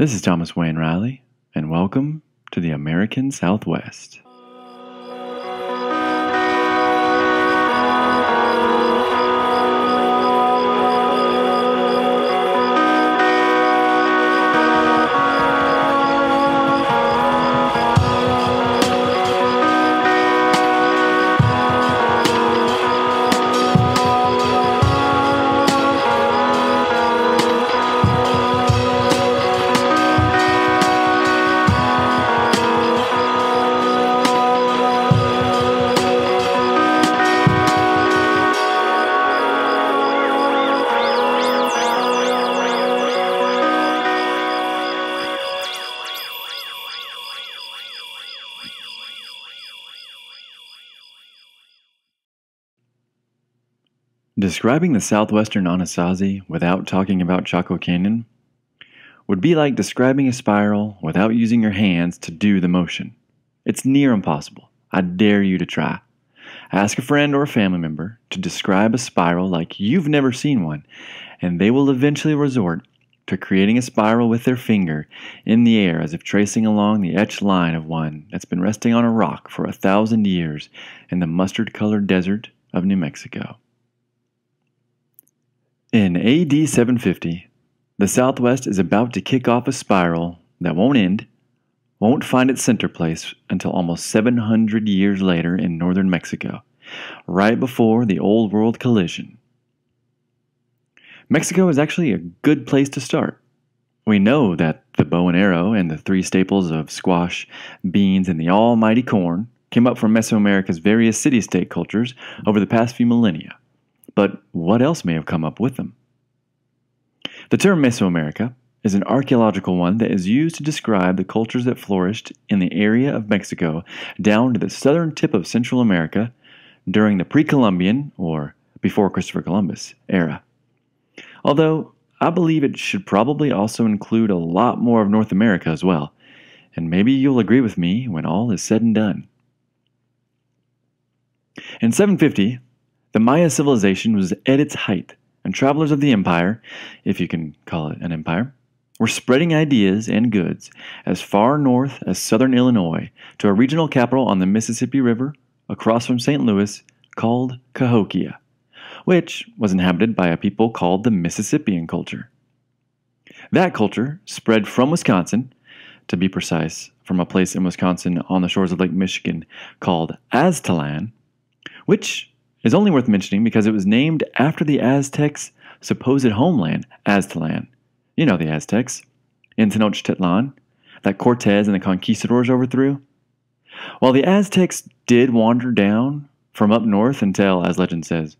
This is Thomas Wayne Riley, and welcome to the American Southwest. Describing the southwestern Anasazi without talking about Chaco Canyon would be like describing a spiral without using your hands to do the motion. It's near impossible. I dare you to try. Ask a friend or a family member to describe a spiral like you've never seen one, and they will eventually resort to creating a spiral with their finger in the air as if tracing along the etched line of one that's been resting on a rock for 1,000 years in the mustard-colored desert of New Mexico. In AD 750, the Southwest is about to kick off a spiral that won't find its center place until almost 700 years later in northern Mexico, right before the Old World collision. Mexico is actually a good place to start. We know that the bow and arrow and the three staples of squash, beans, and the almighty corn came up from Mesoamerica's various city-state cultures over the past few millennia. But what else may have come up with them? The term Mesoamerica is an archaeological one that is used to describe the cultures that flourished in the area of Mexico down to the southern tip of Central America during the pre-Columbian, or before Christopher Columbus, era. Although, I believe it should probably also include a lot more of North America as well, and maybe you'll agree with me when all is said and done. In 750, the Maya civilization was at its height, and travelers of the empire, if you can call it an empire, were spreading ideas and goods as far north as southern Illinois to a regional capital on the Mississippi River across from St. Louis called Cahokia, which was inhabited by a people called the Mississippian culture. That culture spread from Wisconsin, to be precise, from a place in Wisconsin on the shores of Lake Michigan called Aztlan, which is only worth mentioning because it was named after the Aztecs' supposed homeland, Aztlan. You know the Aztecs, in Tenochtitlan, that Cortez and the conquistadors overthrew. While the Aztecs did wander down from up north until, as legend says,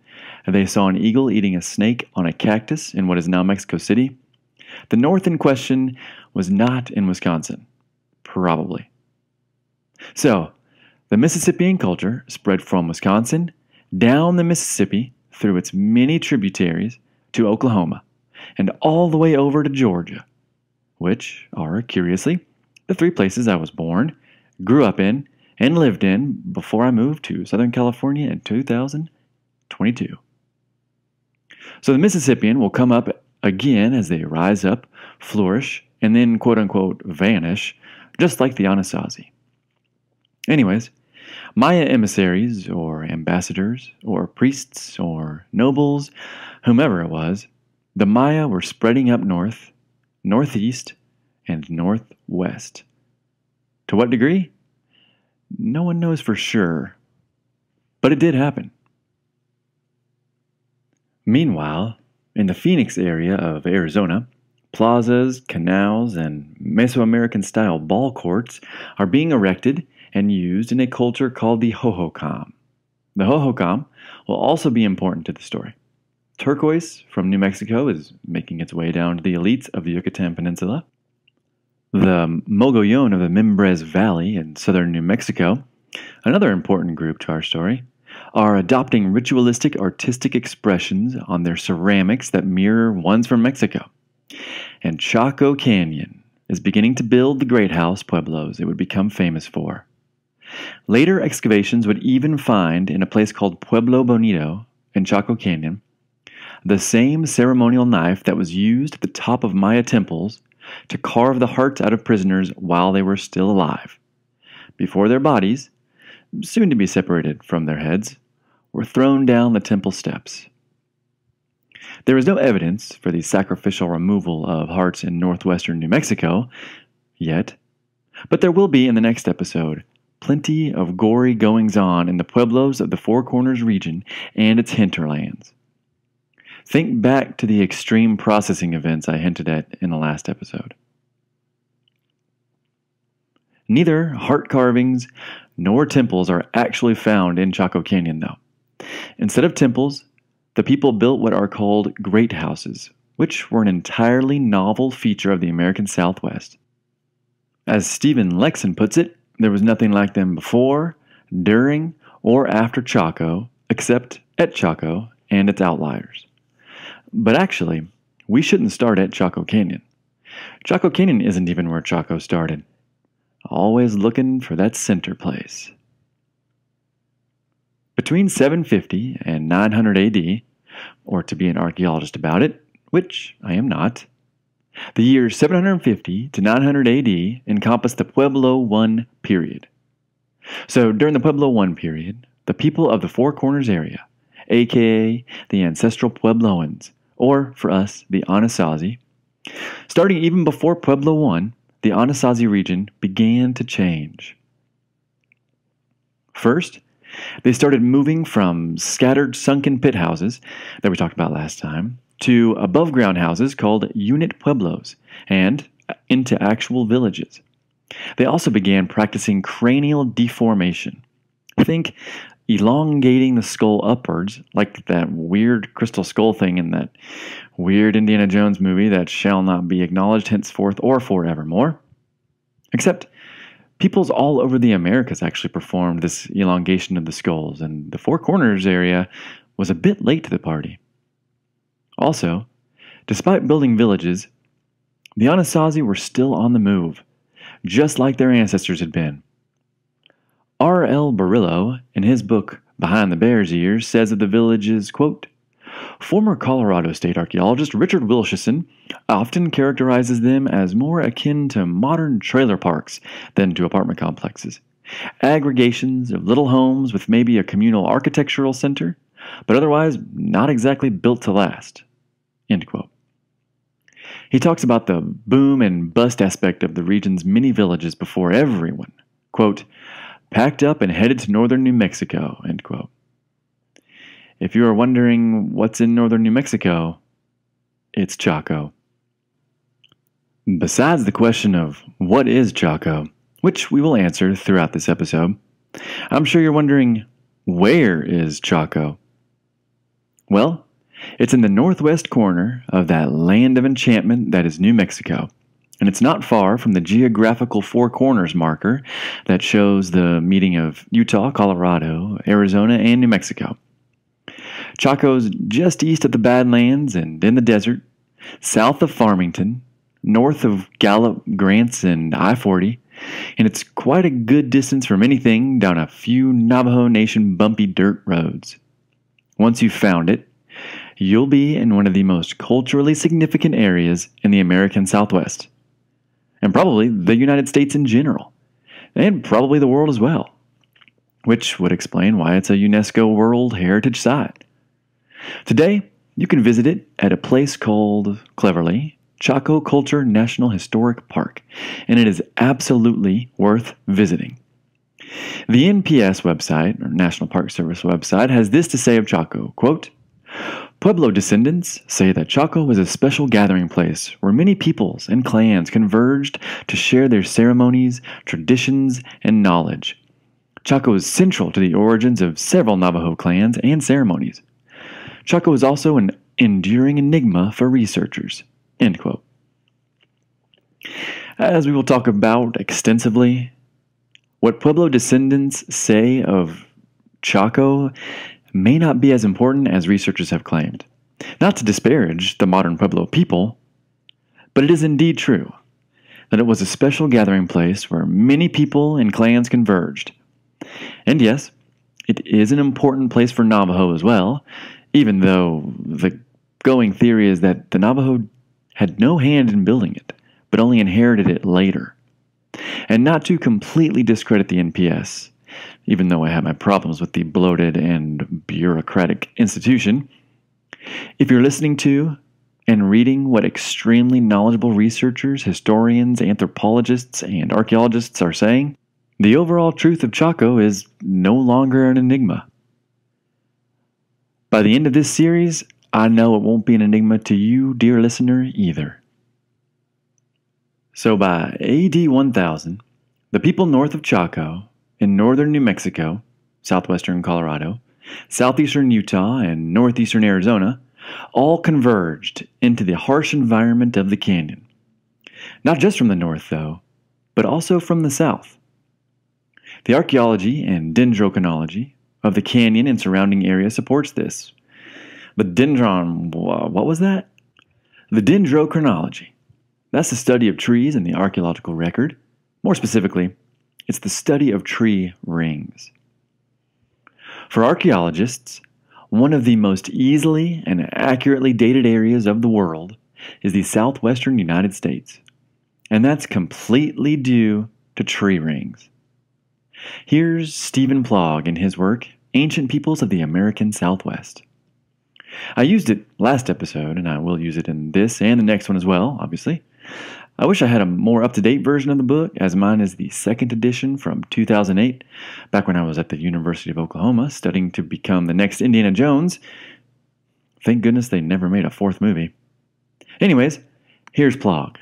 they saw an eagle eating a snake on a cactus in what is now Mexico City, the north in question was not in Wisconsin. Probably. So, the Mississippian culture spread from Wisconsin down the Mississippi through its many tributaries to Oklahoma, and all the way over to Georgia, which are, curiously, the three places I was born, grew up in, and lived in before I moved to Southern California in 2022. So the Mississippian will come up again as they rise up, flourish, and then quote-unquote vanish, just like the Anasazi. Anyways, Maya emissaries, or ambassadors, or priests, or nobles, whomever it was, the Maya were spreading up north, northeast, and northwest. To what degree? No one knows for sure, but it did happen. Meanwhile, in the Phoenix area of Arizona, plazas, canals, and Mesoamerican-style ball courts are being erected and used in a culture called the Hohokam. The Hohokam will also be important to the story. Turquoise from New Mexico is making its way down to the elites of the Yucatan Peninsula. The Mogollon of the Mimbres Valley in southern New Mexico, another important group to our story, are adopting ritualistic artistic expressions on their ceramics that mirror ones from Mexico. And Chaco Canyon is beginning to build the great house pueblos it would become famous for. Later excavations would even find, in a place called Pueblo Bonito in Chaco Canyon, the same ceremonial knife that was used at the top of Maya temples to carve the hearts out of prisoners while they were still alive, before their bodies, soon to be separated from their heads, were thrown down the temple steps. There is no evidence for the sacrificial removal of hearts in northwestern New Mexico yet, but there will be in the next episode plenty of gory goings-on in the pueblos of the Four Corners region and its hinterlands. Think back to the extreme processing events I hinted at in the last episode. Neither heart carvings nor temples are actually found in Chaco Canyon, though. Instead of temples, the people built what are called great houses, which were an entirely novel feature of the American Southwest. As Stephen Lexon puts it, there was nothing like them before, during, or after Chaco, except at Chaco and its outliers. But actually, we shouldn't start at Chaco Canyon. Chaco Canyon isn't even where Chaco started. Always looking for that center place. Between 750 and 900 AD, or to be an archaeologist about it, which I am not, the years 750 to 900 AD encompass the Pueblo I period. So during the Pueblo I period, the people of the Four Corners area, aka the ancestral Puebloans, or for us, the Anasazi, starting even before Pueblo I, the Anasazi region began to change. First, they started moving from scattered sunken pit houses that we talked about last time to above-ground houses called unit pueblos and into actual villages. They also began practicing cranial deformation. Think elongating the skull upwards, like that weird crystal skull thing in that weird Indiana Jones movie that shall not be acknowledged henceforth or forevermore. Except peoples all over the Americas actually performed this elongation of the skulls, and the Four Corners area was a bit late to the party. Also, despite building villages, the Anasazi were still on the move, just like their ancestors had been. R.L. Barillo, in his book Behind the Bear's Ears, says of the villages, quote, "Former Colorado State archaeologist Richard Wilshison often characterizes them as more akin to modern trailer parks than to apartment complexes. Aggregations of little homes with maybe a communal architectural center, but otherwise not exactly built to last." End quote. He talks about the boom and bust aspect of the region's many villages before everyone, quote, "packed up and headed to northern New Mexico," end quote. If you are wondering what's in northern New Mexico, it's Chaco. Besides the question of what is Chaco, which we will answer throughout this episode, I'm sure you're wondering, where is Chaco? Well, it's in the northwest corner of that land of enchantment that is New Mexico, and it's not far from the geographical Four Corners marker that shows the meeting of Utah, Colorado, Arizona, and New Mexico. Chaco's just east of the Badlands and in the desert, south of Farmington, north of Gallup, Grants, and I-40, and it's quite a good distance from anything down a few Navajo Nation bumpy dirt roads. Once you've found it, you'll be in one of the most culturally significant areas in the American Southwest, and probably the United States in general, and probably the world as well, which would explain why it's a UNESCO World Heritage Site. Today, you can visit it at a place called, cleverly, Chaco Culture National Historic Park, and it is absolutely worth visiting. The NPS website, or National Park Service website, has this to say of Chaco, quote, "Pueblo descendants say that Chaco was a special gathering place where many peoples and clans converged to share their ceremonies, traditions, and knowledge. Chaco is central to the origins of several Navajo clans and ceremonies. Chaco is also an enduring enigma for researchers." End quote. As we will talk about extensively, what Pueblo descendants say of Chaco may not be as important as researchers have claimed. Not to disparage the modern Pueblo people, but it is indeed true that it was a special gathering place where many people and clans converged. And yes, it is an important place for Navajo as well, even though the going theory is that the Navajo had no hand in building it, but but only inherited it later. And not to completely discredit the NPS, even though I have my problems with the bloated and bureaucratic institution, if you're listening to and reading what extremely knowledgeable researchers, historians, anthropologists, and archaeologists are saying, the overall truth of Chaco is no longer an enigma. By the end of this series, I know it won't be an enigma to you, dear listener, either. So by AD 1000, the people north of Chaco, in northern New Mexico, southwestern Colorado, southeastern Utah, and northeastern Arizona, all converged into the harsh environment of the canyon. Not just from the north, though, but also from the south. The archaeology and dendrochronology of the canyon and surrounding area supports this. The what was that? The dendrochronology. That's the study of trees in the archaeological record. More specifically, it's the study of tree rings. For archaeologists, one of the most easily and accurately dated areas of the world is the southwestern United States, and that's completely due to tree rings. Here's Stephen Plogg in his work, Ancient Peoples of the American Southwest. I used it last episode, and I will use it in this and the next one as well, obviously. I wish I had a more up-to-date version of the book, as mine is the second edition from 2008, back when I was at the University of Oklahoma studying to become the next Indiana Jones. Thank goodness they never made a fourth movie. Anyways, here's Plogg.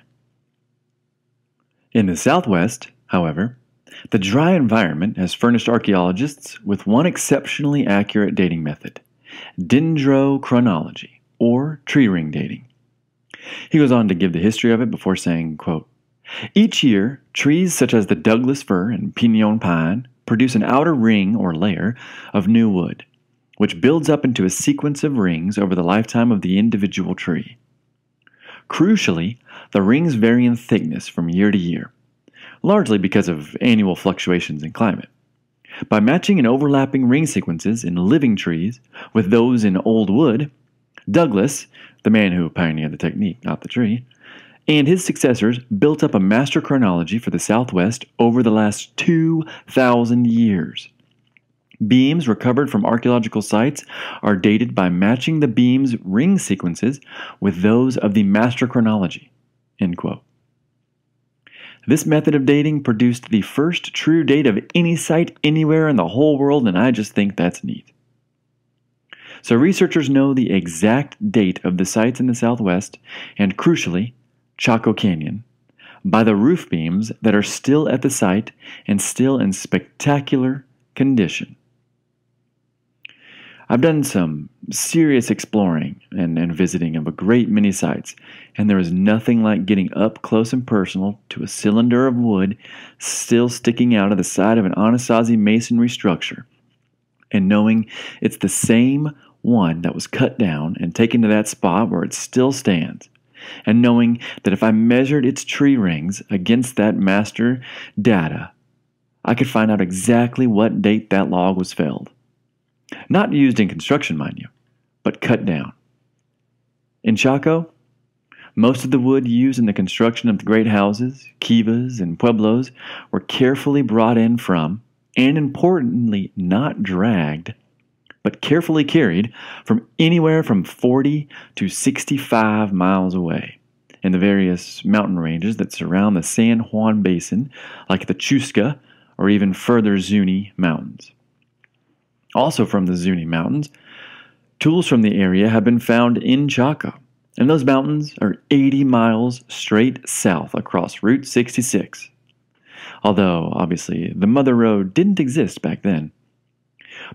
In the Southwest, however, the dry environment has furnished archaeologists with one exceptionally accurate dating method, dendrochronology, or tree ring dating. He goes on to give the history of it before saying, quote, each year, trees such as the Douglas fir and pinon pine produce an outer ring or layer of new wood, which builds up into a sequence of rings over the lifetime of the individual tree. Crucially, the rings vary in thickness from year to year, largely because of annual fluctuations in climate. By matching and overlapping ring sequences in living trees with those in old wood, Douglas, the man who pioneered the technique, not the tree, and his successors built up a master chronology for the Southwest over the last 2,000 years. Beams recovered from archaeological sites are dated by matching the beam's ring sequences with those of the master chronology. End quote. This method of dating produced the first true date of any site anywhere in the whole world, and I just think that's neat. So researchers know the exact date of the sites in the Southwest, and crucially, Chaco Canyon, by the roof beams that are still at the site and still in spectacular condition. I've done some serious exploring and visiting of a great many sites, and there is nothing like getting up close and personal to a cylinder of wood still sticking out of the side of an Anasazi masonry structure, and knowing it's the same one that was cut down and taken to that spot where it still stands, and knowing that if I measured its tree rings against that master data, I could find out exactly what date that log was felled. Not used in construction, mind you, but cut down. In Chaco, most of the wood used in the construction of the great houses, kivas, and pueblos were carefully brought in from, and importantly not dragged, but carefully carried from anywhere from 40 to 65 miles away in the various mountain ranges that surround the San Juan Basin, like the Chusca or even further Zuni Mountains. Also from the Zuni Mountains, tools from the area have been found in Chaco, and those mountains are 80 miles straight south across Route 66. Although, obviously, the Mother Road didn't exist back then.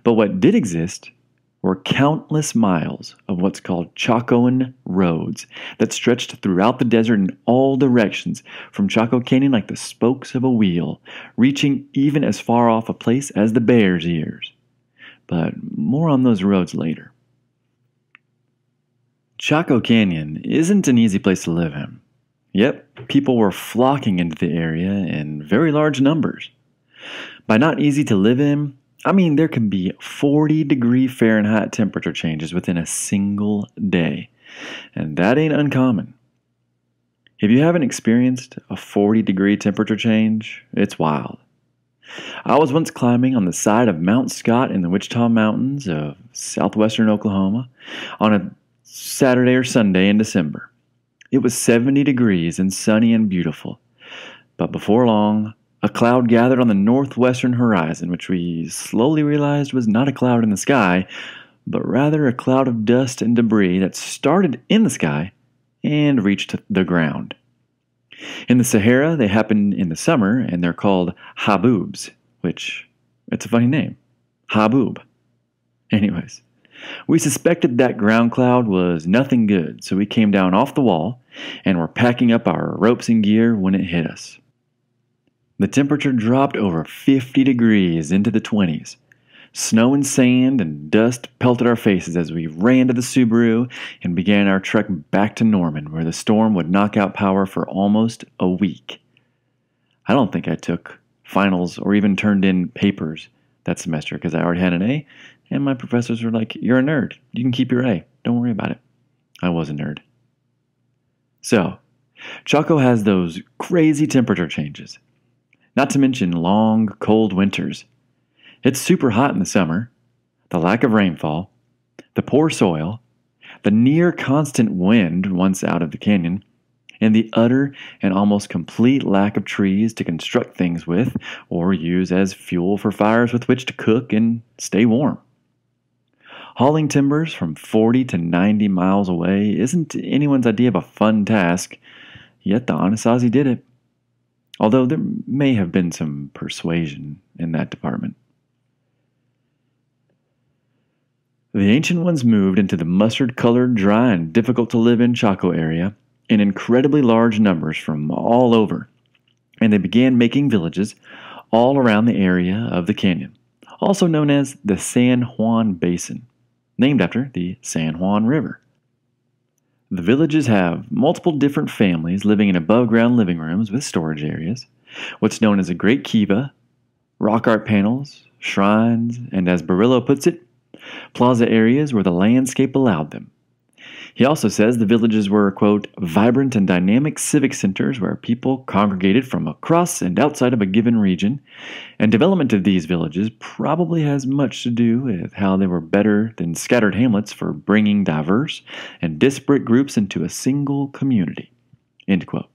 But what did exist were countless miles of what's called Chacoan roads that stretched throughout the desert in all directions from Chaco Canyon like the spokes of a wheel, reaching even as far off a place as the Bears Ears. But more on those roads later. Chaco Canyon isn't an easy place to live in. Yep, people were flocking into the area in very large numbers. By not easy to live in, I mean there can be 40-degree Fahrenheit temperature changes within a single day, and that ain't uncommon. If you haven't experienced a 40-degree temperature change, it's wild. I was once climbing on the side of Mount Scott in the Wichita Mountains of southwestern Oklahoma on a Saturday or Sunday in December. It was 70 degrees and sunny and beautiful, but before long, a cloud gathered on the northwestern horizon, which we slowly realized was not a cloud in the sky, but rather a cloud of dust and debris that started in the sky and reached the ground. In the Sahara, they happen in the summer, and they're called haboobs, which, it's a funny name. Haboob. Anyways, we suspected that ground cloud was nothing good, so we came down off the wall and were packing up our ropes and gear when it hit us. The temperature dropped over 50 degrees into the 20s. Snow and sand and dust pelted our faces as we ran to the Subaru and began our trek back to Norman, where the storm would knock out power for almost a week. I don't think I took finals or even turned in papers that semester because I already had an A, and my professors were like, "You're a nerd. You can keep your A. Don't worry about it." I was a nerd. So, Chaco has those crazy temperature changes, not to mention long, cold winters. It's super hot in the summer, the lack of rainfall, the poor soil, the near constant wind once out of the canyon, and the utter and almost complete lack of trees to construct things with or use as fuel for fires with which to cook and stay warm. Hauling timbers from 40 to 90 miles away isn't anyone's idea of a fun task, yet the Anasazi did it. Although there may have been some persuasion in that department. The ancient ones moved into the mustard-colored, dry, and difficult-to-live-in Chaco area in incredibly large numbers from all over, and they began making villages all around the area of the canyon, also known as the San Juan Basin, named after the San Juan River. The villages have multiple different families living in above-ground living rooms with storage areas, what's known as a great kiva, rock art panels, shrines, and as Barillo puts it, plaza areas where the landscape allowed them. He also says the villages were, quote, vibrant and dynamic civic centers where people congregated from across and outside of a given region, and development of these villages probably has much to do with how they were better than scattered hamlets for bringing diverse and disparate groups into a single community, end quote.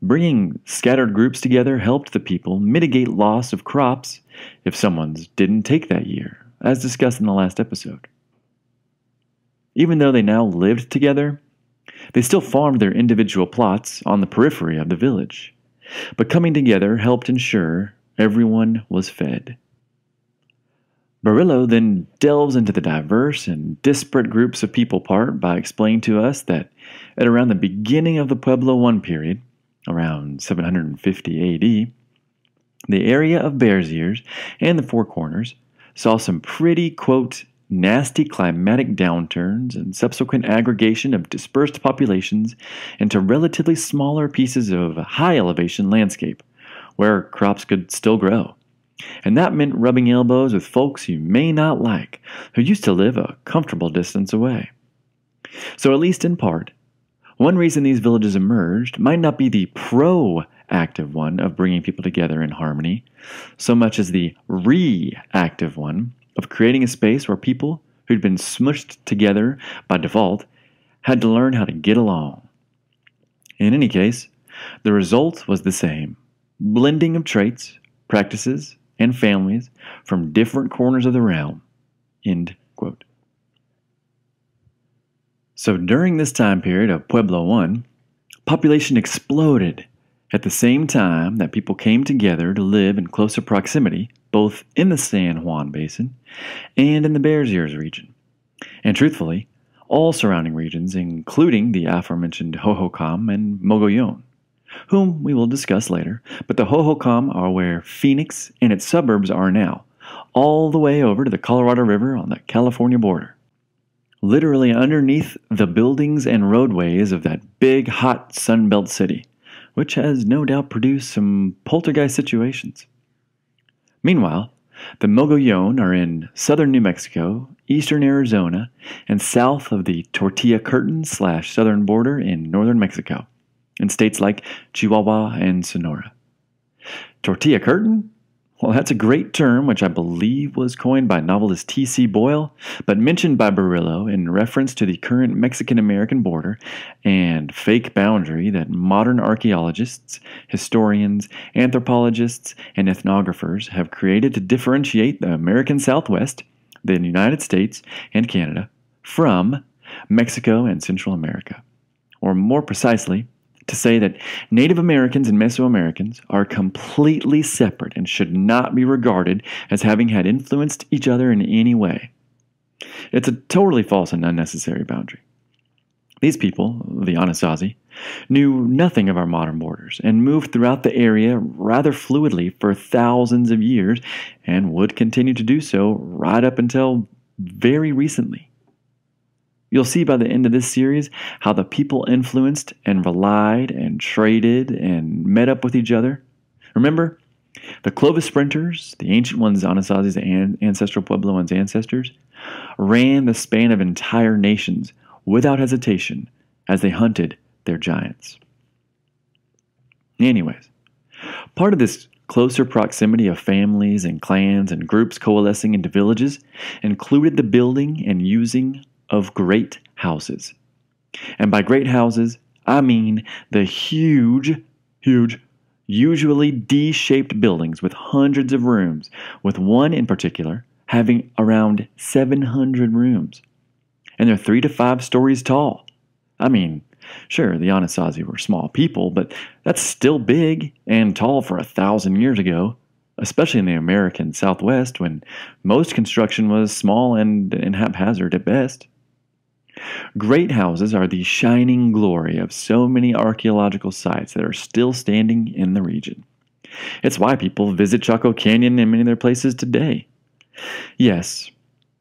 Bringing scattered groups together helped the people mitigate loss of crops if someone's didn't take that year, as discussed in the last episode. Even though they now lived together, they still farmed their individual plots on the periphery of the village. But coming together helped ensure everyone was fed. Barillo then delves into the diverse and disparate groups of people part by explaining to us that at around the beginning of the Pueblo I period, around 750 AD, the area of Bears Ears and the Four Corners saw some pretty, quote, nasty climatic downturns and subsequent aggregation of dispersed populations into relatively smaller pieces of high elevation landscape, where crops could still grow. And that meant rubbing elbows with folks you may not like, who used to live a comfortable distance away. So at least in part, one reason these villages emerged might not be the proactive one of bringing people together in harmony, so much as the reactive one of creating a space where people who'd been smushed together by default had to learn how to get along. In any case, the result was the same: blending of traits, practices, and families from different corners of the realm. End quote. So during this time period of Pueblo I, population exploded at the same time that people came together to live in closer proximity, both in the San Juan Basin and in the Bears Ears region. And truthfully, all surrounding regions, including the aforementioned Hohokam and Mogollon, whom we will discuss later, but the Hohokam are where Phoenix and its suburbs are now, all the way over to the Colorado River on the California border. Literally underneath the buildings and roadways of that big, hot Sunbelt city, which has no doubt produced some poltergeist situations. Meanwhile, the Mogollon are in southern New Mexico, eastern Arizona, and south of the Tortilla Curtain / southern border in northern Mexico. in states like Chihuahua and Sonora. Tortilla curtain? Well, that's a great term, which I believe was coined by novelist T.C. Boyle, but mentioned by Barillo in reference to the current Mexican-American border and fake boundary that modern archaeologists, historians, anthropologists, and ethnographers have created to differentiate the American Southwest, the United States, and Canada from Mexico and Central America. Or more precisely, to say that Native Americans and Mesoamericans are completely separate and should not be regarded as having had influenced each other in any way. It's a totally false and unnecessary boundary. These people, the Anasazi, knew nothing of our modern borders and moved throughout the area rather fluidly for thousands of years and would continue to do so right up until very recently. You'll see by the end of this series how the people influenced and relied and traded and met up with each other. Remember, the Clovis sprinters, the ancient ones, Anasazis, and ancestral Puebloans' ancestors, ran the span of entire nations without hesitation as they hunted their giants. Anyways, part of this closer proximity of families and clans and groups coalescing into villages included the building and using of great houses. And by great houses, I mean the huge, usually D-shaped buildings with hundreds of rooms, with one in particular having around 700 rooms. And they're 3 to 5 stories tall. I mean, sure, the Anasazi were small people, but that's still big and tall for 1,000 years ago, especially in the American Southwest when most construction was small and haphazard at best. Great houses are the shining glory of so many archaeological sites that are still standing in the region. It's why people visit Chaco Canyon and many other places today. Yes,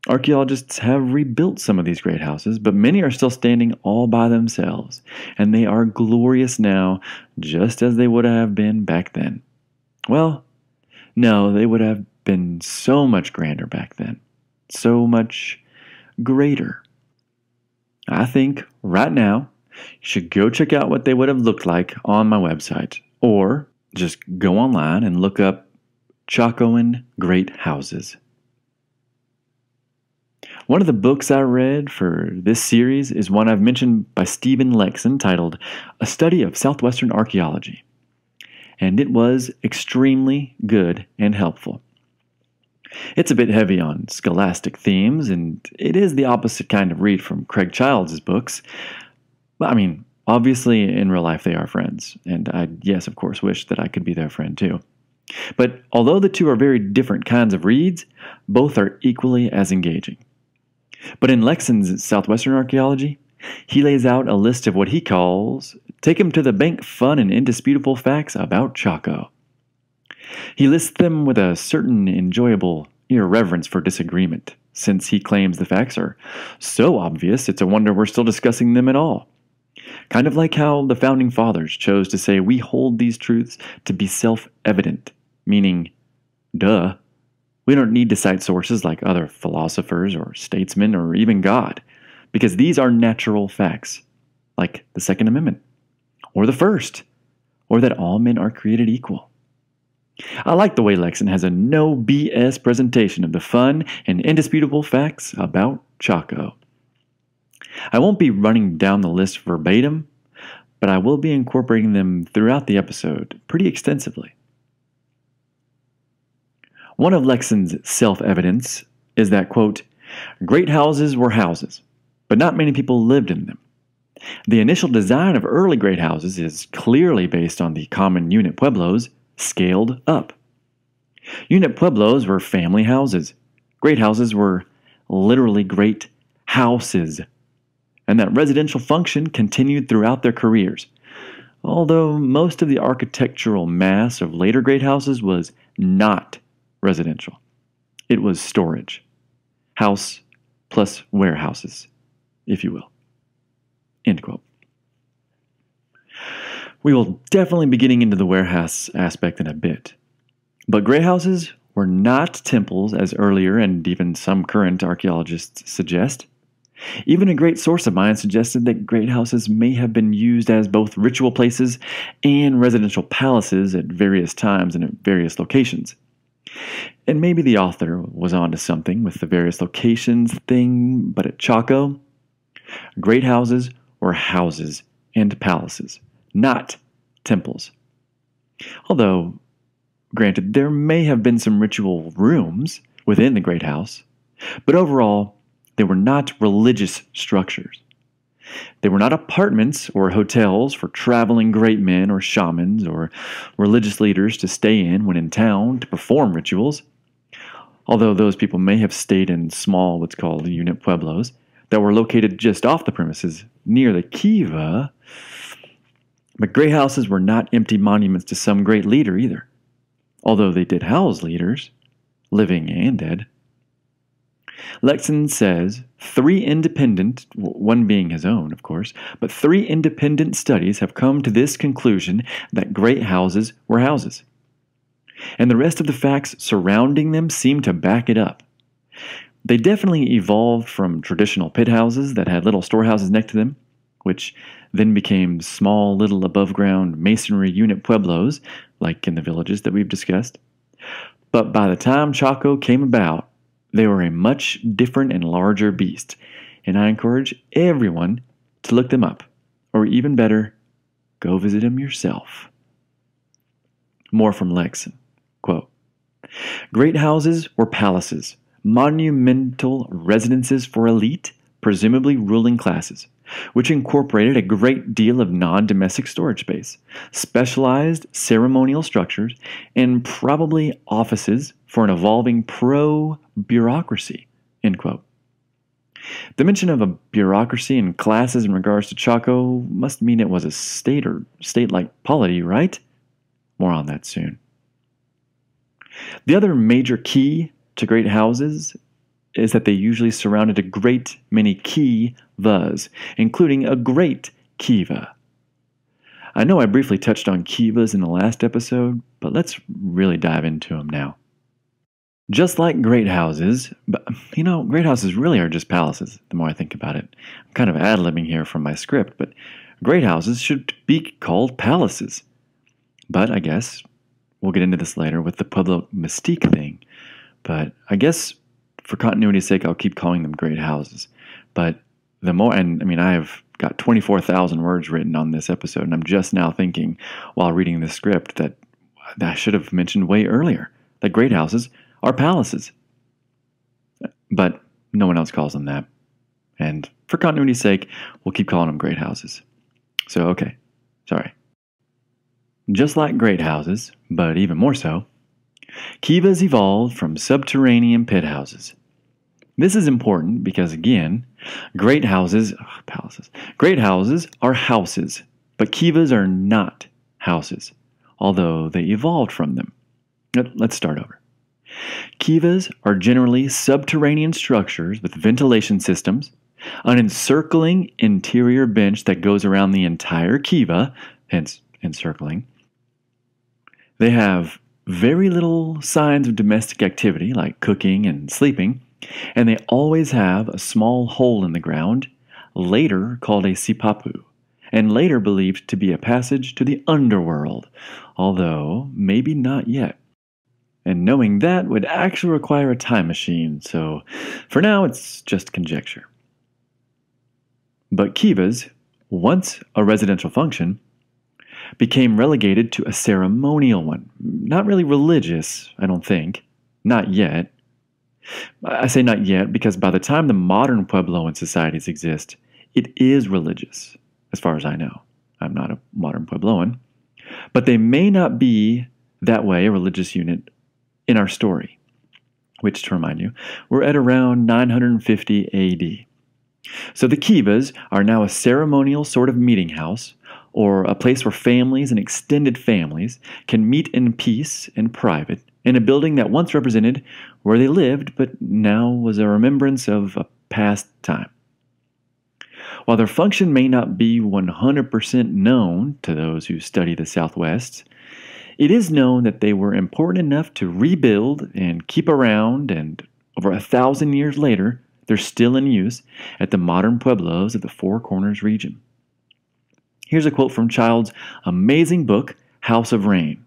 archaeologists have rebuilt some of these great houses, but many are still standing all by themselves, and they are glorious now, just as they would have been back then. Well, no, they would have been so much grander back then, so much greater. I think right now you should go check out what they would have looked like on my website, or just go online and look up Chacoan Great Houses. One of the books I read for this series is one I've mentioned by Stephen Lexon titled A Study of Southwestern Archaeology, and it was extremely good and helpful. It's a bit heavy on scholastic themes, and it is the opposite kind of read from Craig Childs' books. But, I mean, obviously in real life they are friends, and I, yes, of course, wish that I could be their friend too. But although the two are very different kinds of reads, both are equally as engaging. But in Lexon's Southwestern Archaeology, he lays out a list of what he calls Take 'em to the Bank fun and indisputable facts about Chaco. He lists them with a certain enjoyable irreverence for disagreement, since he claims the facts are so obvious it's a wonder we're still discussing them at all. Kind of like how the Founding Fathers chose to say we hold these truths to be self-evident, meaning, duh, we don't need to cite sources like other philosophers or statesmen or even God, because these are natural facts, like the Second Amendment, or the First, or that all men are created equal. I like the way Lexon has a no BS presentation of the fun and indisputable facts about Chaco. I won't be running down the list verbatim, but I will be incorporating them throughout the episode pretty extensively. One of Lexon's self-evidence is that, quote, great houses were houses, but not many people lived in them. The initial design of early great houses is clearly based on the common unit pueblos, scaled up. Unit pueblos were family houses. Great houses were literally great houses, and that residential function continued throughout their careers, although most of the architectural mass of later great houses was not residential. It was storage. House plus warehouses, if you will. End quote. We will definitely be getting into the warehouse aspect in a bit. But great houses were not temples as earlier and even some current archaeologists suggest. Even a great source of mine suggested that great houses may have been used as both ritual places and residential palaces at various times and at various locations. And maybe the author was onto something with the various locations thing, but at Chaco, great houses were houses and palaces, not temples. Although, granted, there may have been some ritual rooms within the great house, but overall, they were not religious structures. They were not apartments or hotels for traveling great men or shamans or religious leaders to stay in when in town to perform rituals. Although those people may have stayed in small, what's called unit pueblos, that were located just off the premises near the kiva. But great houses were not empty monuments to some great leader either, although they did house leaders, living and dead. Lexon says 3 independent, one being his own, of course, but 3 independent studies have come to this conclusion that great houses were houses. And the rest of the facts surrounding them seem to back it up. They definitely evolved from traditional pit houses that had little storehouses next to them, which then became small little above-ground masonry unit pueblos, like in the villages that we've discussed. But by the time Chaco came about, they were a much different and larger beast, and I encourage everyone to look them up, or even better, go visit them yourself. More from Lexon. Quote, great houses were palaces, monumental residences for elite, presumably ruling classes, which incorporated a great deal of non-domestic storage space, specialized ceremonial structures, and probably offices for an evolving pro-bureaucracy, end quote. The mention of a bureaucracy and classes in regards to Chaco must mean it was a state or state-like polity, right? More on that soon. The other major key to great houses is that they usually surrounded a great many kivas, including a great kiva. I know I briefly touched on kivas in the last episode, but let's really dive into them now. Just like great houses, but great houses really are just palaces, the more I think about it. I'm kind of ad-libbing here from my script, but great houses should be called palaces. But I guess we'll get into this later with the Pueblo mystique thing. But I guess for continuity's sake, I'll keep calling them great houses. But the more, I've got 24,000 words written on this episode, and I'm just now thinking while reading this script that I should have mentioned way earlier that great houses are palaces. But no one else calls them that. And for continuity's sake, we'll keep calling them great houses. So, okay. Sorry. Just like great houses, but even more so, kivas evolved from subterranean pit houses. This is important because, again, great houses are houses, but kivas are not houses, although they evolved from them. Let's start over. Kivas are generally subterranean structures with ventilation systems, an encircling interior bench that goes around the entire kiva, hence encircling. They have very little signs of domestic activity like cooking and sleeping, and they always have a small hole in the ground, later called a sipapu, and later believed to be a passage to the underworld, although maybe not yet. And knowing that would actually require a time machine, so for now it's just conjecture. But kivas, once a residential function, became relegated to a ceremonial one. Not really religious, I don't think. Not yet. I say not yet because by the time the modern Puebloan societies exist, it is religious, as far as I know. I'm not a modern Puebloan. But they may not be that way, a religious unit, in our story, which, to remind you, we're at around 950 AD. So the kivas are now a ceremonial sort of meeting house, or a place where families and extended families can meet in peace and private in a building that once represented where they lived but now was a remembrance of a past time. While their function may not be 100% known to those who study the Southwest, it is known that they were important enough to rebuild and keep around, and over 1,000 years later, They're still in use at the modern pueblos of the Four Corners region. Here's a quote from Child's amazing book, House of Rain,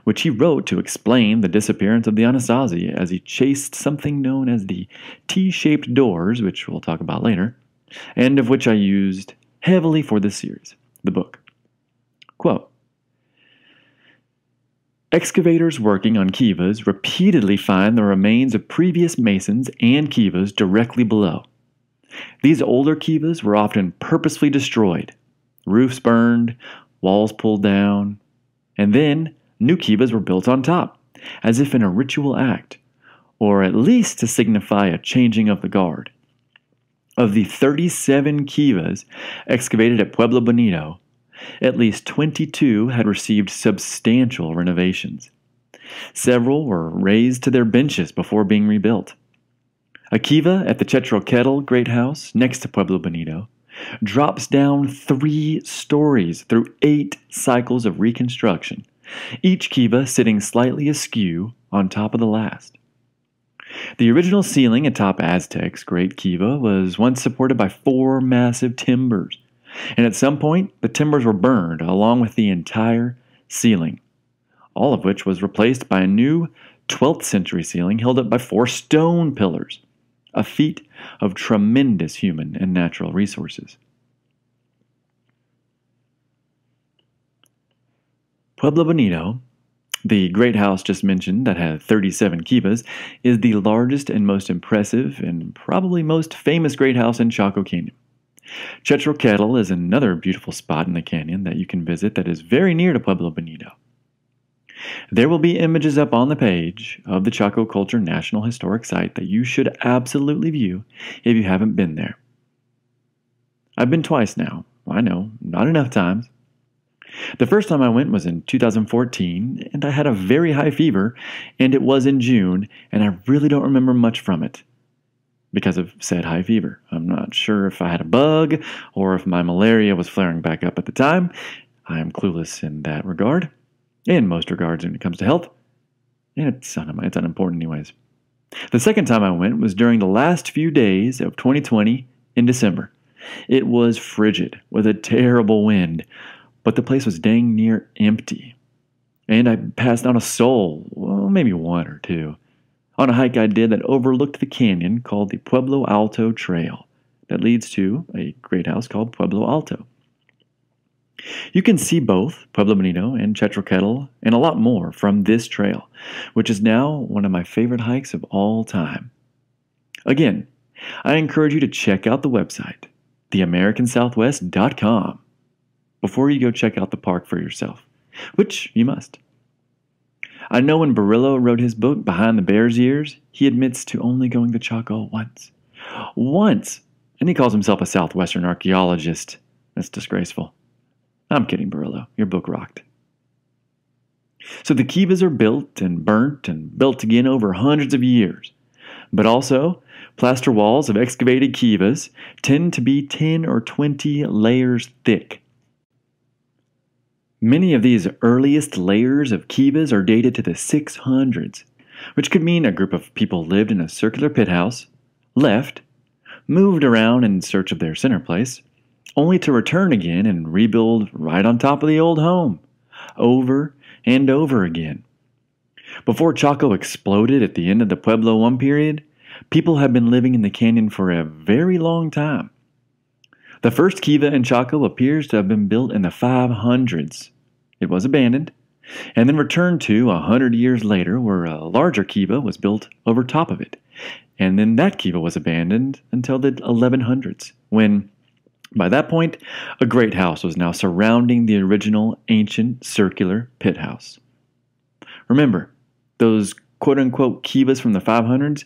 which he wrote to explain the disappearance of the Anasazi as he chased something known as the T-shaped doors, which we'll talk about later, and of which I used heavily for this series, the book. Quote, excavators working on kivas repeatedly find the remains of previous masons and kivas directly below. These older kivas were often purposefully destroyed, roofs burned, walls pulled down, and then new kivas were built on top, as if in a ritual act, or at least to signify a changing of the guard. Of the 37 kivas excavated at Pueblo Bonito, at least 22 had received substantial renovations. Several were raised to their benches before being rebuilt. A kiva at the Chetro Great House next to Pueblo Bonito drops down 3 stories through 8 cycles of reconstruction, each kiva sitting slightly askew on top of the last. The original ceiling atop Aztec's Great Kiva was once supported by 4 massive timbers, and at some point the timbers were burned along with the entire ceiling, all of which was replaced by a new 12th century ceiling held up by 4 stone pillars, a feat of tremendous human and natural resources. Pueblo Bonito, the great house just mentioned that had 37 kivas, is the largest and most impressive and probably most famous great house in Chaco Canyon. Chetro is another beautiful spot in the canyon that you can visit that is very near to Pueblo Bonito. There will be images up on the page of the Chaco Culture National Historic Site that you should absolutely view if you haven't been there. I've been twice now. I know, not enough times. The first time I went was in 2014, and I had a very high fever, and it was in June, and I really don't remember much from it because of said high fever. I'm not sure if I had a bug or if my malaria was flaring back up at the time. I am clueless in that regard, in most regards when it comes to health, and it's unimportant anyways. The second time I went was during the last few days of 2020 in December. It was frigid with a terrible wind, but the place was dang near empty. And I passed on a soul, well, maybe one or two, on a hike I did that overlooked the canyon called the Pueblo Alto Trail that leads to a great house called Pueblo Alto. You can see both Pueblo Bonito and Chetro and a lot more from this trail, which is now one of my favorite hikes of all time. Again, I encourage you to check out the website, theamericansouthwest.com, before you go check out the park for yourself, which you must. I know when Barillo wrote his book, Behind the Bear's Ears, he admits to only going to Chaco once. Once! And he calls himself a Southwestern archaeologist. That's disgraceful. I'm kidding, Barillo. Your book rocked. So the kivas are built and burnt and built again over hundreds of years. But also, plaster walls of excavated kivas tend to be 10 or 20 layers thick. Many of these earliest layers of kivas are dated to the 600s, which could mean a group of people lived in a circular pit house, left, moved around in search of their center place, only to return again and rebuild right on top of the old home, over and over again. Before Chaco exploded at the end of the Pueblo I period, people had been living in the canyon for a very long time. The first kiva in Chaco appears to have been built in the 500s. It was abandoned, and then returned to 100 years later, where a larger kiva was built over top of it. And then that kiva was abandoned until the 1100s, when, by that point, a great house was now surrounding the original ancient circular pit house. Remember, those quote-unquote kivas from the 500s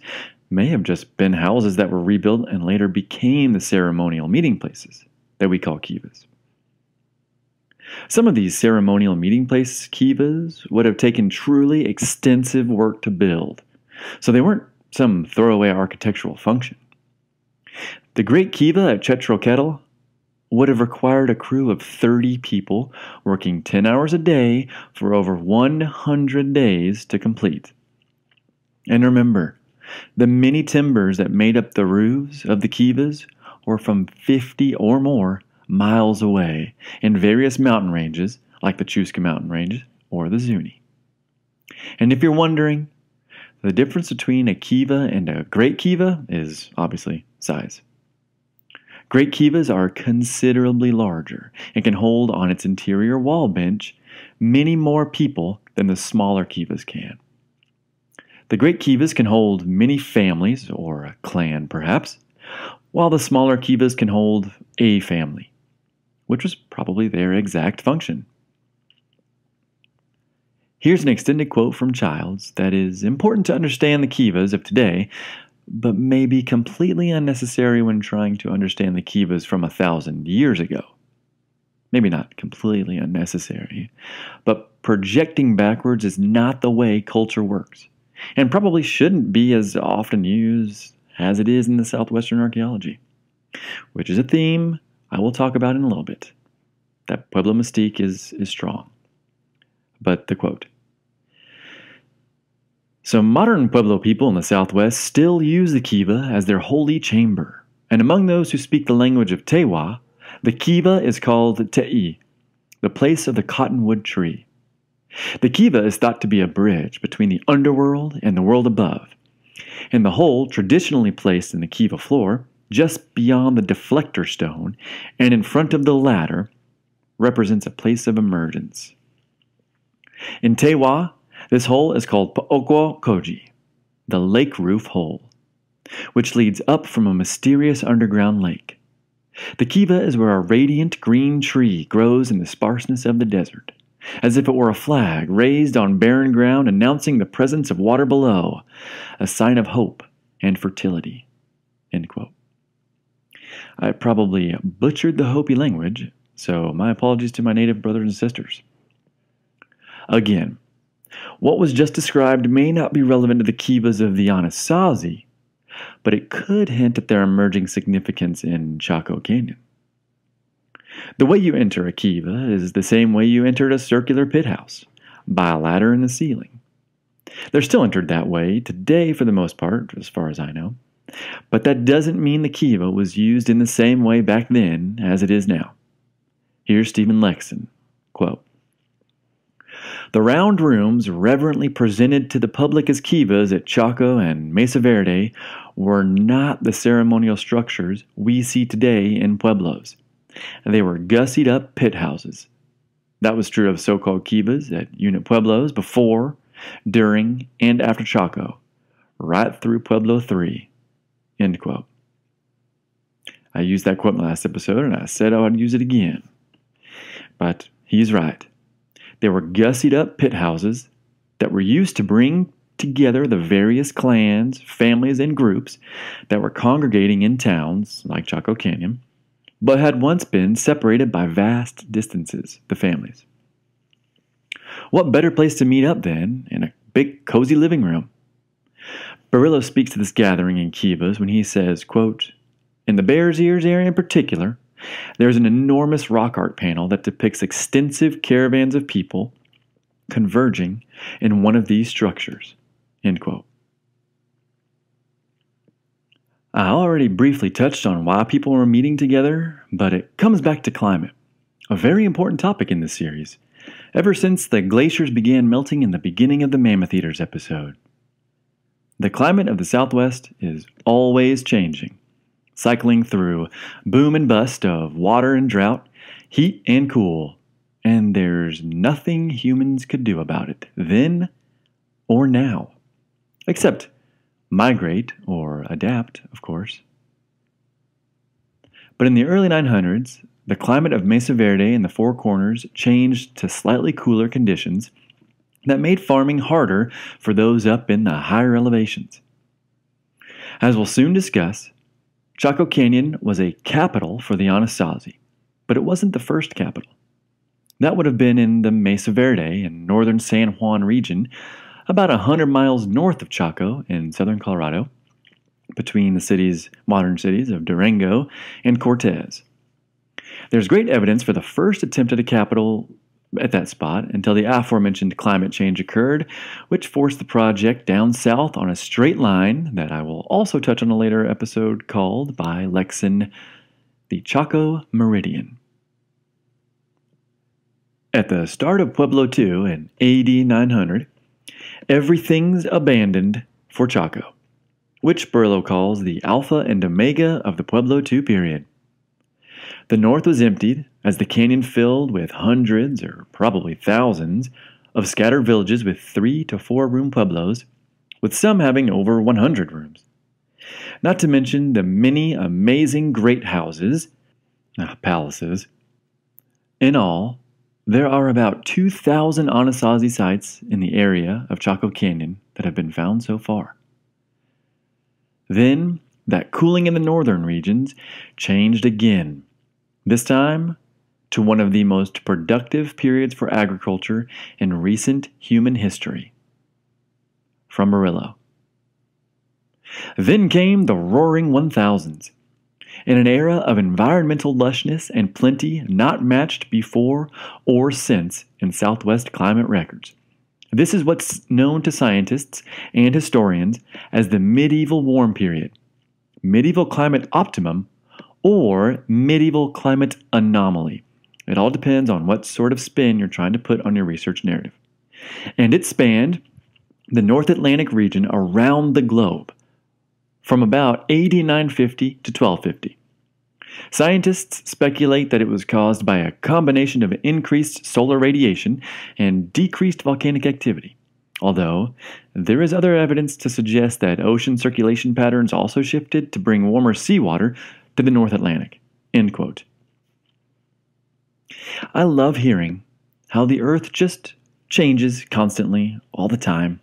may have just been houses that were rebuilt and later became the ceremonial meeting places that we call kivas. Some of these ceremonial meeting place kivas would have taken truly extensive work to build, so they weren't some throwaway architectural function. The Great Kiva at Chetro would have required a crew of 30 people working 10 hours a day for over 100 days to complete. And remember, The many timbers that made up the roofs of the kivas were from 50 or more miles away in various mountain ranges like the Chusca Mountain Range or the Zuni. And if you're wondering, the difference between a kiva and a great kiva is obviously size. Great kivas are considerably larger and can hold on its interior wall bench many more people than the smaller kivas can. The great kivas can hold many families, or a clan perhaps, while the smaller kivas can hold a family, which was probably their exact function. Here's an extended quote from Childs that is important to understand the kivas of today, but may be completely unnecessary when trying to understand the kivas from 1,000 years ago. Maybe not completely unnecessary, but projecting backwards is not the way culture works, and probably shouldn't be as often used as it is in the Southwestern archaeology, which is a theme I will talk about in a little bit. That Pueblo mystique is strong. But the quote. So modern Pueblo people in the Southwest still use the kiva as their holy chamber, and among those who speak the language of Tewa, the kiva is called Te'i, the place of the cottonwood tree. The kiva is thought to be a bridge between the underworld and the world above, and the hole traditionally placed in the kiva floor, just beyond the deflector stone and in front of the latter, represents a place of emergence. In Tewa, this hole is called Po'okwo Koji, the lake roof hole, which leads up from a mysterious underground lake. The kiva is where a radiant green tree grows in the sparseness of the desert, as if it were a flag raised on barren ground announcing the presence of water below, a sign of hope and fertility. End quote. I probably butchered the Hopi language, so my apologies to my native brothers and sisters. Again, what was just described may not be relevant to the kivas of the Anasazi, but it could hint at their emerging significance in Chaco Canyon. The way you enter a kiva is the same way you entered a circular pit house, by a ladder in the ceiling. They're still entered that way today for the most part, as far as I know, but that doesn't mean the kiva was used in the same way back then as it is now. Here's Stephen Lexon, quote, "The round rooms reverently presented to the public as kivas at Chaco and Mesa Verde were not the ceremonial structures we see today in pueblos. They were gussied up pit houses. That was true of so-called kivas at unit pueblos before, during, and after Chaco, right through Pueblo 3. End quote. I used that quote in the last episode, and I said I would use it again. But he's right. They were gussied up pit houses that were used to bring together the various clans, families, and groups that were congregating in towns like Chaco Canyon, but had once been separated by vast distances, the families. What better place to meet up then in a big, cozy living room? Barillo speaks to this gathering in kivas when he says, quote, "In the Bears Ears area in particular, there's an enormous rock art panel that depicts extensive caravans of people converging in one of these structures." End quote. I already briefly touched on why people were meeting together, but it comes back to climate, a very important topic in this series, ever since the glaciers began melting in the beginning of the Mammoth Eaters episode. The climate of the Southwest is always changing, cycling through boom and bust of water and drought, heat and cool, and there's nothing humans could do about it, then or now, except migrate or adapt, of course. But in the early 900s, the climate of Mesa Verde and the Four Corners changed to slightly cooler conditions that made farming harder for those up in the higher elevations. As we'll soon discuss, Chaco Canyon was a capital for the Anasazi, but it wasn't the first capital. That would have been in the Mesa Verde and northern San Juan region, about 100 miles north of Chaco in southern Colorado, between the modern cities of Durango and Cortez. There's great evidence for the first attempt at a capital at that spot until the aforementioned climate change occurred, which forced the project down south on a straight line that I will also touch on a later episode called by Lexon the Chaco Meridian. At the start of Pueblo II in AD 900, everything's abandoned for Chaco, which Burlow calls the Alpha and Omega of the Pueblo II period. The north was emptied as the canyon filled with hundreds, or probably thousands, of scattered villages with 3 to 4 room pueblos, with some having over 100 rooms. Not to mention the many amazing great houses, palaces. In all, there are about 2,000 Anasazi sites in the area of Chaco Canyon that have been found so far. Then, that cooling in the northern regions changed again, this time to one of the most productive periods for agriculture in recent human history. From Murillo. Then came the roaring 1000s, in an era of environmental lushness and plenty not matched before or since in Southwest climate records. This is what's known to scientists and historians as the medieval warm period, medieval climate optimum, or medieval climate anomaly. It all depends on what sort of spin you're trying to put on your research narrative. And it spanned the North Atlantic region around the globe, from about AD 950 to 1250. Scientists speculate that it was caused by a combination of increased solar radiation and decreased volcanic activity, although there is other evidence to suggest that ocean circulation patterns also shifted to bring warmer seawater to the North Atlantic. End quote. I love hearing how the Earth just changes constantly, all the time,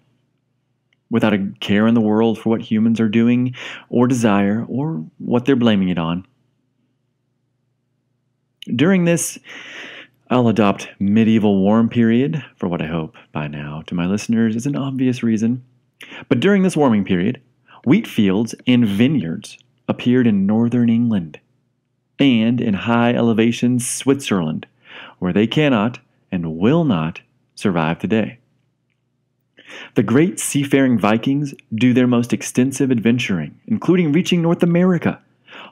without a care in the world for what humans are doing or desire or what they're blaming it on. During this, I'll adopt medieval warm period for what I hope by now to my listeners is an obvious reason. But during this warming period, wheat fields and vineyards appeared in northern England and in high elevation Switzerland, where they cannot and will not survive today. The great seafaring Vikings do their most extensive adventuring, including reaching North America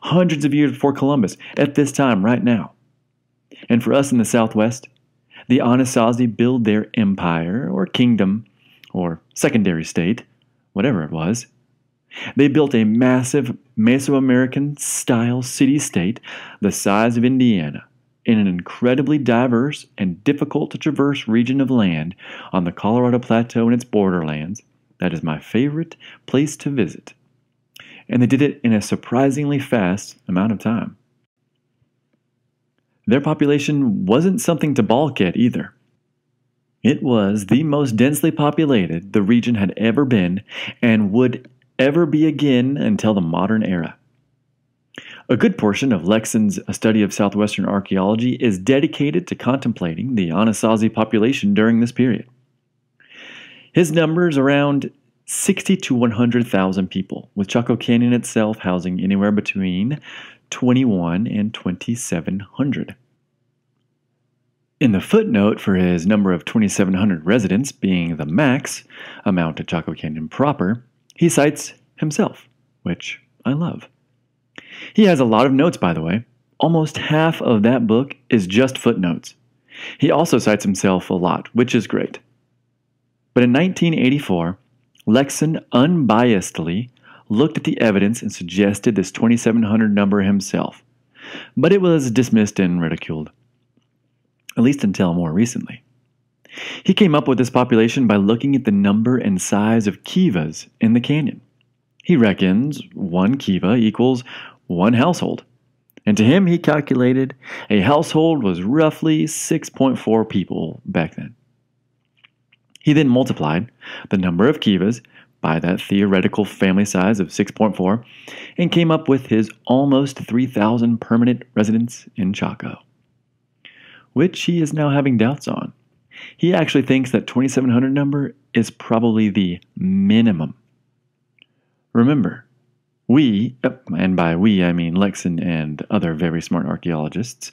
hundreds of years before Columbus at this time right now. And for us in the Southwest, the Anasazi build their empire or kingdom or secondary state, whatever it was. They built a massive Mesoamerican-style city-state the size of Indiana in an incredibly diverse and difficult-to-traverse region of land on the Colorado Plateau and its borderlands that is my favorite place to visit. And they did it in a surprisingly fast amount of time. Their population wasn't something to balk at either. It was the most densely populated the region had ever been and would ever be again until the modern era. A good portion of Lexon's A Study of Southwestern Archaeology is dedicated to contemplating the Anasazi population during this period. His number is around 60 to 100,000 people, with Chaco Canyon itself housing anywhere between 21 and 2,700. In the footnote for his number of 2,700 residents being the max amount at Chaco Canyon proper, he cites himself, which I love. He has a lot of notes, by the way. Almost half of that book is just footnotes. He also cites himself a lot, which is great. But in 1984, Lexon unbiasedly looked at the evidence and suggested this 2,700 number himself, but it was dismissed and ridiculed, at least until more recently. He came up with this population by looking at the number and size of kivas in the canyon. He reckons one kiva equals one household, and to him he calculated a household was roughly 6.4 people back then. He then multiplied the number of kivas by that theoretical family size of 6.4 and came up with his almost 3,000 permanent residents in Chaco, which he is now having doubts on. He actually thinks that 2,700 number is probably the minimum. Remember, we, and by we I mean Lexon and other very smart archaeologists,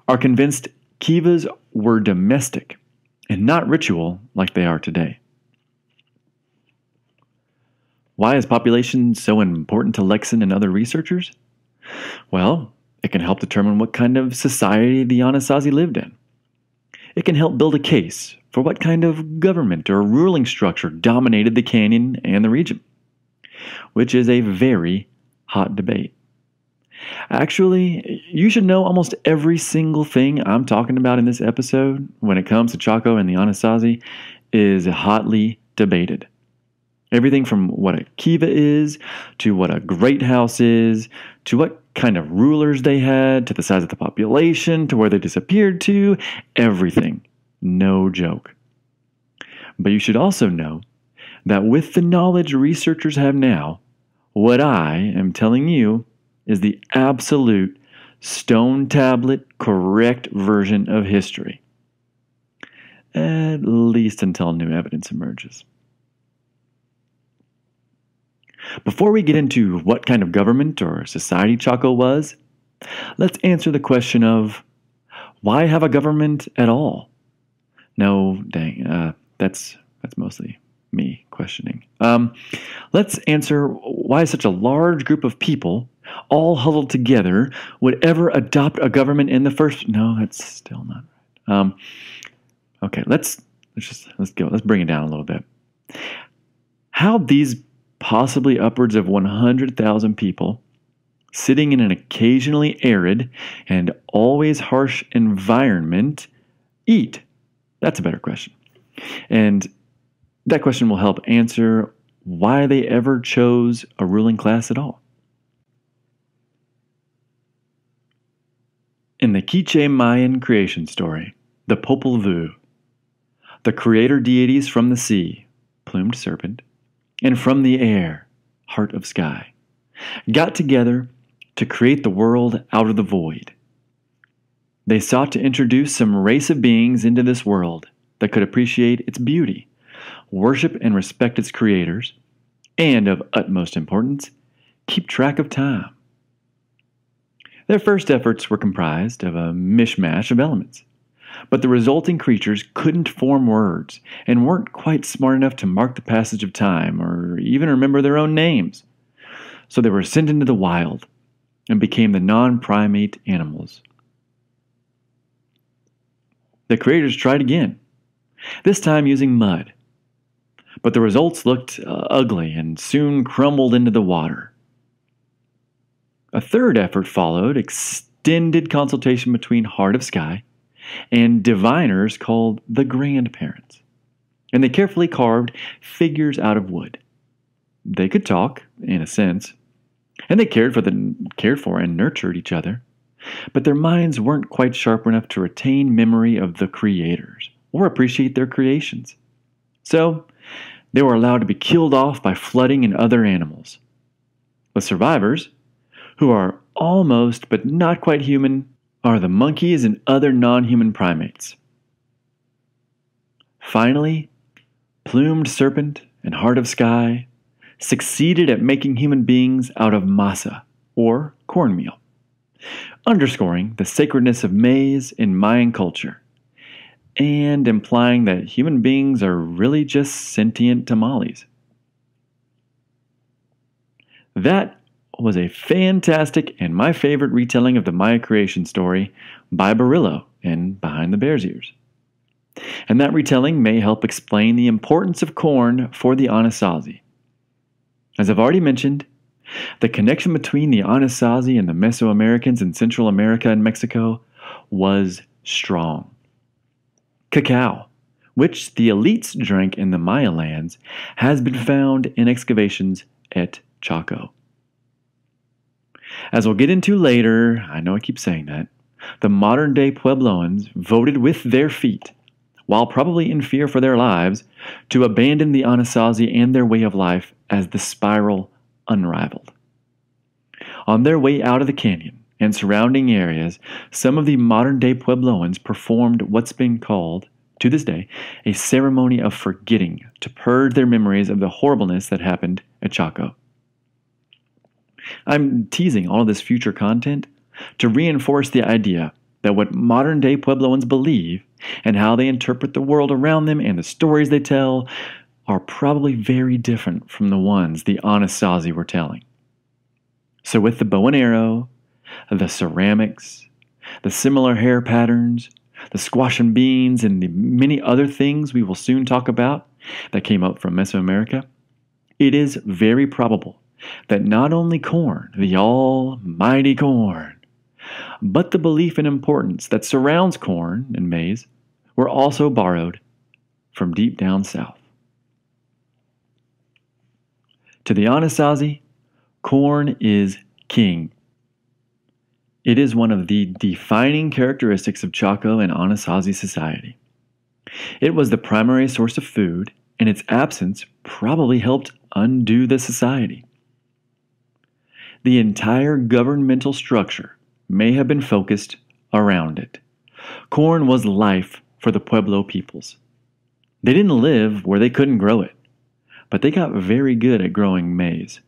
are convinced kivas were domestic and not ritual like they are today. Why is population so important to Lexon and other researchers? Well, it can help determine what kind of society the Anasazi lived in. It can help build a case for what kind of government or ruling structure dominated the canyon and the region, which is a very hot debate. Actually, you should know almost every single thing I'm talking about in this episode when it comes to Chaco and the Anasazi is hotly debated. Everything from what a kiva is, to what a great house is, to what kind of rulers they had, to the size of the population, to where they disappeared to, everything. No joke. But you should also know that with the knowledge researchers have now, what I am telling you is the absolute stone tablet correct version of history. At least until new evidence emerges. Before we get into what kind of government or society Chaco was, let's answer the question of why have a government at all? No, dang, that's mostly me questioning. Let's answer why such a large group of people, all huddled together, would ever adopt a government in the first. No, that's still not right. Okay, let's go. Let's bring it down a little bit. How these possibly upwards of 100,000 people sitting in an occasionally arid and always harsh environment eat? That's a better question. And that question will help answer why they ever chose a ruling class at all. In the Quiche Mayan creation story, the Popol Vuh, the creator deities from the sea, plumed serpent, and from the air, heart of sky, got together to create the world out of the void. They sought to introduce some race of beings into this world that could appreciate its beauty, worship and respect its creators, and, of utmost importance, keep track of time. Their first efforts were comprised of a mishmash of elements, but the resulting creatures couldn't form words and weren't quite smart enough to mark the passage of time or even remember their own names. So they were sent into the wild and became the non-primate animals. The creators tried again, this time using mud. But the results looked ugly and soon crumbled into the water. A third effort followed, extended consultation between Heart of Sky and diviners called the grandparents. And they carefully carved figures out of wood. They could talk, in a sense, and they cared for and nurtured each other, but their minds weren't quite sharp enough to retain memory of the creators or appreciate their creations. So, they were allowed to be killed off by flooding and other animals. The survivors, who are almost but not quite human, are the monkeys and other non-human primates. Finally, plumed serpent and heart of sky succeeded at making human beings out of masa, or cornmeal, underscoring the sacredness of maize in Mayan culture, and implying that human beings are really just sentient tamales. That was a fantastic and my favorite retelling of the Maya creation story by Barillo in Behind the Bear's Ears. And that retelling may help explain the importance of corn for the Anasazi. As I've already mentioned, the connection between the Anasazi and the Mesoamericans in Central America and Mexico was strong. Cacao, which the elites drank in the Maya lands, has been found in excavations at Chaco. As we'll get into later, I know I keep saying that, the modern-day Puebloans voted with their feet, while probably in fear for their lives, to abandon the Anasazi and their way of life as the spiral unrivaled. On their way out of the canyon and surrounding areas, some of the modern-day Puebloans performed what's been called, to this day, a ceremony of forgetting to purge their memories of the horribleness that happened at Chaco. I'm teasing all of this future content to reinforce the idea that what modern-day Puebloans believe and how they interpret the world around them and the stories they tell are probably very different from the ones the Anasazi were telling. So with the bow and arrow, the ceramics, the similar hair patterns, the squash and beans, and the many other things we will soon talk about that came up from Mesoamerica, it is very probable that not only corn, the almighty corn, but the belief and importance that surrounds corn and maize were also borrowed from deep down south. To the Anasazi, corn is king. It is one of the defining characteristics of Chaco and Anasazi society. It was the primary source of food, and its absence probably helped undo the society. The entire governmental structure may have been focused around it. Corn was life for the Pueblo peoples. They didn't live where they couldn't grow it, but they got very good at growing maize.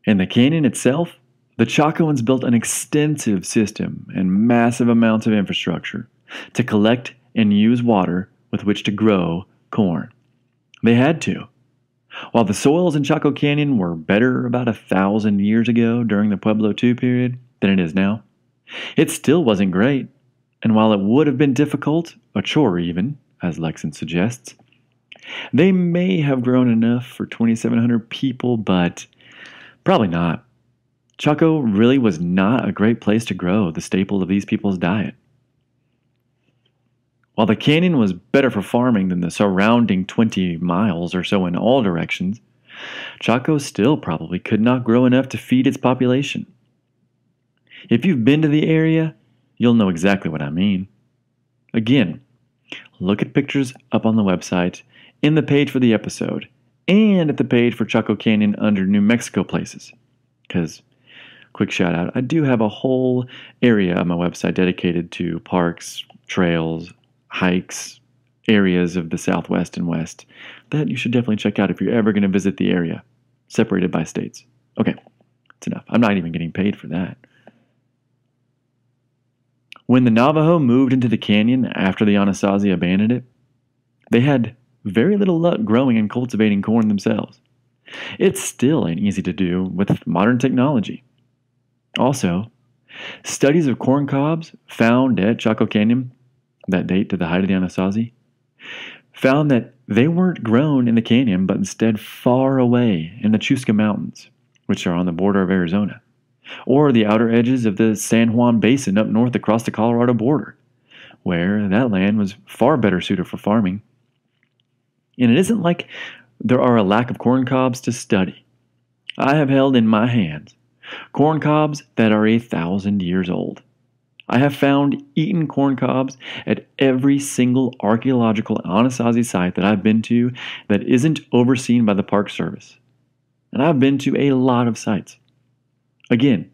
In the canyon itself, the Chacoans built an extensive system and massive amounts of infrastructure to collect and use water with which to grow corn. They had to. While the soils in Chaco Canyon were better about 1,000 years ago during the Pueblo II period than it is now, it still wasn't great. And while it would have been difficult, a chore even, as Lexon suggests, they may have grown enough for 2,700 people, but probably not. Chaco really was not a great place to grow the staple of these people's diet. While the canyon was better for farming than the surrounding 20 miles or so in all directions, Chaco still probably could not grow enough to feed its population. If you've been to the area, you'll know exactly what I mean. Again, look at pictures up on the website, in the page for the episode, and at the page for Chaco Canyon under New Mexico places. Because, quick shout out, I do have a whole area on my website dedicated to parks, trails, hikes, areas of the Southwest and West that you should definitely check out if you're ever going to visit the area, separated by states. Okay, that's enough. I'm not even getting paid for that. When the Navajo moved into the canyon after the Anasazi abandoned it, they had very little luck growing and cultivating corn themselves. It still ain't easy to do with modern technology. Also, studies of corn cobs found at Chaco Canyon that date to the height of the Anasazi found that they weren't grown in the canyon but instead far away in the Chusca Mountains, which are on the border of Arizona, or the outer edges of the San Juan Basin up north across the Colorado border, where that land was far better suited for farming. And it isn't like there are a lack of corn cobs to study. I have held in my hands corn cobs that are 1,000 years old. I have found eaten corn cobs at every single archaeological Anasazi site that I've been to that isn't overseen by the Park Service. And I've been to a lot of sites. Again,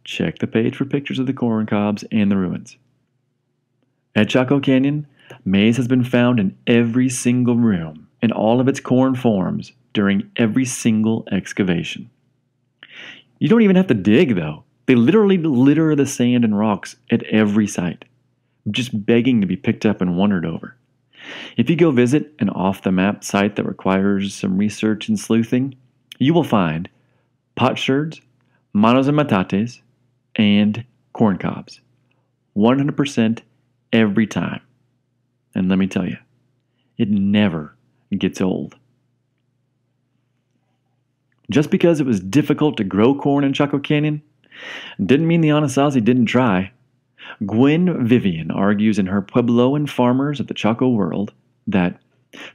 check the page for pictures of the corn cobs and the ruins. At Chaco Canyon, maize has been found in every single room in all of its corn forms during every single excavation. You don't even have to dig, though. They literally litter the sand and rocks at every site, just begging to be picked up and wandered over. If you go visit an off-the-map site that requires some research and sleuthing, you will find potsherds, manos and matates, and corn cobs. 100% every time. And let me tell you, it never gets old. Just because it was difficult to grow corn in Chaco Canyon didn't mean the Anasazi didn't try. Gwen Vivian argues in her Puebloan Farmers of the Chaco World that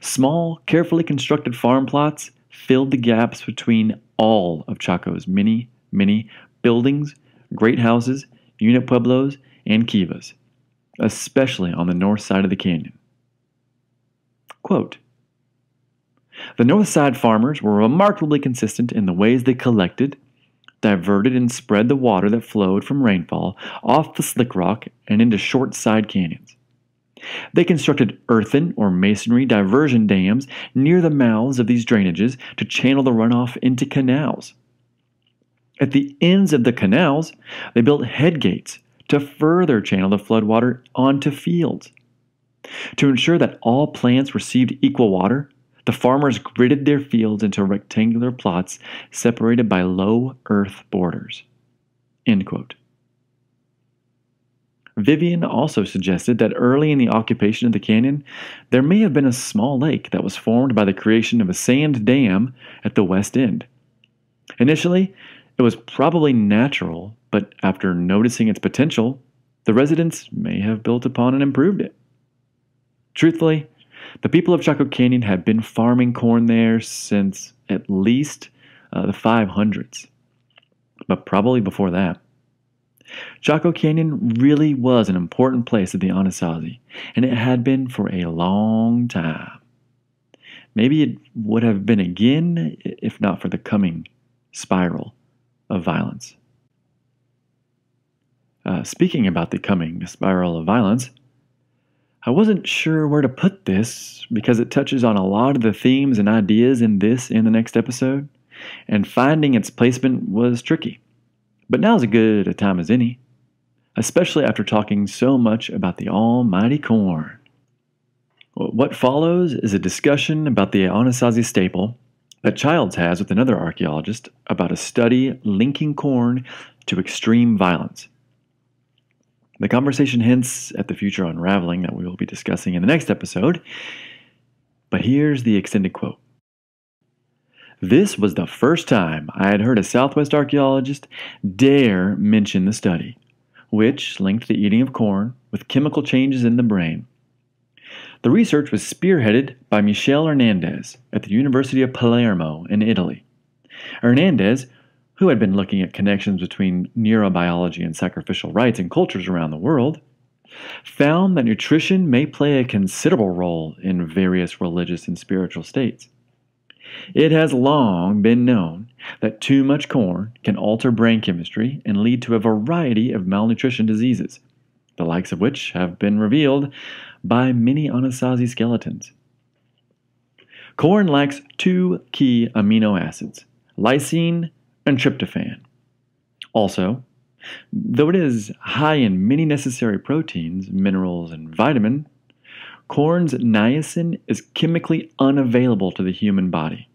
small, carefully constructed farm plots filled the gaps between all of Chaco's many, many buildings, great houses, unit pueblos, and kivas, especially on the north side of the canyon. Quote, "The north side farmers were remarkably consistent in the ways they collected, diverted, and spread the water that flowed from rainfall off the slick rock and into short side canyons. They constructed earthen or masonry diversion dams near the mouths of these drainages to channel the runoff into canals. At the ends of the canals, they built head gates to further channel the floodwater onto fields. To ensure that all plants received equal water, the farmers gridded their fields into rectangular plots separated by low earth borders. End quote. Vivian also suggested that early in the occupation of the canyon, there may have been a small lake that was formed by the creation of a sand dam at the west end. Initially, it was probably natural, but after noticing its potential, the residents may have built upon and improved it. Truthfully, the people of Chaco Canyon had been farming corn there since at least the 500s, but probably before that. Chaco Canyon really was an important place of the Anasazi, and it had been for a long time. Maybe it would have been again if not for the coming spiral of violence. Speaking about the coming spiral of violence, I wasn't sure where to put this because it touches on a lot of the themes and ideas in this and the next episode, and finding its placement was tricky. But now's as good a time as any, especially after talking so much about the almighty corn. What follows is a discussion about the Anasazi staple that Childs has with another archaeologist about a study linking corn to extreme violence. The conversation hints at the future unraveling that we will be discussing in the next episode, but here's the extended quote. This was the first time I had heard a Southwest archaeologist dare mention the study, which linked the eating of corn with chemical changes in the brain. The research was spearheaded by Michel Hernandez at the University of Palermo in Italy. Hernandez, who had been looking at connections between neurobiology and sacrificial rites in cultures around the world, found that nutrition may play a considerable role in various religious and spiritual states. It has long been known that too much corn can alter brain chemistry and lead to a variety of malnutrition diseases, the likes of which have been revealed by many Anasazi skeletons. Corn lacks two key amino acids, lysine and tryptophan. Also, though it is high in many necessary proteins, minerals, and vitamin, corn's niacin is chemically unavailable to the human body.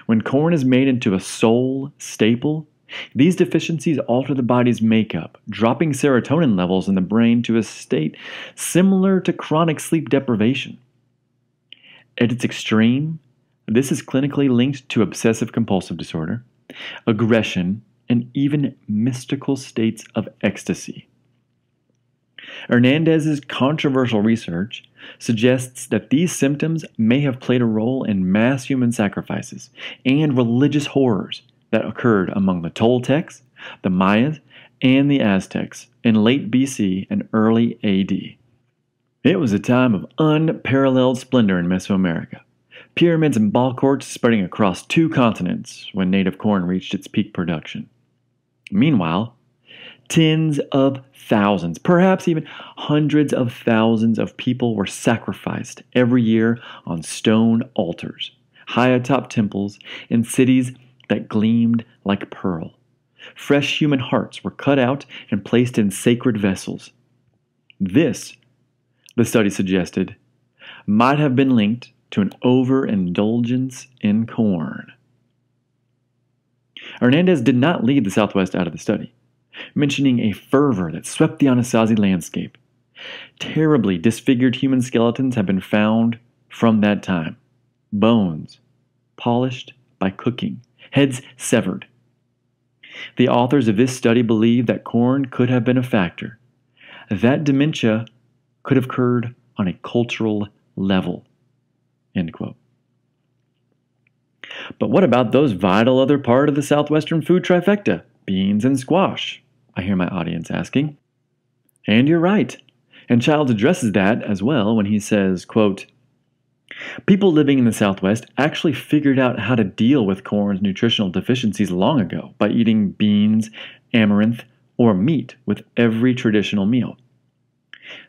When corn is made into a sole staple, these deficiencies alter the body's makeup, dropping serotonin levels in the brain to a state similar to chronic sleep deprivation. At its extreme, this is clinically linked to obsessive compulsive disorder, aggression, and even mystical states of ecstasy. Hernandez's controversial research suggests that these symptoms may have played a role in mass human sacrifices and religious horrors that occurred among the Toltecs, the Mayas, and the Aztecs in late BC and early AD. It was a time of unparalleled splendor in Mesoamerica, pyramids and ball courts spreading across 2 continents when native corn reached its peak production. Meanwhile, tens of thousands, perhaps even hundreds of thousands of people were sacrificed every year on stone altars, high atop temples, in cities that gleamed like pearl. Fresh human hearts were cut out and placed in sacred vessels. This, the study suggested, might have been linked to an overindulgence in corn. Hernandez did not leave the Southwest out of the study, mentioning a fervor that swept the Anasazi landscape. Terribly disfigured human skeletons have been found from that time. Bones polished by cooking, heads severed. The authors of this study believe that corn could have been a factor. That dementia could have occurred on a cultural level. End quote. But what about those vital other part of the Southwestern food trifecta, beans and squash? I hear my audience asking. And you're right. And Childs addresses that as well when he says, quote, people living in the Southwest actually figured out how to deal with corn's nutritional deficiencies long ago by eating beans, amaranth, or meat with every traditional meal.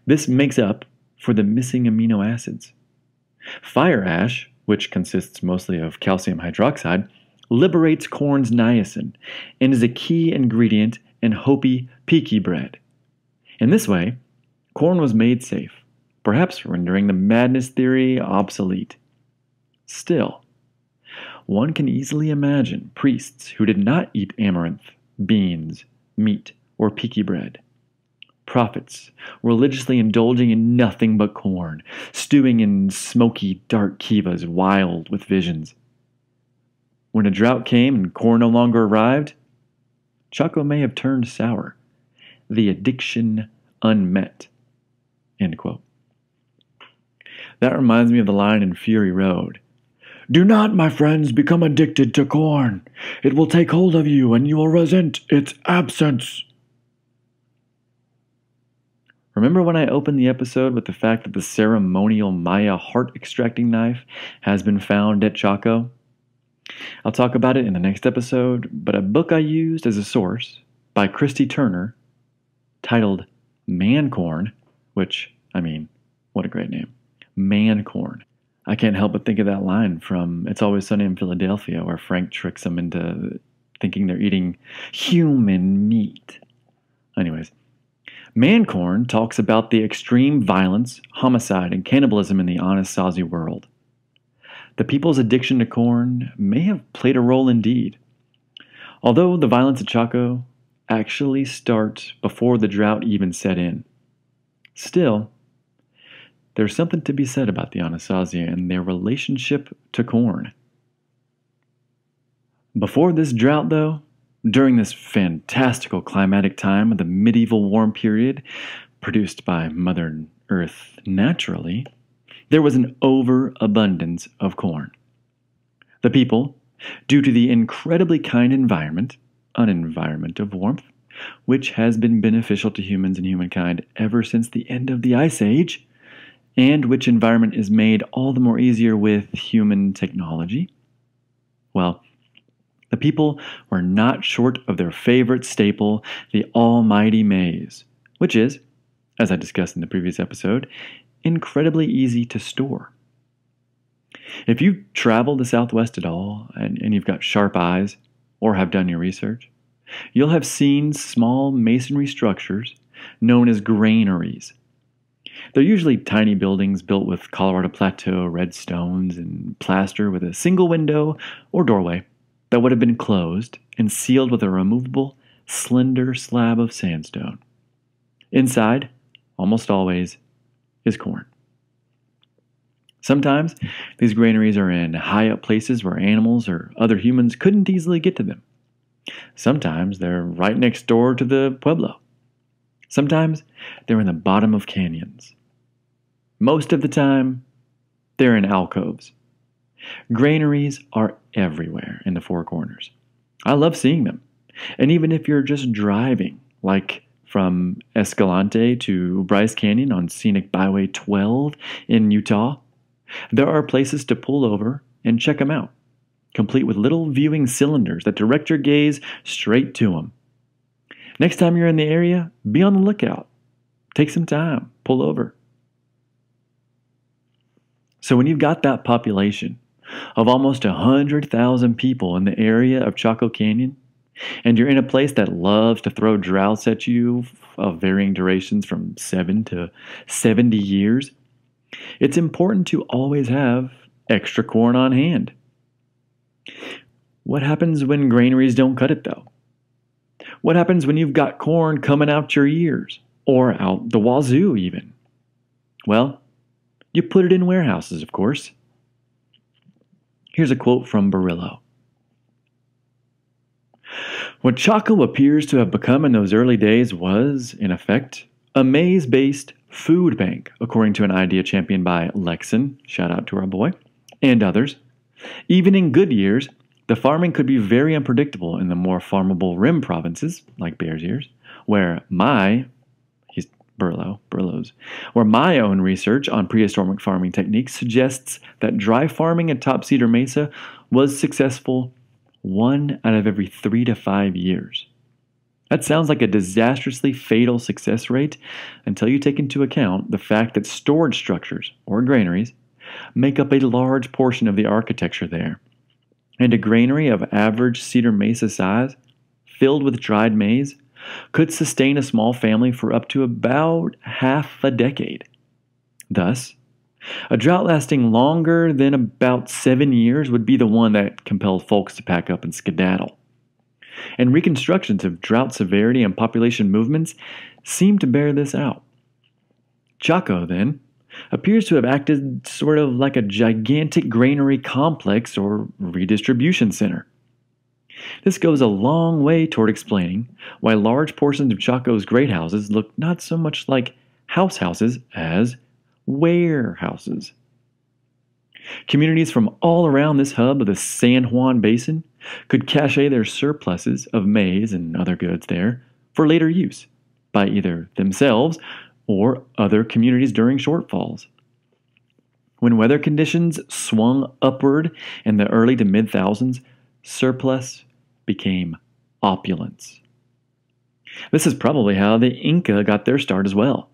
This makes up for the missing amino acids. Fire ash, which consists mostly of calcium hydroxide, liberates corn's niacin and is a key ingredient and Hopi Peaky bread. In this way, corn was made safe, perhaps rendering the madness theory obsolete. Still, one can easily imagine priests who did not eat amaranth, beans, meat, or peaky bread. Prophets religiously indulging in nothing but corn, stewing in smoky, dark kivas wild with visions. When a drought came and corn no longer arrived, Chaco may have turned sour. The addiction unmet. End quote. That reminds me of the line in Fury Road. Do not, my friends, become addicted to corn. It will take hold of you and you will resent its absence. Remember when I opened the episode with the fact that the ceremonial Maya heart-extracting knife has been found at Chaco? I'll talk about it in the next episode, but a book I used as a source by Christy Turner, titled Man Corn, which, what a great name. Man Corn. I can't help but think of that line from It's Always Sunny in Philadelphia, where Frank tricks them into thinking they're eating human meat. Anyways, Man Corn talks about the extreme violence, homicide, and cannibalism in the Anasazi world. The people's addiction to corn may have played a role indeed. Although the violence at Chaco actually starts before the drought even set in. Still, there's something to be said about the Anasazi and their relationship to corn. Before this drought, though, during this fantastical climatic time of the medieval warm period produced by Mother Earth naturally, there was an overabundance of corn. The people, due to the incredibly kind environment, an environment of warmth, which has been beneficial to humans and humankind ever since the end of the Ice Age, and which environment is made all the more easier with human technology, well, the people were not short of their favorite staple, the almighty maize, which is, as I discussed in the previous episode, incredibly easy to store. If you travel the Southwest at all, and you've got sharp eyes, or have done your research, you'll have seen small masonry structures known as granaries. They're usually tiny buildings built with Colorado Plateau red stones and plaster with a single window or doorway that would have been closed and sealed with a removable, slender slab of sandstone. Inside, almost always, is corn. Sometimes these granaries are in high up places where animals or other humans couldn't easily get to them. Sometimes they're right next door to the pueblo. Sometimes they're in the bottom of canyons. Most of the time, they're in alcoves. Granaries are everywhere in the Four Corners. I love seeing them. And even if you're just driving, like from Escalante to Bryce Canyon on scenic Byway 12 in Utah, there are places to pull over and check them out, complete with little viewing cylinders that direct your gaze straight to them. Next time you're in the area, be on the lookout. Take some time, pull over. So when you've got that population of almost 100,000 people in the area of Chaco Canyon, and you're in a place that loves to throw droughts at you of varying durations from 7 to 70 years, it's important to always have extra corn on hand. What happens when granaries don't cut it, though? What happens when you've got corn coming out your ears, or out the wazoo even? Well, you put it in warehouses, of course. Here's a quote from Barillo. What Chaco appears to have become in those early days was, in effect, a maize-based food bank, according to an idea championed by Lexon, shout out to our boy, and others. Even in good years, the farming could be very unpredictable in the more farmable rim provinces, like Bears Ears, where where my own research on prehistoric farming techniques suggests that dry farming at Top Cedar Mesa was successful 1 out of every 3 to 5 years. That sounds like a disastrously fatal success rate until you take into account the fact that storage structures, or granaries, make up a large portion of the architecture there. And a granary of average Cedar Mesa size, filled with dried maize, could sustain a small family for up to about half a decade. Thus, a drought lasting longer than about 7 years would be the one that compelled folks to pack up and skedaddle. And reconstructions of drought severity and population movements seem to bear this out. Chaco, then, appears to have acted sort of like a gigantic granary complex or redistribution center. This goes a long way toward explaining why large portions of Chaco's great houses look not so much like houses as warehouses. Communities from all around this hub of the San Juan Basin could cache their surpluses of maize and other goods there for later use by either themselves or other communities during shortfalls. When weather conditions swung upward in the early to mid-thousands, surplus became opulence. This is probably how the Inca got their start as well,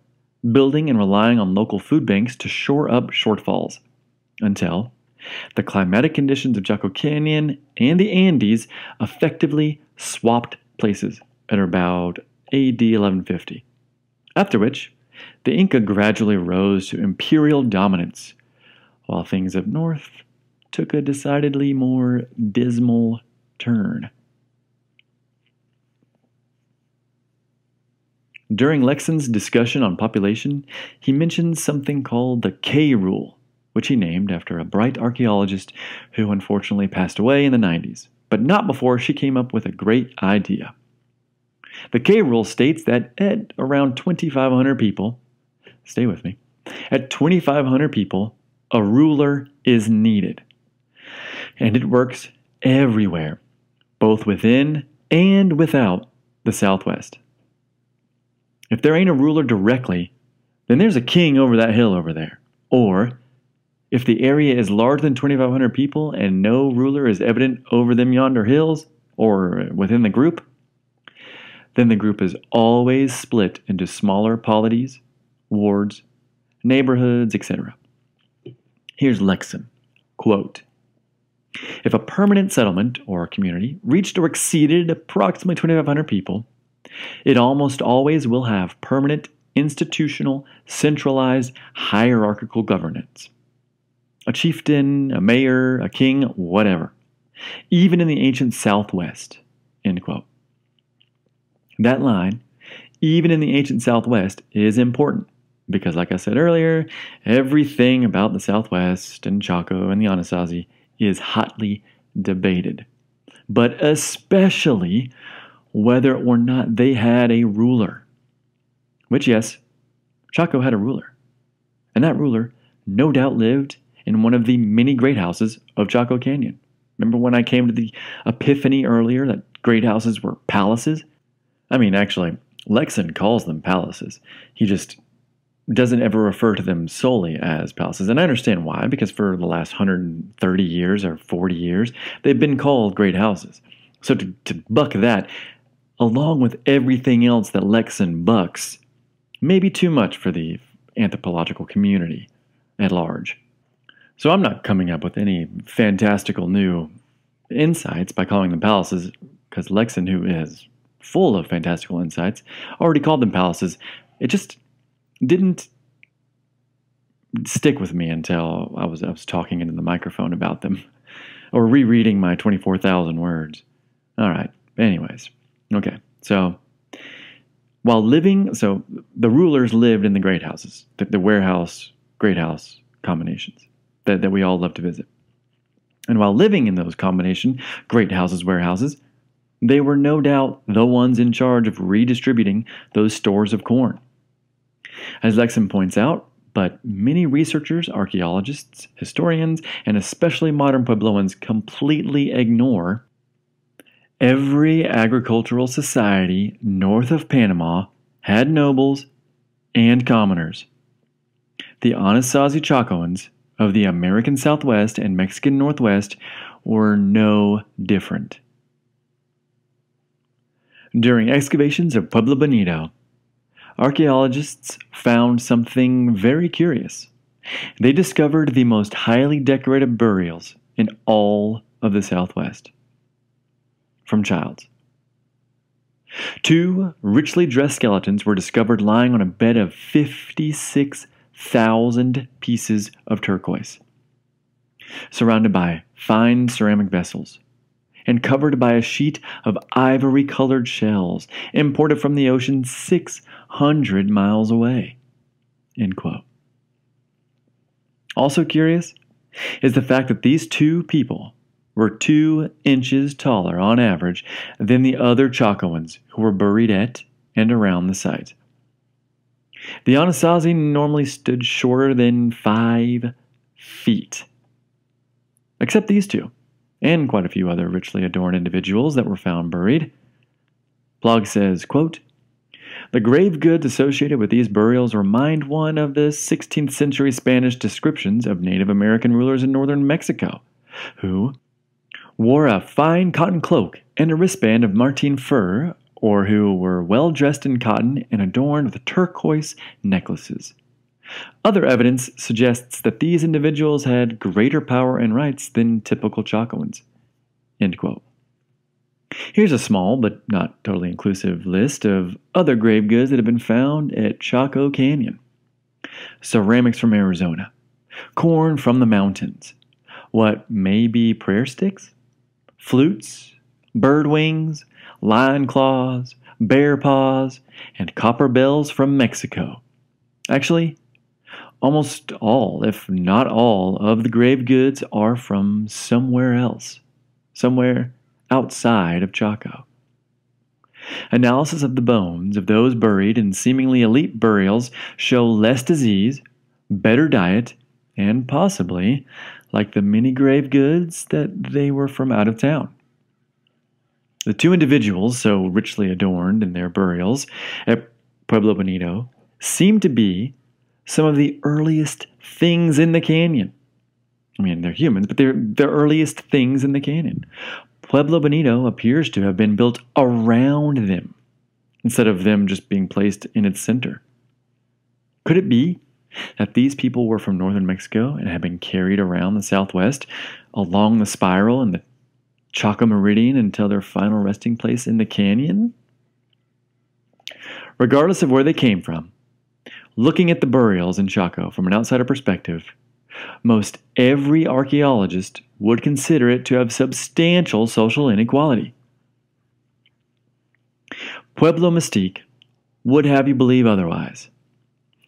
building and relying on local food banks to shore up shortfalls, until the climatic conditions of Chaco Canyon and the Andes effectively swapped places at about AD 1150, after which the Inca gradually rose to imperial dominance, while things up north took a decidedly more dismal turn. During Lexon's discussion on population, he mentions something called the K rule, which he named after a bright archaeologist who unfortunately passed away in the 90s, but not before she came up with a great idea. The K rule states that at around 2,500 people, stay with me, at 2,500 people, a ruler is needed. And it works everywhere, both within and without the Southwest. If there ain't a ruler directly, then there's a king over that hill over there. Or, if the area is larger than 2,500 people and no ruler is evident over them yonder hills, or within the group, then the group is always split into smaller polities, wards, neighborhoods, etc. Here's Lexon, quote, "If a permanent settlement or community reached or exceeded approximately 2,500 people, it almost always will have permanent, institutional, centralized, hierarchical governance. A chieftain, a mayor, a king, whatever. Even in the ancient Southwest." End quote. That line, even in the ancient Southwest, is important because, like I said earlier, everything about the Southwest and Chaco and the Anasazi is hotly debated. But especially whether or not they had a ruler. Which, yes, Chaco had a ruler. And that ruler no doubt lived in one of the many great houses of Chaco Canyon. Remember when I came to the epiphany earlier that great houses were palaces? I mean, actually, Lexon calls them palaces. He just doesn't ever refer to them solely as palaces. And I understand why, because for the last 130 years or 40 years, they've been called great houses. So to buck that, along with everything else that Lexon bucks, may be too much for the anthropological community at large. So I'm not coming up with any fantastical new insights by calling them palaces, because Lexon, who is full of fantastical insights, already called them palaces. It just didn't stick with me until I was talking into the microphone about them, or rereading my 24,000 words. All right. Anyways, okay. So the rulers lived in the great houses, the warehouse, great house combinations that we all love to visit. And while living in those combination, great houses, warehouses, they were no doubt the ones in charge of redistributing those stores of corn. As Lexon points out, but many researchers, archaeologists, historians, and especially modern Puebloans completely ignore every agricultural society north of Panama had nobles and commoners. The Anasazi Chacoans of the American Southwest and Mexican Northwest were no different. During excavations of Pueblo Bonito, archaeologists found something very curious. They discovered the most highly decorated burials in all of the Southwest. From Childs. Two richly dressed skeletons were discovered lying on a bed of 56,000 pieces of turquoise, surrounded by fine ceramic vessels, and covered by a sheet of ivory-colored shells imported from the ocean 600 miles away. End quote. Also curious is the fact that these two people were 2 inches taller on average than the other Chacoans who were buried at and around the site. The Anasazi normally stood shorter than 5 feet, except these two, and quite a few other richly adorned individuals that were found buried. Blog says, quote, "The grave goods associated with these burials remind one of the 16th century Spanish descriptions of Native American rulers in northern Mexico, who wore a fine cotton cloak and a wristband of marten fur, or who were well dressed in cotton and adorned with turquoise necklaces. Other evidence suggests that these individuals had greater power and rights than typical Chacoans." End quote. Here's a small, but not totally inclusive, list of other grave goods that have been found at Chaco Canyon. Ceramics from Arizona. Corn from the mountains. What may be prayer sticks? Flutes, bird wings, lion claws, bear paws, and copper bells from Mexico. Actually, almost all, if not all, of the grave goods are from somewhere else, somewhere outside of Chaco. Analysis of the bones of those buried in seemingly elite burials show less disease, better diet, and possibly, like the many grave goods, that they were from out of town. The two individuals so richly adorned in their burials at Pueblo Bonito seem to be some of the earliest things in the canyon. I mean, they're humans, but they're the earliest things in the canyon. Pueblo Bonito appears to have been built around them, instead of them just being placed in its center. Could it be that these people were from northern Mexico and had been carried around the southwest along the spiral and the Chaco Meridian until their final resting place in the canyon? Regardless of where they came from, looking at the burials in Chaco from an outsider perspective, most every archaeologist would consider it to have substantial social inequality. Pueblo mystique would have you believe otherwise.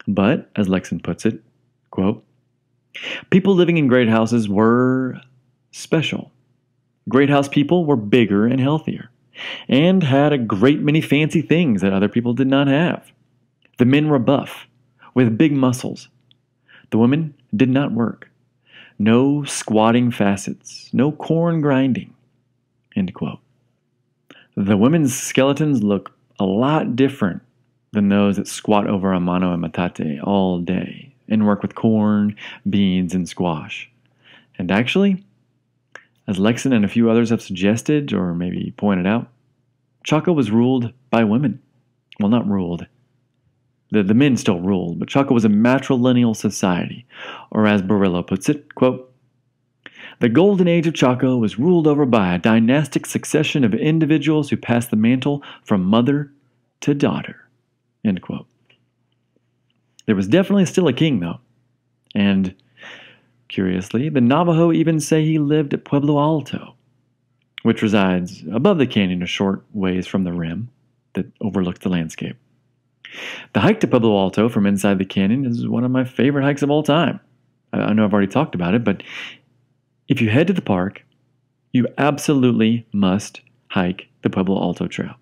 But, as Lexon puts it, quote, "People living in great houses were special. Great house people were bigger and healthier, and had a great many fancy things that other people did not have. The men were buff, with big muscles. The women did not work. No squatting facets, no corn grinding." End quote. The women's skeletons look a lot different than those that squat over a mano and metate all day and work with corn, beans, and squash. And actually, as Lexon and a few others have suggested or maybe pointed out, Chaco was ruled by women. Well, not ruled. The men still ruled, but Chaco was a matrilineal society, or as Barillo puts it, quote, "The golden age of Chaco was ruled over by a dynastic succession of individuals who passed the mantle from mother to daughter." End quote. There was definitely still a king, though. And, curiously, the Navajo even say he lived at Pueblo Alto, which resides above the canyon a short ways from the rim that overlooks the landscape. The hike to Pueblo Alto from inside the canyon is one of my favorite hikes of all time. I know I've already talked about it, but if you head to the park, you absolutely must hike the Pueblo Alto Trail.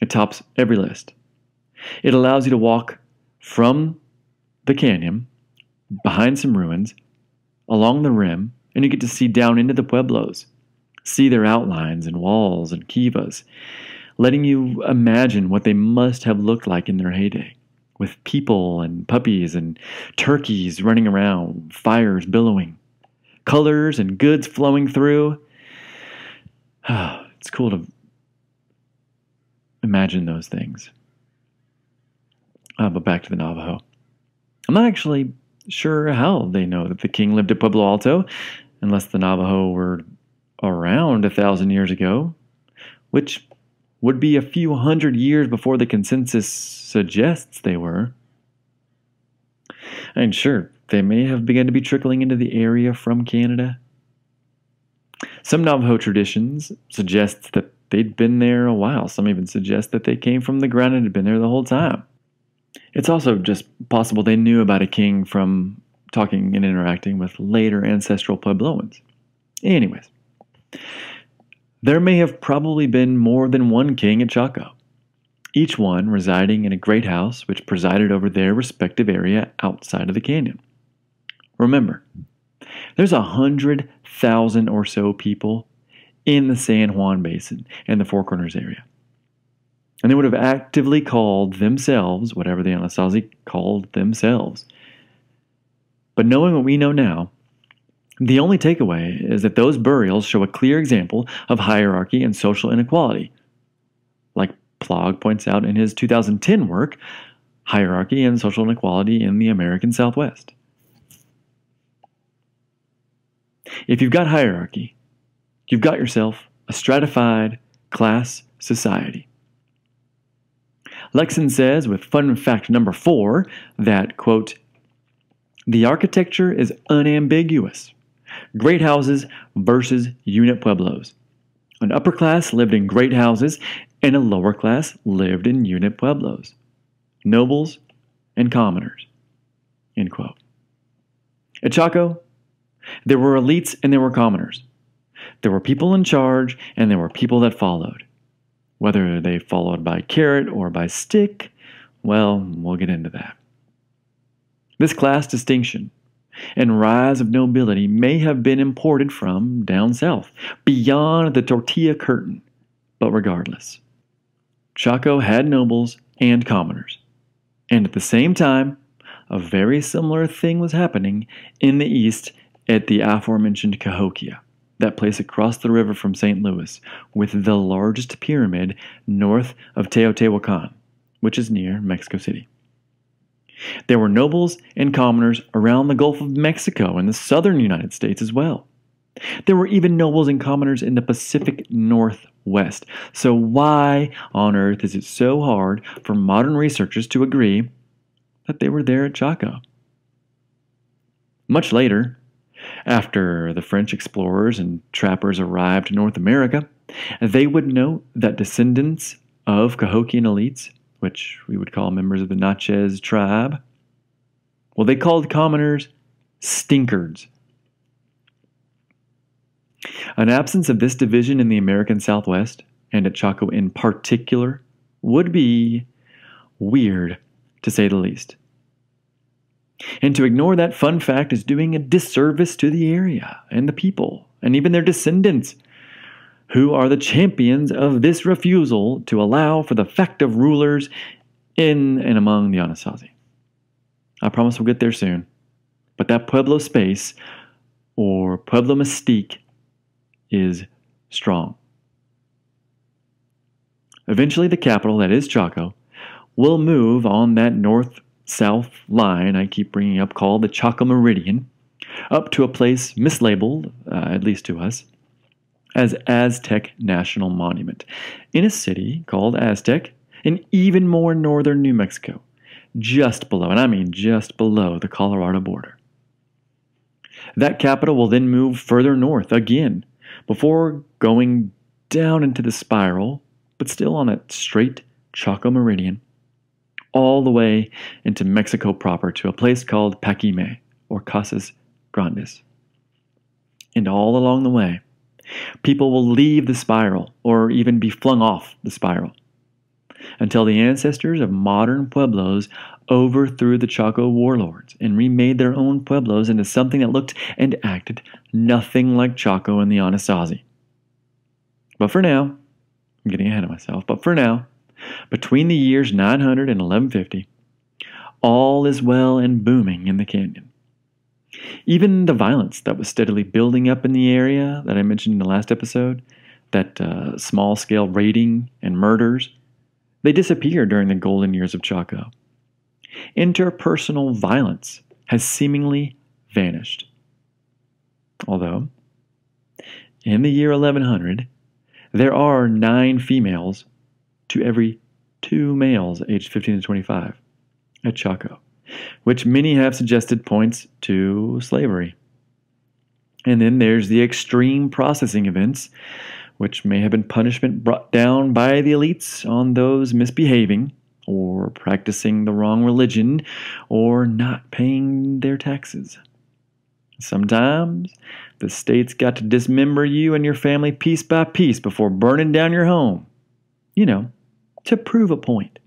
It tops every list. It allows you to walk from the canyon, behind some ruins, along the rim, and you get to see down into the pueblos, see their outlines and walls and kivas, letting you imagine what they must have looked like in their heyday, with people and puppies and turkeys running around, fires billowing, colors and goods flowing through. It's cool to imagine those things. But back to the Navajo. I'm not actually sure how they know that the king lived at Pueblo Alto, unless the Navajo were around 1,000 years ago, which would be a few hundred years before the consensus suggests they were. And sure, they may have begun to be trickling into the area from Canada. Some Navajo traditions suggest that they'd been there a while. Some even suggest that they came from the ground and had been there the whole time. It's also just possible they knew about a king from talking and interacting with later ancestral Puebloans. Anyways, there may have probably been more than one king at Chaco, each one residing in a great house which presided over their respective area outside of the canyon. Remember, there's 100,000 or so people in the San Juan Basin and the Four Corners area. And they would have actively called themselves whatever the Anasazi called themselves. But knowing what we know now, the only takeaway is that those burials show a clear example of hierarchy and social inequality. Like Plog points out in his 2010 work, Hierarchy and Social Inequality in the American Southwest. If you've got hierarchy, you've got yourself a stratified class society. Lexon says, with fun fact number 4, that, quote, the architecture is unambiguous. Great houses versus unit pueblos. An upper class lived in great houses, and a lower class lived in unit pueblos. Nobles and commoners. End quote. At Chaco, there were elites and there were commoners. There were people in charge, and there were people that followed. Whether they followed by carrot or by stick, well, we'll get into that. This class distinction and rise of nobility may have been imported from down south, beyond the tortilla curtain, but regardless, Chaco had nobles and commoners. And at the same time, a very similar thing was happening in the east at the aforementioned Cahokia, that place across the river from St. Louis, with the largest pyramid north of Teotihuacan, which is near Mexico City. There were nobles and commoners around the Gulf of Mexico and the southern United States as well. There were even nobles and commoners in the Pacific Northwest. So why on earth is it so hard for modern researchers to agree that they were there at Chaco? Much later, after the French explorers and trappers arrived to North America, they would note that descendants of Cahokian elites, which we would call members of the Natchez tribe, well, they called commoners stinkards. An absence of this division in the American Southwest, and at Chaco in particular, would be weird, to say the least. And to ignore that fun fact is doing a disservice to the area and the people, and even their descendants, who are the champions of this refusal to allow for the fact of rulers in and among the Anasazi. I promise we'll get there soon. But that Pueblo space, or Pueblo mystique, is strong. Eventually the capital, that is Chaco, will move on that north-south line I keep bringing up called the Chaco Meridian, up to a place mislabeled, at least to us, as Aztec National Monument, in a city called Aztec, in even more northern New Mexico, just below, and I mean just below, the Colorado border. That capital will then move further north again, before going down into the spiral, but still on that straight Chaco Meridian, all the way into Mexico proper to a place called Paquime, or Casas Grandes. And all along the way, people will leave the spiral, or even be flung off the spiral, until the ancestors of modern pueblos overthrew the Chaco warlords and remade their own pueblos into something that looked and acted nothing like Chaco and the Anasazi. But for now, I'm getting ahead of myself, but for now, between the years 900 and 1150, all is well and booming in the canyon. Even the violence that was steadily building up in the area that I mentioned in the last episode, that small-scale raiding and murders, they disappeared during the golden years of Chaco. Interpersonal violence has seemingly vanished. Although, in the year 1100, there are 9 females to every 2 males aged 15 to 25 at Chaco, which many have suggested points to slavery. And then there's the extreme processing events, which may have been punishment brought down by the elites on those misbehaving, or practicing the wrong religion, or not paying their taxes. Sometimes the state's got to dismember you and your family piece by piece before burning down your home. To prove a point.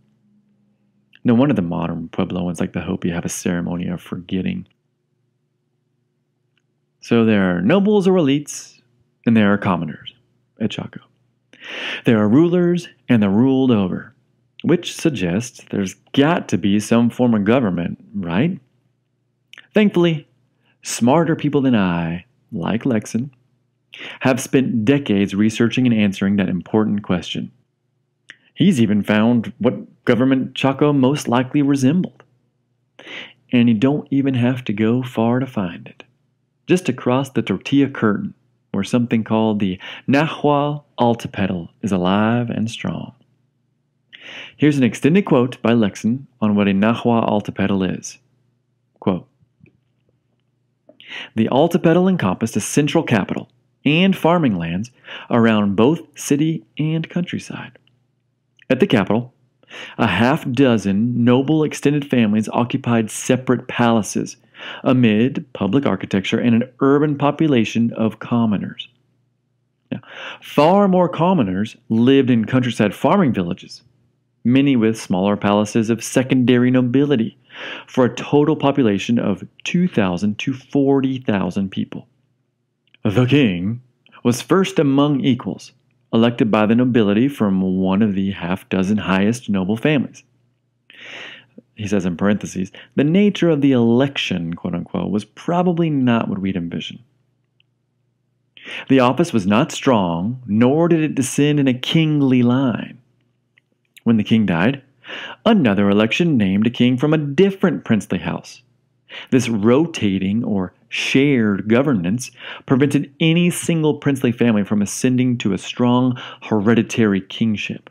No wonder the modern Puebloans like the Hopi have a ceremony of forgetting. So there are nobles or elites, and there are commoners at Chaco. There are rulers and the ruled over, which suggests there's got to be some form of government, right? Thankfully, smarter people than I, like Lexon, have spent decades researching and answering that important question. He's even found what government Chaco most likely resembled. And you don't even have to go far to find it. Just across the tortilla curtain, where something called the Nahuatl Altepetl is alive and strong. Here's an extended quote by Lexon on what a Nahuatl Altepetl is. Quote, "The Altepetl encompassed a central capital and farming lands around both city and countryside. At the capital, a half-dozen noble extended families occupied separate palaces amid public architecture and an urban population of commoners. Now, far more commoners lived in countryside farming villages, many with smaller palaces of secondary nobility, for a total population of 2,000 to 40,000 people. The king was first among equals, elected by the nobility from one of the half-dozen highest noble families." He says in parentheses, the nature of the election, quote-unquote, was probably not what we'd envision. The office was not strong, nor did it descend in a kingly line. When the king died, another election named a king from a different princely house. This rotating or shared governance prevented any single princely family from ascending to a strong hereditary kingship.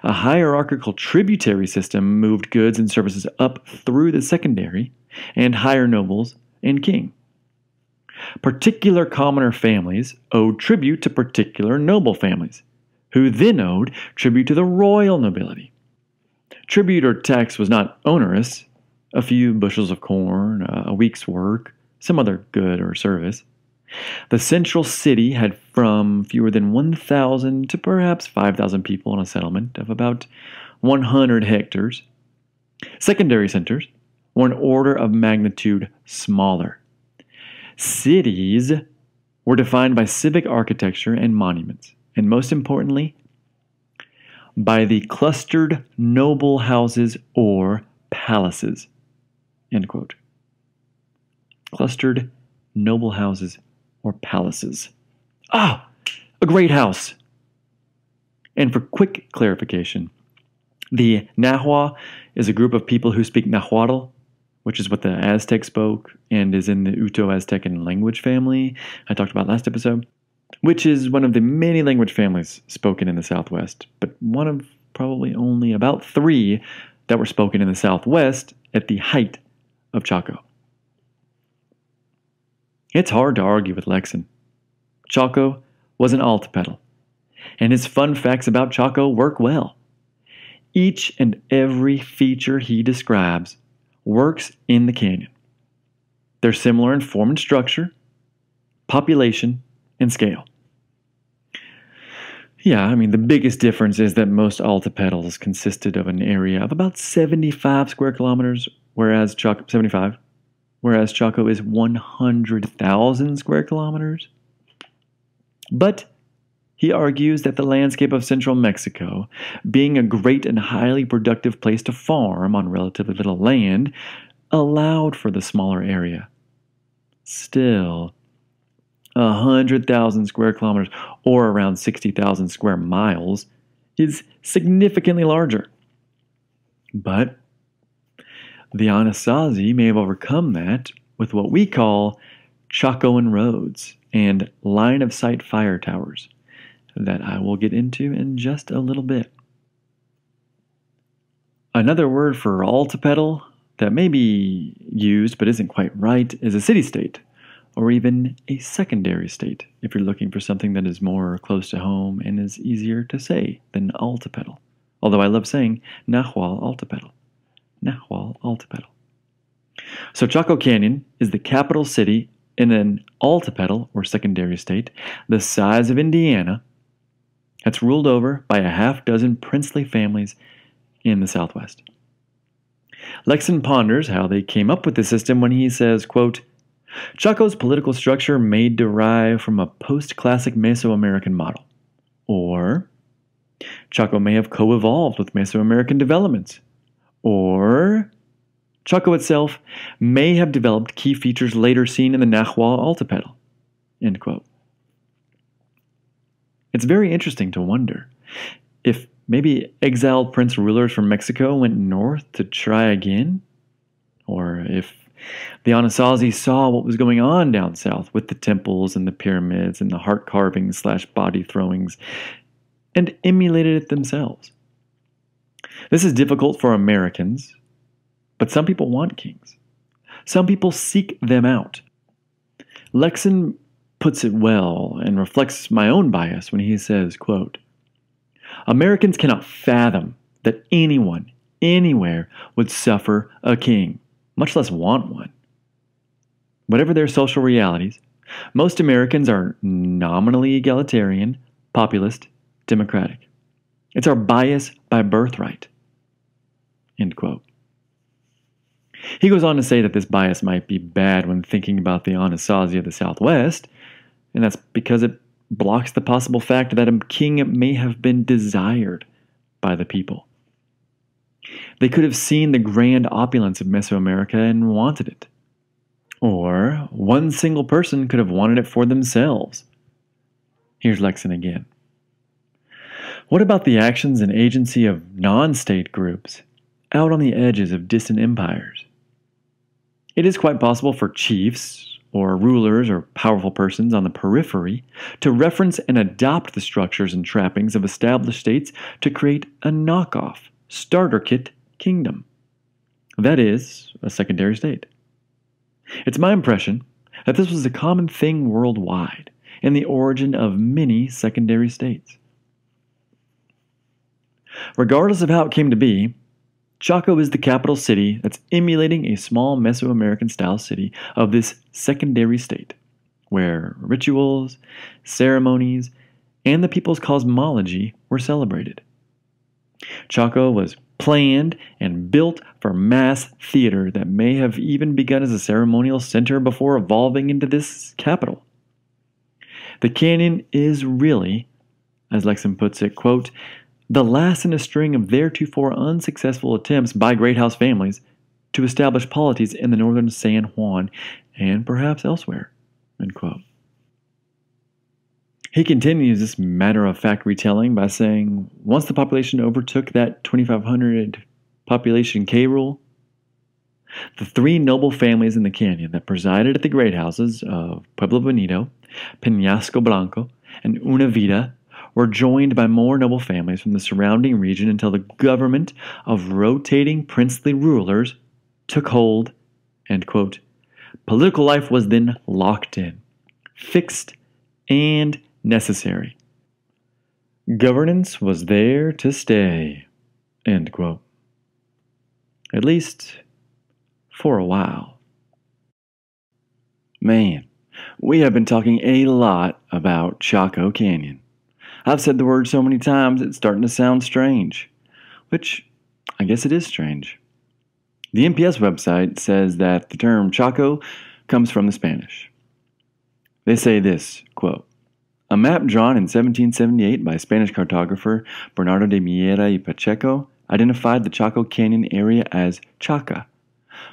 A hierarchical tributary system moved goods and services up through the secondary and higher nobles and king. Particular commoner families owed tribute to particular noble families, who then owed tribute to the royal nobility. Tribute or tax was not onerous, a few bushels of corn, a week's work, some other good or service. The central city had from fewer than 1,000 to perhaps 5,000 people in a settlement of about 100 hectares. Secondary centers were an order of magnitude smaller. Cities were defined by civic architecture and monuments, and most importantly, by the clustered noble houses or palaces. End quote. Clustered noble houses or palaces. A great house. And for quick clarification, the Nahua is a group of people who speak Nahuatl, which is what the Aztec spoke and is in the Uto-Aztecan language family I talked about last episode, which is one of the many language families spoken in the Southwest, but one of probably only about 3 that were spoken in the Southwest at the height of Chaco. It's hard to argue with Lexon. Chaco was an Altepetl, and his fun facts about Chaco work well. Each and every feature he describes works in the canyon. They're similar in form and structure, population, and scale. Yeah, the biggest difference is that most Altepetls consisted of an area of about 75 square kilometers, whereas Chaco is 100,000 square kilometers. But he argues that the landscape of central Mexico, being a great and highly productive place to farm on relatively little land, allowed for the smaller area. Still, 100,000 square kilometers, or around 60,000 square miles, is significantly larger. But the Anasazi may have overcome that with what we call Chacoan roads and line-of-sight fire towers that I will get into in just a little bit. Another word for altipedal that may be used but isn't quite right is a city-state, or even a secondary state, if you're looking for something that is more close to home and is easier to say than altipedal. Although I love saying Nahual altipedal. Nahual altipedal. So Chaco Canyon is the capital city in an altipedal, or secondary state, the size of Indiana, that's ruled over by a half dozen princely families in the Southwest. Lexon ponders how they came up with the system when he says, quote, Chaco's political structure may derive from a post-classic Mesoamerican model. Or, Chaco may have co-evolved with Mesoamerican developments. Or, Chaco itself may have developed key features later seen in the Nahual altipedal. End quote. It's very interesting to wonder if maybe exiled prince rulers from Mexico went north to try again, or if the Anasazi saw what was going on down south with the temples and the pyramids and the heart carvings / body throwings and emulated it themselves. This is difficult for Americans, but some people want kings. Some people seek them out. Lexon puts it well and reflects my own bias when he says, quote, Americans cannot fathom that anyone, anywhere, would suffer a king, much less want one. Whatever their social realities, most Americans are nominally egalitarian, populist, democratic. It's our bias by birthright. End quote. He goes on to say that this bias might be bad when thinking about the Anasazi of the Southwest, and that's because it blocks the possible fact that a king may have been desired by the people. They could have seen the grand opulence of Mesoamerica and wanted it. Or one single person could have wanted it for themselves. Here's Lexon again. What about the actions and agency of non-state groups out on the edges of distant empires? It is quite possible for chiefs or rulers or powerful persons on the periphery to reference and adopt the structures and trappings of established states to create a knockoff, starter kit kingdom. That is, a secondary state. It's my impression that this was a common thing worldwide in the origin of many secondary states. Regardless of how it came to be, Chaco is the capital city that's emulating a small Mesoamerican-style city of this secondary state, where rituals, ceremonies, and the people's cosmology were celebrated. Chaco was planned and built for mass theater that may have even begun as a ceremonial center before evolving into this capital. The canyon is really, as Lexon puts it, quote, the last in a string of theretofore unsuccessful attempts by great house families to establish polities in the northern San Juan and perhaps elsewhere. End quote. He continues this matter-of-fact retelling by saying, once the population overtook that 2,500 population K rule, the three noble families in the canyon that presided at the great houses of Pueblo Bonito, Peñasco Blanco, and Una Vida were joined by more noble families from the surrounding region until the government of rotating princely rulers took hold, and, quote, political life was then locked in, fixed, and necessary. Governance was there to stay, end quote. At least for a while. Man, we have been talking a lot about Chaco Canyon. I've said the word so many times it's starting to sound strange, which I guess it is strange. The NPS website says that the term Chaco comes from the Spanish. They say this, quote, a map drawn in 1778 by Spanish cartographer Bernardo de Miera y Pacheco identified the Chaco Canyon area as Chaca,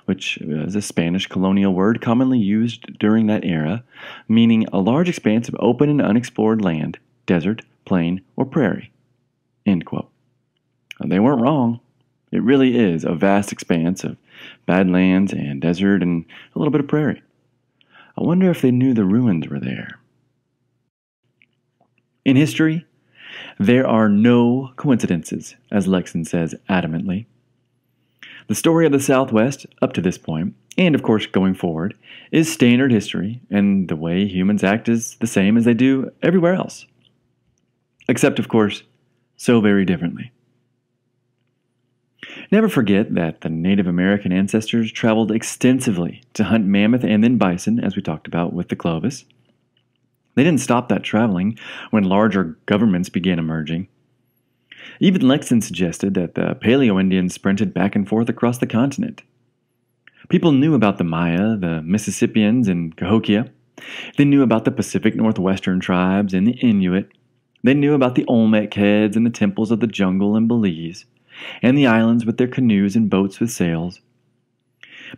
which is a Spanish colonial word commonly used during that era, meaning a large expanse of open and unexplored land, desert, plain, or prairie. End quote. They weren't wrong. It really is a vast expanse of badlands and desert and a little bit of prairie. I wonder if they knew the ruins were there. In history, there are no coincidences, as Lexon says adamantly. The story of the Southwest, up to this point, and of course going forward, is standard history, and the way humans act is the same as they do everywhere else. Except, of course, so very differently. Never forget that the Native American ancestors traveled extensively to hunt mammoth and then bison, as we talked about with the Clovis. They didn't stop that traveling when larger governments began emerging. Even Lexon suggested that the Paleo-Indians sprinted back and forth across the continent. People knew about the Maya, the Mississippians, and Cahokia. They knew about the Pacific Northwestern tribes and the Inuit. They knew about the Olmec heads and the temples of the jungle in Belize, and the islands with their canoes and boats with sails.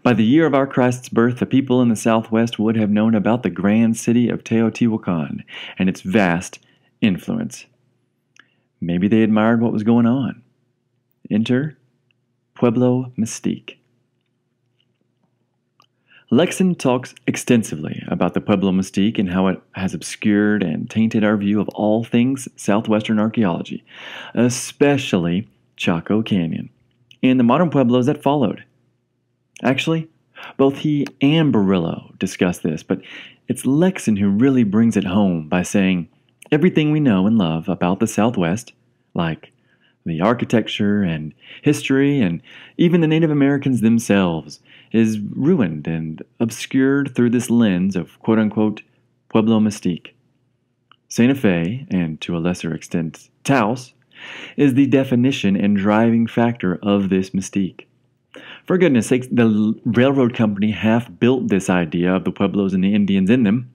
By the year of our Christ's birth, the people in the Southwest would have known about the grand city of Teotihuacan and its vast influence. Maybe they admired what was going on. Enter Pueblo Mystique. Lexon talks extensively about the Pueblo Mystique and how it has obscured and tainted our view of all things Southwestern archaeology, especially Chaco Canyon, and the modern pueblos that followed. Actually, both he and Barillo discuss this, but it's Lexon who really brings it home by saying everything we know and love about the Southwest, like the architecture and history and even the Native Americans themselves, is ruined and obscured through this lens of quote-unquote Pueblo Mystique. Santa Fe, and to a lesser extent Taos, is the definition and driving factor of this mystique. For goodness sakes, the railroad company half-built this idea of the Pueblos and the Indians in them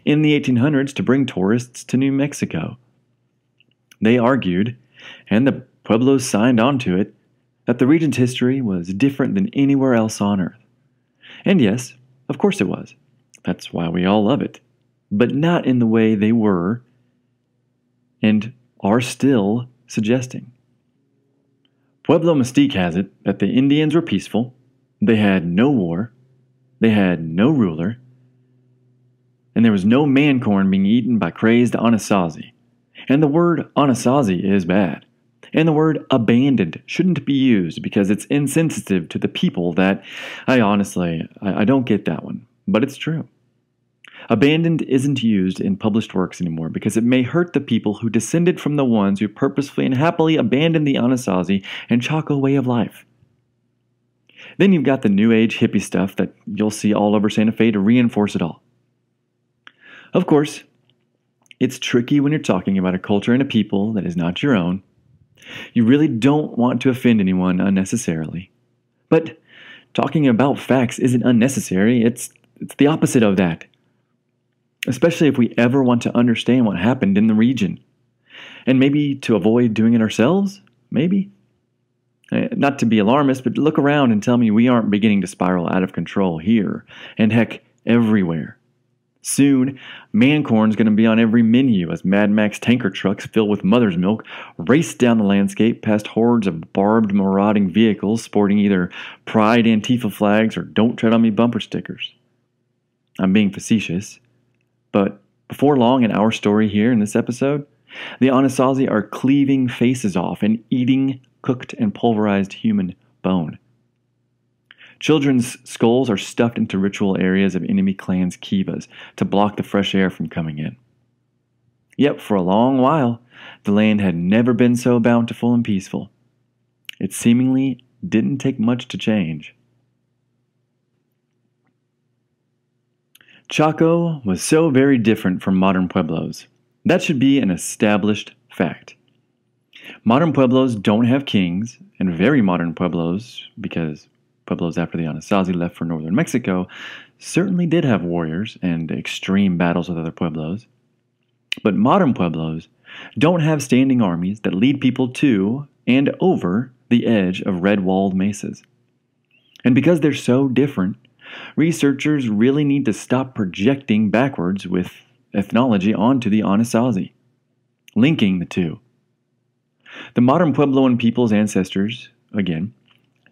in the 1800s to bring tourists to New Mexico. They argued, and the Pueblos signed on to it, that the region's history was different than anywhere else on Earth. And yes, of course it was. That's why we all love it. But not in the way they were and are still suggesting. Pueblo Mystique has it that the Indians were peaceful, they had no war, they had no ruler, and there was no man corn being eaten by crazed Anasazi. And the word Anasazi is bad. And the word abandoned shouldn't be used because it's insensitive to the people that, I don't get that one, but it's true. Abandoned isn't used in published works anymore because it may hurt the people who descended from the ones who purposefully and happily abandoned the Anasazi and Chaco way of life. Then you've got the New Age hippie stuff that you'll see all over Santa Fe to reinforce it all. Of course, it's tricky when you're talking about a culture and a people that is not your own. You really don't want to offend anyone unnecessarily. But talking about facts isn't unnecessary, it's the opposite of that. Especially if we ever want to understand what happened in the region. And maybe to avoid doing it ourselves? Maybe. Not to be alarmist, but look around and tell me we aren't beginning to spiral out of control here, and heck, everywhere. Soon, man-corn's going to be on every menu as Mad Max tanker trucks filled with mother's milk race down the landscape past hordes of barbed, marauding vehicles sporting either Pride Antifa flags or Don't Tread on Me bumper stickers. I'm being facetious. But before long in our story here in this episode, the Anasazi are cleaving faces off and eating cooked and pulverized human bone. Children's skulls are stuffed into ritual areas of enemy clans' kivas to block the fresh air from coming in. Yet for a long while, the land had never been so bountiful and peaceful. It seemingly didn't take much to change. Chaco was so very different from modern pueblos. That should be an established fact. Modern pueblos don't have kings, and very modern pueblos, because pueblos after the Anasazi left for northern Mexico, certainly did have warriors and extreme battles with other pueblos. But modern pueblos don't have standing armies that lead people to and over the edge of red-walled mesas. And because they're so different, researchers really need to stop projecting backwards with ethnology onto the Anasazi, linking the two. The modern Puebloan people's ancestors, again,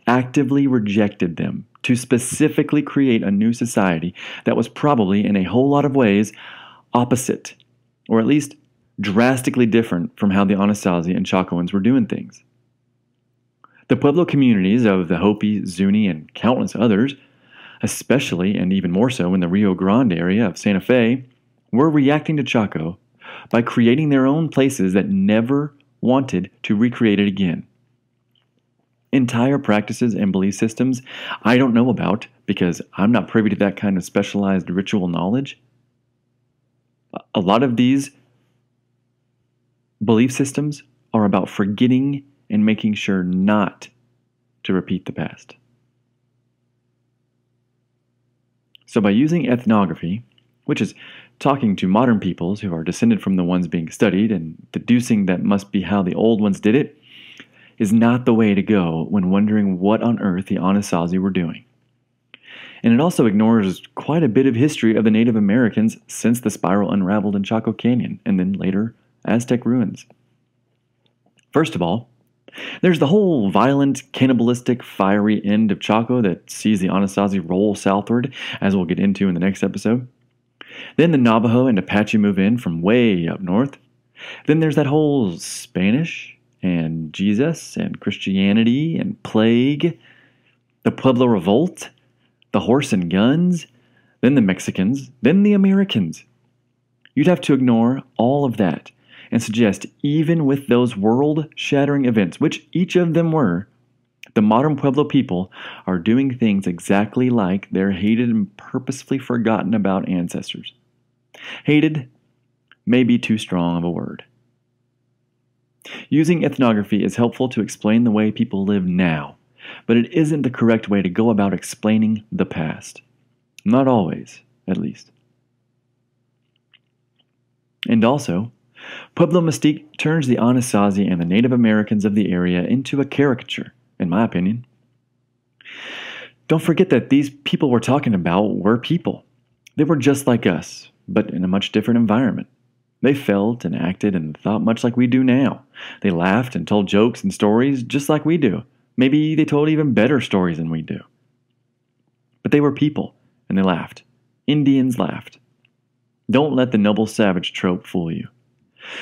actively rejected them to specifically create a new society that was probably, in a whole lot of ways, opposite, or at least drastically different from how the Anasazi and Chacoans were doing things. The Pueblo communities of the Hopi, Zuni, and countless others, especially and even more so in the Rio Grande area of Santa Fe, were reacting to Chaco by creating their own places that never wanted to recreate it again. Entire practices and belief systems I don't know about because I'm not privy to that kind of specialized ritual knowledge. A lot of these belief systems are about forgetting and making sure not to repeat the past. So by using ethnography, which is talking to modern peoples who are descended from the ones being studied and deducing that must be how the old ones did it, is not the way to go when wondering what on earth the Anasazi were doing. And it also ignores quite a bit of history of the Native Americans since the spiral unraveled in Chaco Canyon and then later Aztec ruins. First of all, there's the whole violent, cannibalistic, fiery end of Chaco that sees the Anasazi roll southward, as we'll get into in the next episode. Then the Navajo and Apache move in from way up north. Then there's that whole Spanish and Jesus and Christianity and plague, the Pueblo Revolt, the horse and guns, then the Mexicans, then the Americans. You'd have to ignore all of that and suggest even with those world-shattering events, which each of them were, the modern Pueblo people are doing things exactly like their hated and purposefully forgotten about ancestors. Hated may be too strong of a word. Using ethnography is helpful to explain the way people live now, but it isn't the correct way to go about explaining the past. Not always, at least. And also, Pueblo mystique turns the Anasazi and the Native Americans of the area into a caricature, in my opinion. Don't forget that these people we're talking about were people. They were just like us, but in a much different environment. They felt and acted and thought much like we do now. They laughed and told jokes and stories just like we do. Maybe they told even better stories than we do. But they were people, and they laughed. Indians laughed. Don't let the noble savage trope fool you.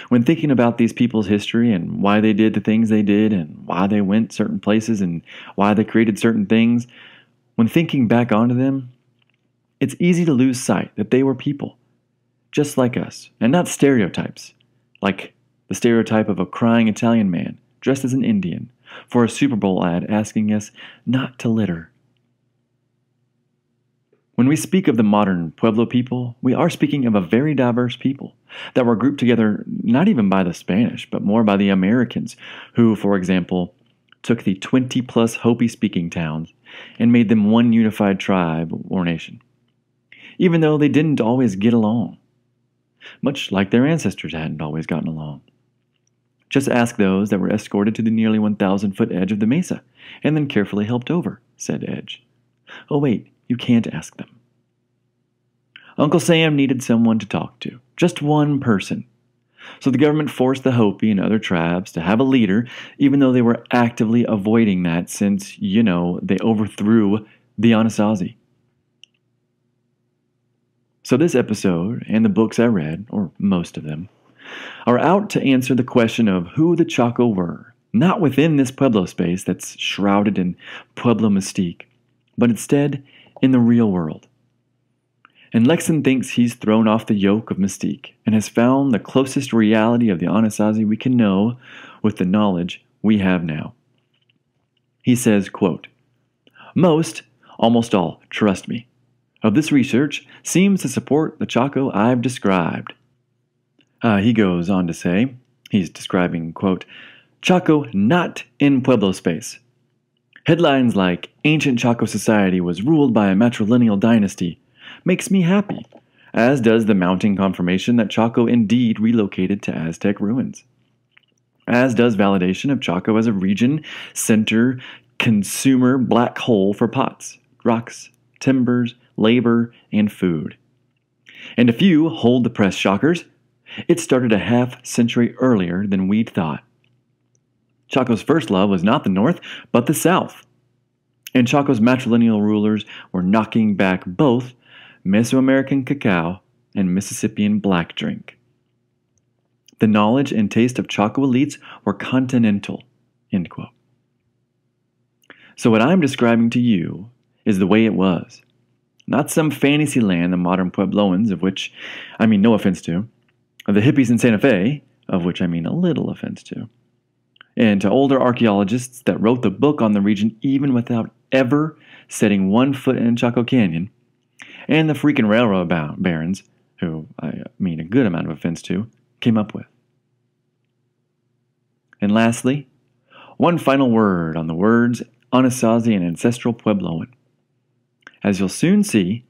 When thinking about these people's history and why they did the things they did and why they went certain places and why they created certain things, when thinking back onto them, it's easy to lose sight that they were people, just like us, and not stereotypes, like the stereotype of a crying Italian man dressed as an Indian for a Super Bowl ad asking us not to litter. When we speak of the modern Pueblo people, we are speaking of a very diverse people that were grouped together not even by the Spanish, but more by the Americans, who, for example, took the 20-plus Hopi-speaking towns and made them one unified tribe or nation, even though they didn't always get along, much like their ancestors hadn't always gotten along. Just ask those that were escorted to the nearly 1,000-foot edge of the mesa and then carefully helped over said edge. Oh wait, you can't ask them. Uncle Sam needed someone to talk to, just one person. So the government forced the Hopi and other tribes to have a leader, even though they were actively avoiding that since, they overthrew the Anasazi. So this episode, and the books I read, or most of them, are out to answer the question of who the Chaco were, not within this Pueblo space that's shrouded in Pueblo mystique, but instead in the real world. And Lexon thinks he's thrown off the yoke of mystique and has found the closest reality of the Anasazi we can know with the knowledge we have now. He says, quote, "Most, almost all, trust me, of this research seems to support the Chaco I've described." He goes on to say, he's describing, quote, "Chaco not in Pueblo space. Headlines like ancient Chaco society was ruled by a matrilineal dynasty makes me happy, as does the mounting confirmation that Chaco indeed relocated to Aztec ruins. As does validation of Chaco as a region, center, consumer black hole for pots, rocks, timbers, labor, and food. And a few hold the press shockers. It started a half-century earlier than we'd thought. Chaco's first love was not the North, but the South. And Chaco's matrilineal rulers were knocking back both Mesoamerican cacao and Mississippian black drink. The knowledge and taste of Chaco elites were continental." End quote. So what I'm describing to you is the way it was. Not some fantasy land the modern Puebloans, of which I mean no offense to, of the hippies in Santa Fe, of which I mean a little offense to, and to older archaeologists that wrote the book on the region even without ever setting one foot in Chaco Canyon, and the freaking railroad barons, who I mean a good amount of offense to, came up with. And lastly, one final word on the words Anasazi and ancestral Puebloan. As you'll soon see,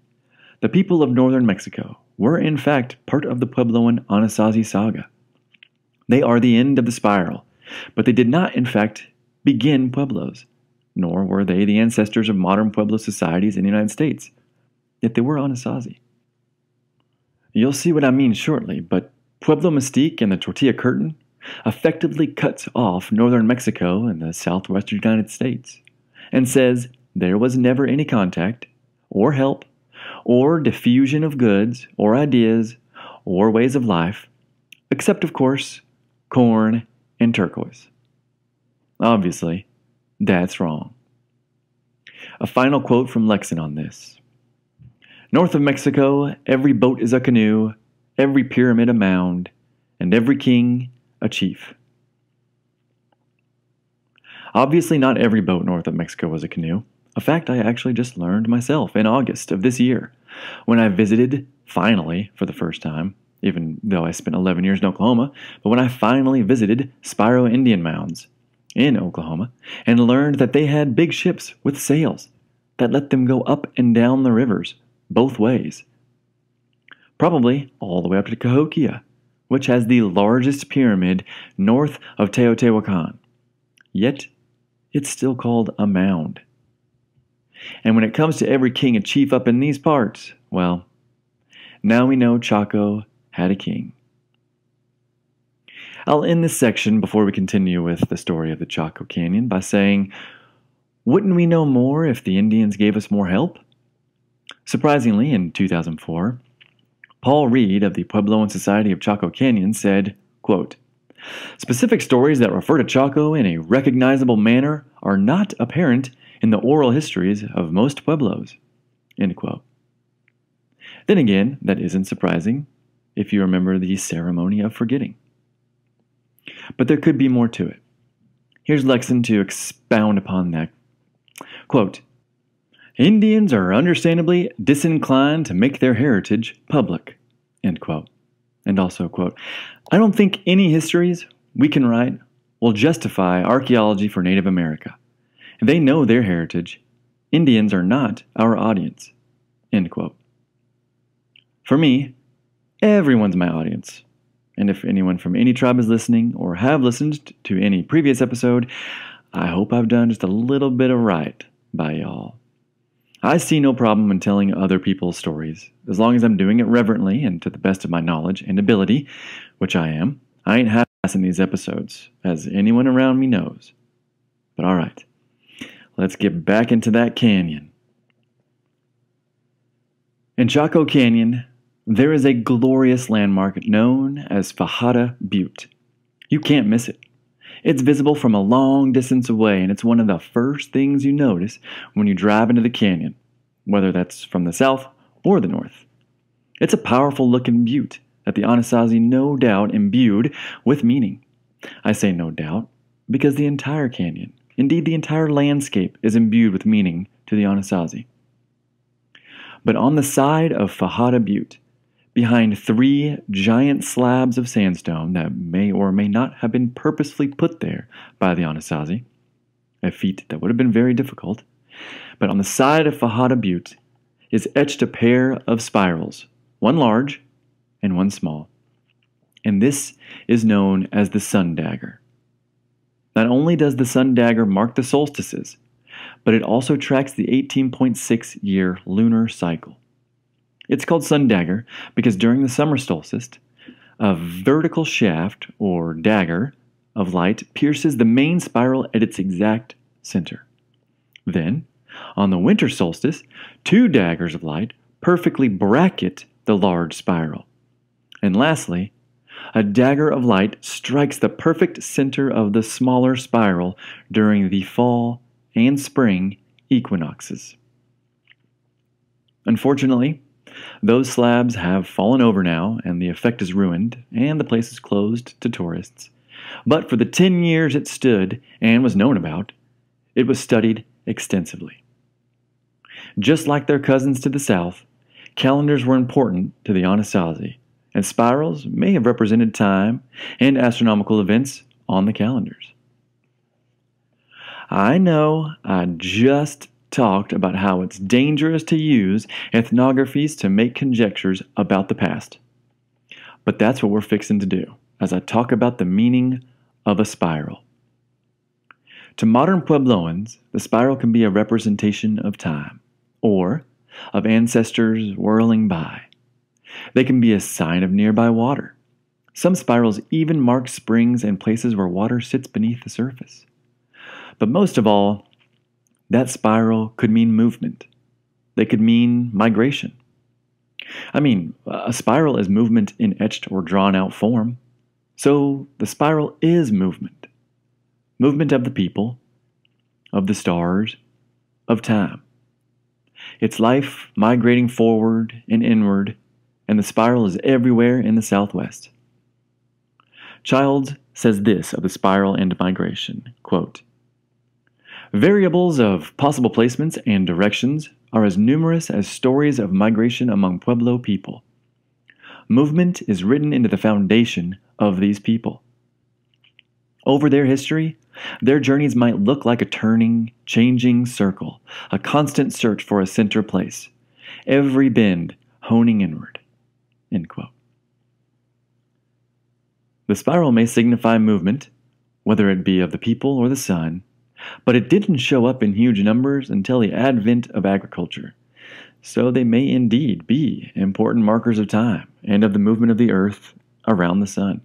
the people of northern Mexico were in fact part of the Puebloan Anasazi saga. They are the end of the spiral, but they did not in fact begin pueblos, nor were they the ancestors of modern pueblo societies in the United States, yet they were Anasazi. You'll see what I mean shortly, but Pueblo mystique and the tortilla curtain effectively cuts off northern Mexico and the southwestern United States, and says there was never any contact, or help, or diffusion of goods, or ideas, or ways of life, except, of course, corn and turquoise. Obviously, that's wrong. A final quote from Lexon on this. North of Mexico, every boat is a canoe, every pyramid a mound, and every king a chief. Obviously, not every boat north of Mexico was a canoe. A fact I actually just learned myself in August of this year, when I visited, finally, for the first time, even though I spent 11 years in Oklahoma, but when I finally visited Spiro Indian Mounds in Oklahoma and learned that they had big ships with sails that let them go up and down the rivers, both ways. Probably all the way up to Cahokia, which has the largest pyramid north of Teotihuacan. Yet, it's still called a mound. And when it comes to every king and chief up in these parts, well, now we know Chaco had a king. I'll end this section before we continue with the story of the Chaco Canyon by saying, wouldn't we know more if the Indians gave us more help? Surprisingly, in 2004, Paul Reed of the Puebloan Society of Chaco Canyon said, quote, specific stories that refer to Chaco in a recognizable manner are not apparent in the oral histories of most pueblos. End quote. Then again, that isn't surprising if you remember the ceremony of forgetting. But there could be more to it. Here's Lexon to expound upon that. Quote, Indians are understandably disinclined to make their heritage public. End quote. And also, quote, I don't think any histories we can write will justify archaeology for Native America. They know their heritage. Indians are not our audience. End quote. For me, everyone's my audience. And if anyone from any tribe is listening or have listened to any previous episode, I hope I've done just a little bit of right by y'all. I see no problem in telling other people's stories, as long as I'm doing it reverently and to the best of my knowledge and ability, which I am. I ain't half-assing these episodes, as anyone around me knows. But alright, let's get back into that canyon. In Chaco Canyon, there is a glorious landmark known as Fajada Butte. You can't miss it. It's visible from a long distance away, and it's one of the first things you notice when you drive into the canyon, whether that's from the south or the north. It's a powerful-looking butte that the Anasazi no doubt imbued with meaning. I say no doubt because the entire canyon, indeed the entire landscape, is imbued with meaning to the Anasazi. But on the side of Fajada Butte, behind 3 giant slabs of sandstone that may or may not have been purposefully put there by the Anasazi, a feat that would have been very difficult, but on the side of Fajada Butte is etched a pair of spirals, one large and one small. And this is known as the sun dagger. Not only does the sun dagger mark the solstices, but it also tracks the 18.6-year lunar cycle. It's called sun dagger because during the summer solstice, a vertical shaft, or dagger, of light pierces the main spiral at its exact center. Then, on the winter solstice, 2 daggers of light perfectly bracket the large spiral. And lastly, a dagger of light strikes the perfect center of the smaller spiral during the fall and spring equinoxes. Unfortunately, those slabs have fallen over now, and the effect is ruined, and the place is closed to tourists. But for the 10 years it stood and was known about, it was studied extensively. Just like their cousins to the south, calendars were important to the Anasazi, and spirals may have represented time and astronomical events on the calendars. I know I just talked about how it's dangerous to use ethnographies to make conjectures about the past. But that's what we're fixing to do as I talk about the meaning of a spiral. To modern Puebloans, the spiral can be a representation of time, or of ancestors whirling by. They can be a sign of nearby water. Some spirals even mark springs and places where water sits beneath the surface. But most of all, that spiral could mean movement. They could mean migration. I mean, a spiral is movement in etched or drawn out form. So the spiral is movement. Movement of the people, of the stars, of time. It's life migrating forward and inward, and the spiral is everywhere in the Southwest. Childs says this of the spiral and migration, quote, "Variables of possible placements and directions are as numerous as stories of migration among Pueblo people. Movement is written into the foundation of these people. Over their history, their journeys might look like a turning, changing circle, a constant search for a center place, every bend honing inward." End quote. The spiral may signify movement, whether it be of the people or the sun, but it didn't show up in huge numbers until the advent of agriculture. So they may indeed be important markers of time and of the movement of the earth around the sun.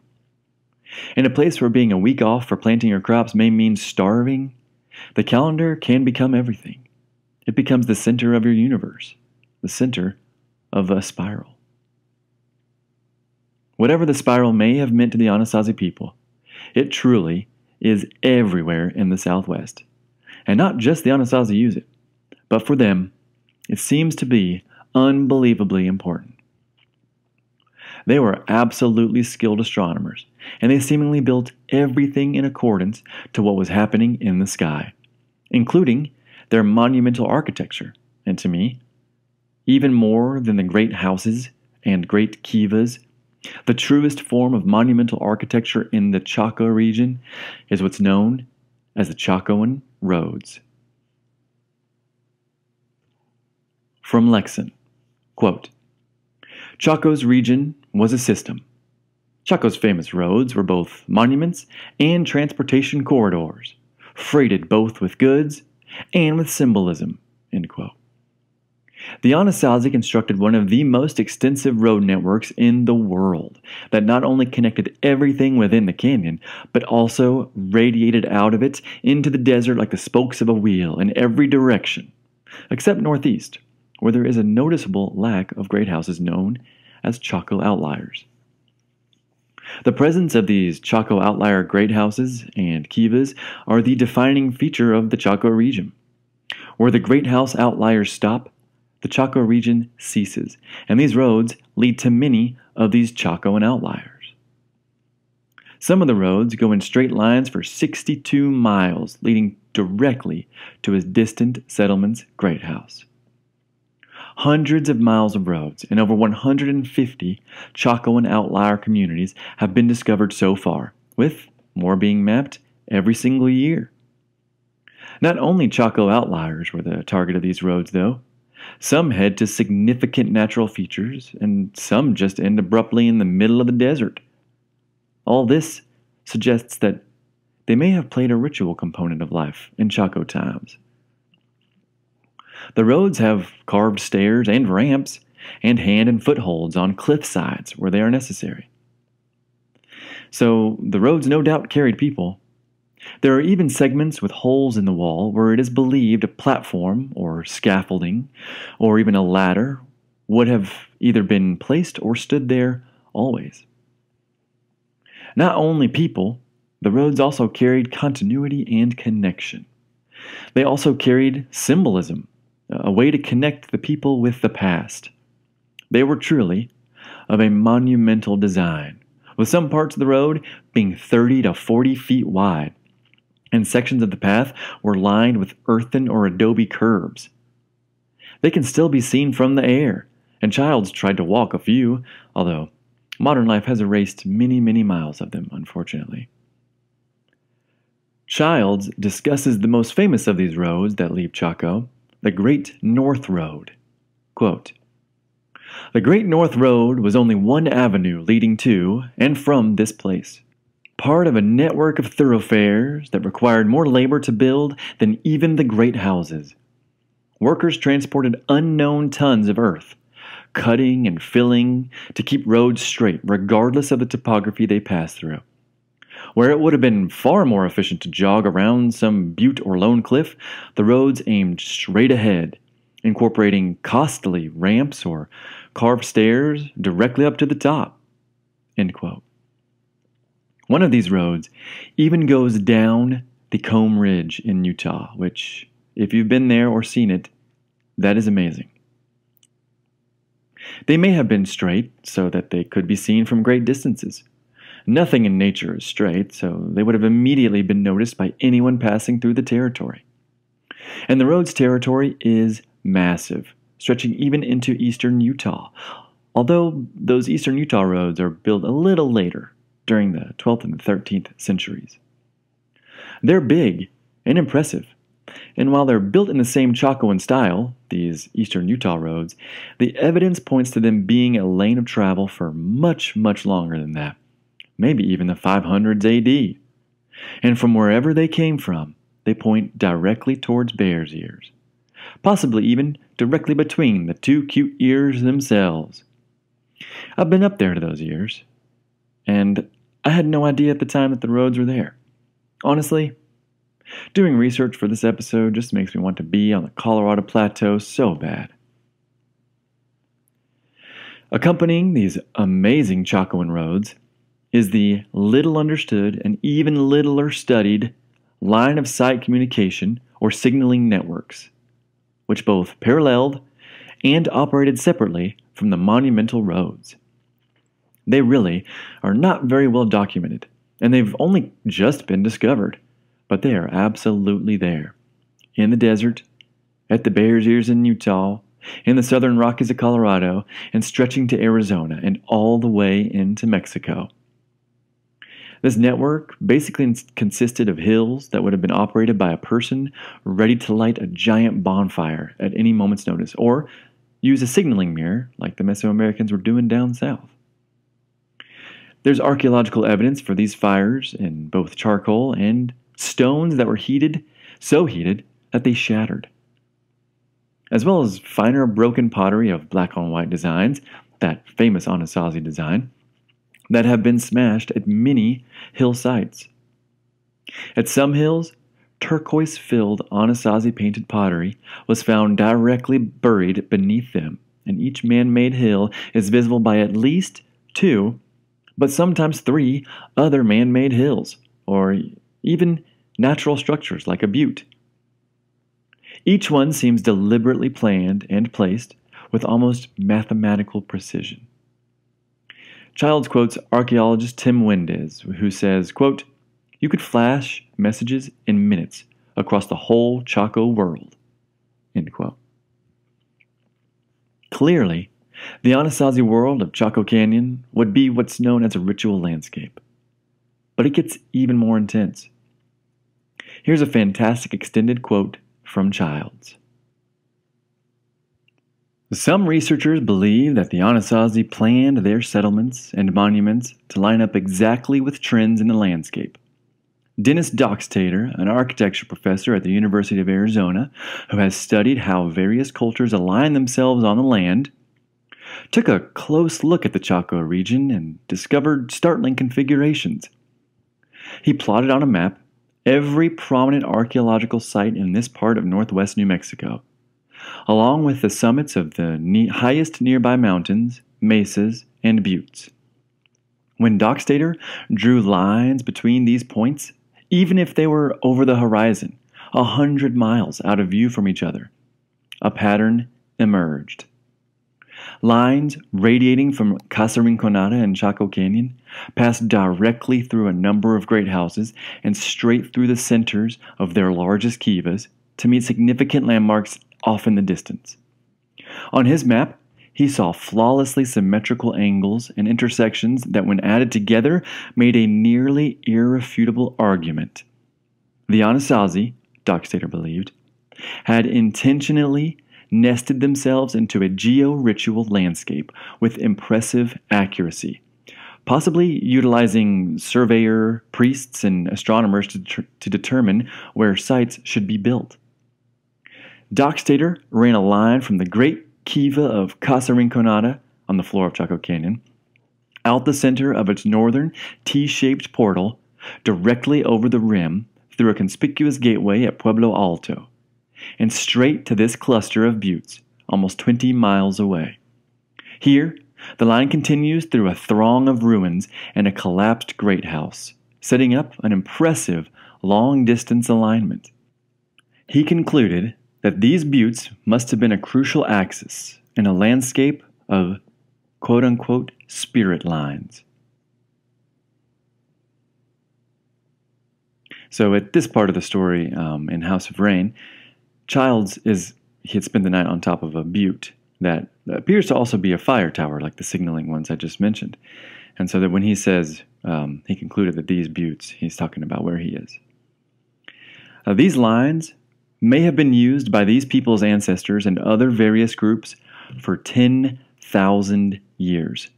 In a place where being a week off for planting your crops may mean starving, the calendar can become everything. It becomes the center of your universe, the center of a spiral. Whatever the spiral may have meant to the Anasazi people, it truly is everywhere in the Southwest. And not just the Anasazi use it, but for them, it seems to be unbelievably important. They were absolutely skilled astronomers, and they seemingly built everything in accordance to what was happening in the sky, including their monumental architecture, and to me, even more than the great houses and great kivas, the truest form of monumental architecture in the Chaco region is what's known as the Chacoan roads. From Lexon, quote, "Chaco's region was a system. Chaco's famous roads were both monuments and transportation corridors, freighted both with goods and with symbolism." End quote. The Anasazi constructed one of the most extensive road networks in the world that not only connected everything within the canyon, but also radiated out of it into the desert like the spokes of a wheel in every direction, except northeast, where there is a noticeable lack of great houses known as Chaco outliers. The presence of these Chaco outlier great houses and kivas are the defining feature of the Chaco region. Where the great house outliers stop, the Chaco region ceases, and these roads lead to many of these Chacoan outliers. Some of the roads go in straight lines for 62 miles, leading directly to his distant settlement's great house. Hundreds of miles of roads and over 150 Chacoan outlier communities have been discovered so far, with more being mapped every single year. Not only Chaco outliers were the target of these roads, though. Some head to significant natural features, and some just end abruptly in the middle of the desert. All this suggests that they may have played a ritual component of life in Chaco times. The roads have carved stairs and ramps, and hand and footholds on cliff sides where they are necessary. So the roads no doubt carried people. There are even segments with holes in the wall where it is believed a platform or scaffolding or even a ladder would have either been placed or stood there always. Not only people, the roads also carried continuity and connection. They also carried symbolism, a way to connect the people with the past. They were truly of a monumental design, with some parts of the road being 30 to 40 feet wide, and sections of the path were lined with earthen or adobe curbs. They can still be seen from the air, and Childs tried to walk a few, although modern life has erased many, many miles of them, unfortunately. Childs discusses the most famous of these roads that leave Chaco, the Great North Road. Quote, "The Great North Road was only one avenue leading to and from this place, part of a network of thoroughfares that required more labor to build than even the great houses. Workers transported unknown tons of earth, cutting and filling to keep roads straight regardless of the topography they passed through. Where it would have been far more efficient to jog around some butte or lone cliff, the roads aimed straight ahead, incorporating costly ramps or carved stairs directly up to the top." End quote. One of these roads even goes down the Comb Ridge in Utah, which, if you've been there or seen it, that is amazing. They may have been straight so that they could be seen from great distances. Nothing in nature is straight, so they would have immediately been noticed by anyone passing through the territory. And the road's territory is massive, stretching even into eastern Utah, although those eastern Utah roads are built a little later, during the 12th and the 13th centuries. They're big and impressive, and while they're built in the same Chacoan style, these eastern Utah roads, the evidence points to them being a lane of travel for much, much longer than that. Maybe even the 500s AD. And from wherever they came from, they point directly towards Bear's Ears, possibly even directly between the two cute ears themselves. I've been up there to those ears, and I had no idea at the time that the roads were there. Honestly, doing research for this episode just makes me want to be on the Colorado Plateau so bad. Accompanying these amazing Chacoan roads is the little understood and even littler studied line of sight communication or signaling networks, which both paralleled and operated separately from the monumental roads. They really are not very well documented, and they've only just been discovered, but they are absolutely there. In the desert, at the Bear's Ears in Utah, in the southern Rockies of Colorado, and stretching to Arizona and all the way into Mexico. This network basically consisted of hills that would have been operated by a person ready to light a giant bonfire at any moment's notice, or use a signaling mirror like the Mesoamericans were doing down south. There's archaeological evidence for these fires in both charcoal and stones that were heated, so heated that they shattered, as well as finer broken pottery of black on white designs, that famous Anasazi design, that have been smashed at many hill sites. At some hills, turquoise-filled Anasazi painted pottery was found directly buried beneath them, and each man-made hill is visible by at least 2, but sometimes 3 other man-made hills, or even natural structures like a butte. Each one seems deliberately planned and placed with almost mathematical precision. Childs quotes archaeologist Tim Wendes, who says, quote, "You could flash messages in minutes across the whole Chaco world." End quote. Clearly, the Anasazi world of Chaco Canyon would be what's known as a ritual landscape. But it gets even more intense. Here's a fantastic extended quote from Childs. "Some researchers believe that the Anasazi planned their settlements and monuments to line up exactly with trends in the landscape. Dennis Dockstader, an architecture professor at the University of Arizona, who has studied how various cultures align themselves on the land, took a close look at the Chaco region and discovered startling configurations. He plotted on a map every prominent archaeological site in this part of northwest New Mexico, along with the summits of the highest nearby mountains, mesas, and buttes. When Dockstader drew lines between these points, even if they were over the horizon, 100 miles out of view from each other. A pattern emerged. Lines radiating from Casa Rinconada and Chaco Canyon passed directly through a number of great houses and straight through the centers of their largest kivas to meet significant landmarks off in the distance. On his map, he saw flawlessly symmetrical angles and intersections that, when added together, made a nearly irrefutable argument. The Anasazi, Dockstader believed, had intentionally nested themselves into a geo-ritual landscape with impressive accuracy, possibly utilizing surveyor, priests, and astronomers to determine where sites should be built. Dockstader ran a line from the great kiva of Casa Rinconada on the floor of Chaco Canyon, out the center of its northern T-shaped portal, directly over the rim through a conspicuous gateway at Pueblo Alto, and straight to this cluster of buttes, almost 20 miles away. Here, the line continues through a throng of ruins and a collapsed great house, setting up an impressive long-distance alignment. He concluded that these buttes must have been a crucial axis in a landscape of quote-unquote spirit lines. So at this part of the story, in House of Rain, Childs he had spent the night on top of a butte that appears to also be a fire tower, like the signaling ones I just mentioned. And so that when he says he concluded that these buttes, he's talking about where he is. These lines may have been used by these people's ancestors and other various groups for 10,000 years,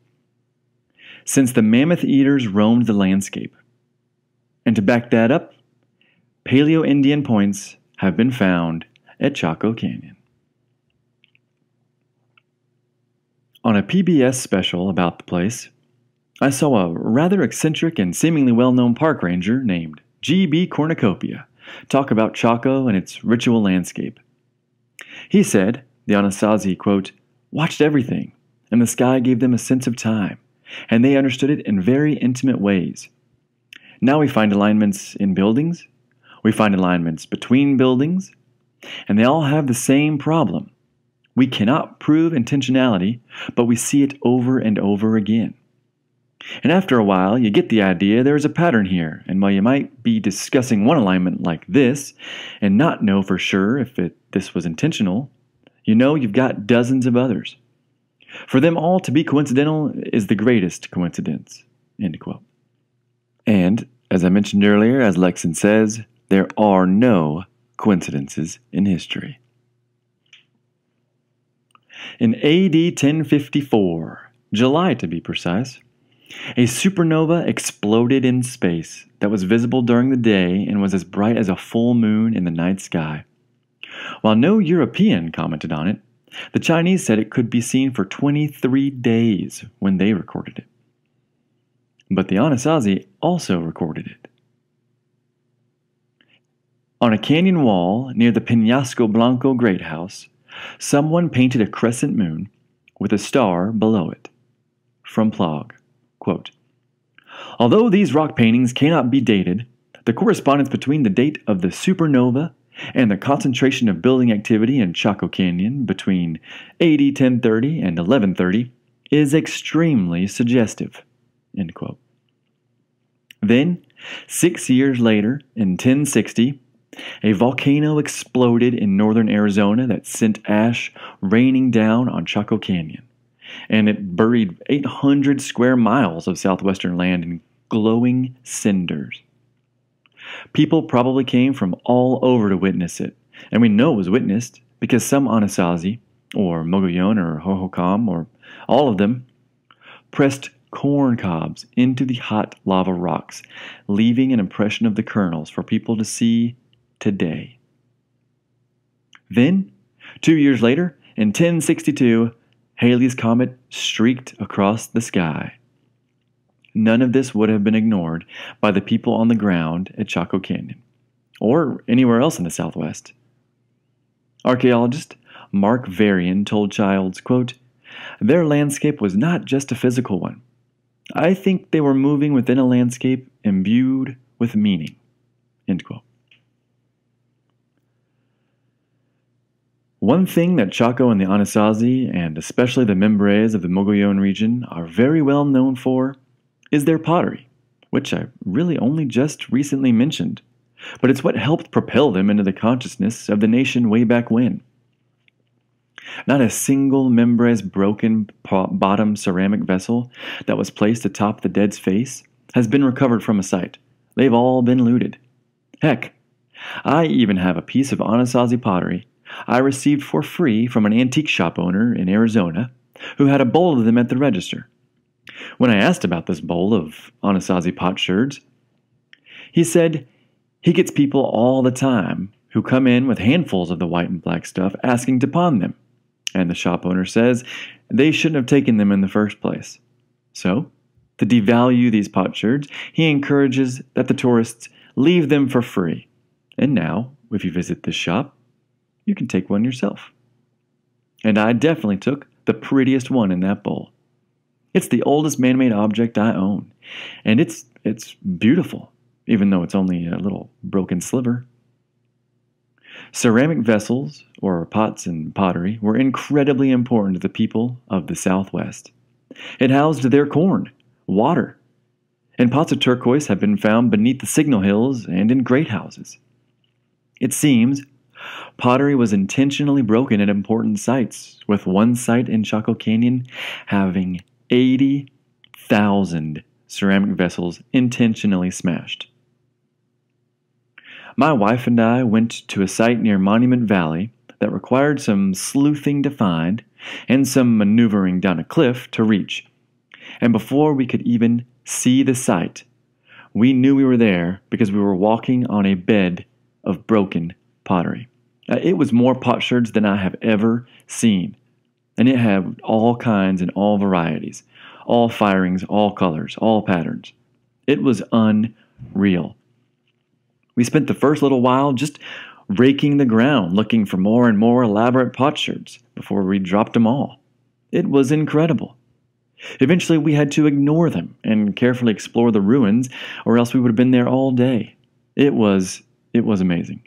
since the mammoth eaters roamed the landscape. And to back that up, Paleo-Indian points have been found at Chaco Canyon. On a PBS special about the place, I saw a rather eccentric and seemingly well-known park ranger named G.B. Cornucopia talk about Chaco and its ritual landscape. He said the Anasazi, quote, watched everything, and the sky gave them a sense of time, and they understood it in very intimate ways. Now we find alignments in buildings, we find alignments between buildings, and they all have the same problem. We cannot prove intentionality, but we see it over and over again. And after a while, you get the idea there is a pattern here, and while you might be discussing one alignment like this and not know for sure if this was intentional, you know you've got dozens of others. For them all to be coincidental is the greatest coincidence. End quote. And, as I mentioned earlier, as Lexon says, there are no coincidences in history. In AD 1054, July to be precise, a supernova exploded in space that was visible during the day and was as bright as a full moon in the night sky. While no European commented on it, the Chinese said it could be seen for 23 days when they recorded it. But the Anasazi also recorded it. On a canyon wall near the Peñasco Blanco Great House, someone painted a crescent moon with a star below it. From Plog, quote, although these rock paintings cannot be dated, the correspondence between the date of the supernova and the concentration of building activity in Chaco Canyon between AD 1030 and 1130 is extremely suggestive. End quote. Then, 6 years later, in 1060, a volcano exploded in northern Arizona that sent ash raining down on Chaco Canyon, and it buried 800 square miles of southwestern land in glowing cinders. People probably came from all over to witness it, and we know it was witnessed because some Anasazi, or Mogollon, or Hohokam, or all of them, pressed corn cobs into the hot lava rocks, leaving an impression of the kernels for people to see today. Then, 2 years later, in 1062, Halley's Comet streaked across the sky. None of this would have been ignored by the people on the ground at Chaco Canyon, or anywhere else in the Southwest. Archaeologist Mark Varian told Childs, quote, their landscape was not just a physical one. I think they were moving within a landscape imbued with meaning. End quote. One thing that Chaco and the Anasazi, and especially the Membres of the Mogollon region, are very well known for is their pottery, which I really only just recently mentioned, but it's what helped propel them into the consciousness of the nation way back when. Not a single Membre's broken bottom ceramic vessel that was placed atop the dead's face has been recovered from a site. They've all been looted. Heck, I even have a piece of Anasazi pottery I received for free from an antique shop owner in Arizona who had a bowl of them at the register. When I asked about this bowl of Anasazi potsherds, he said he gets people all the time who come in with handfuls of the white and black stuff asking to pawn them, and the shop owner says they shouldn't have taken them in the first place. So, to devalue these potsherds, he encourages that the tourists leave them for free. And now, if you visit this shop, you can take one yourself. And I definitely took the prettiest one in that bowl. It's the oldest man-made object I own, and it's beautiful, even though it's only a little broken sliver. Ceramic vessels, or pots and pottery, were incredibly important to the people of the Southwest. It housed their corn, water, and pots of turquoise have been found beneath the signal hills and in great houses. It seems pottery was intentionally broken at important sites, with one site in Chaco Canyon having 80,000 ceramic vessels intentionally smashed. My wife and I went to a site near Monument Valley that required some sleuthing to find and some maneuvering down a cliff to reach. And before we could even see the site, we knew we were there because we were walking on a bed of broken pottery. It was more potsherds than I have ever seen, and it had all kinds and all varieties, all firings, all colors, all patterns. It was unreal. We spent the first little while just raking the ground, looking for more and more elaborate potsherds before we dropped them all. It was incredible. Eventually, we had to ignore them and carefully explore the ruins, or else we would have been there all day. It was amazing.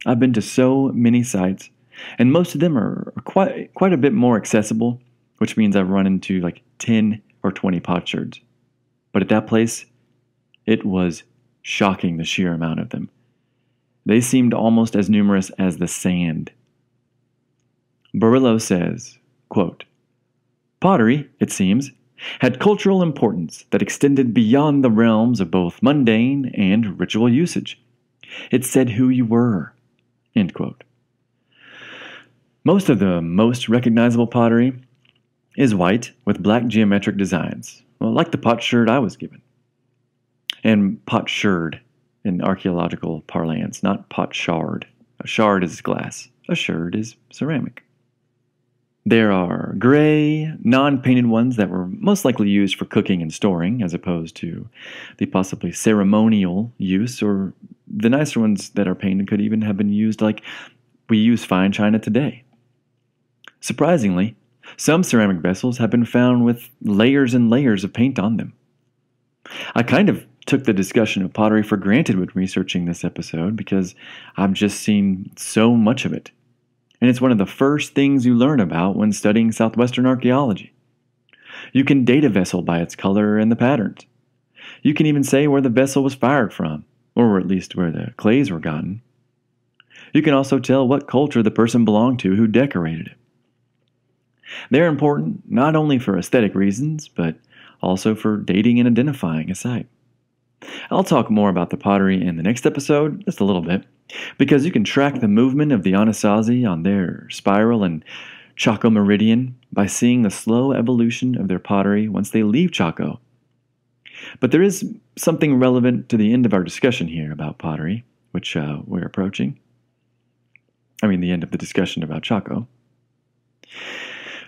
I've been to so many sites, and most of them are quite a bit more accessible, which means I've run into like 10 or 20 potsherds. But at that place, it was shocking, the sheer amount of them. They seemed almost as numerous as the sand. Barillo says, quote, "Pottery, it seems, had cultural importance that extended beyond the realms of both mundane and ritual usage. It said who you were." End quote. Most of the most recognizable pottery is white with black geometric designs, well, like the potsherd I was given. And potsherd in archaeological parlance, not potshard. A shard is glass. A sherd is ceramic. There are gray, non-painted ones that were most likely used for cooking and storing, as opposed to the possibly ceremonial use, or the nicer ones that are painted could even have been used like we use fine china today. Surprisingly, some ceramic vessels have been found with layers and layers of paint on them. I kind of took the discussion of pottery for granted when researching this episode because I've just seen so much of it. And it's one of the first things you learn about when studying Southwestern archaeology. You can date a vessel by its color and the patterns. You can even say where the vessel was fired from, or at least where the clays were gotten. You can also tell what culture the person belonged to who decorated it. They're important not only for aesthetic reasons, but also for dating and identifying a site. I'll talk more about the pottery in the next episode, just a little bit, because you can track the movement of the Anasazi on their spiral and Chaco meridian by seeing the slow evolution of their pottery once they leave Chaco. But there is something relevant to the end of our discussion here about pottery, which we're approaching. The end of the discussion about Chaco.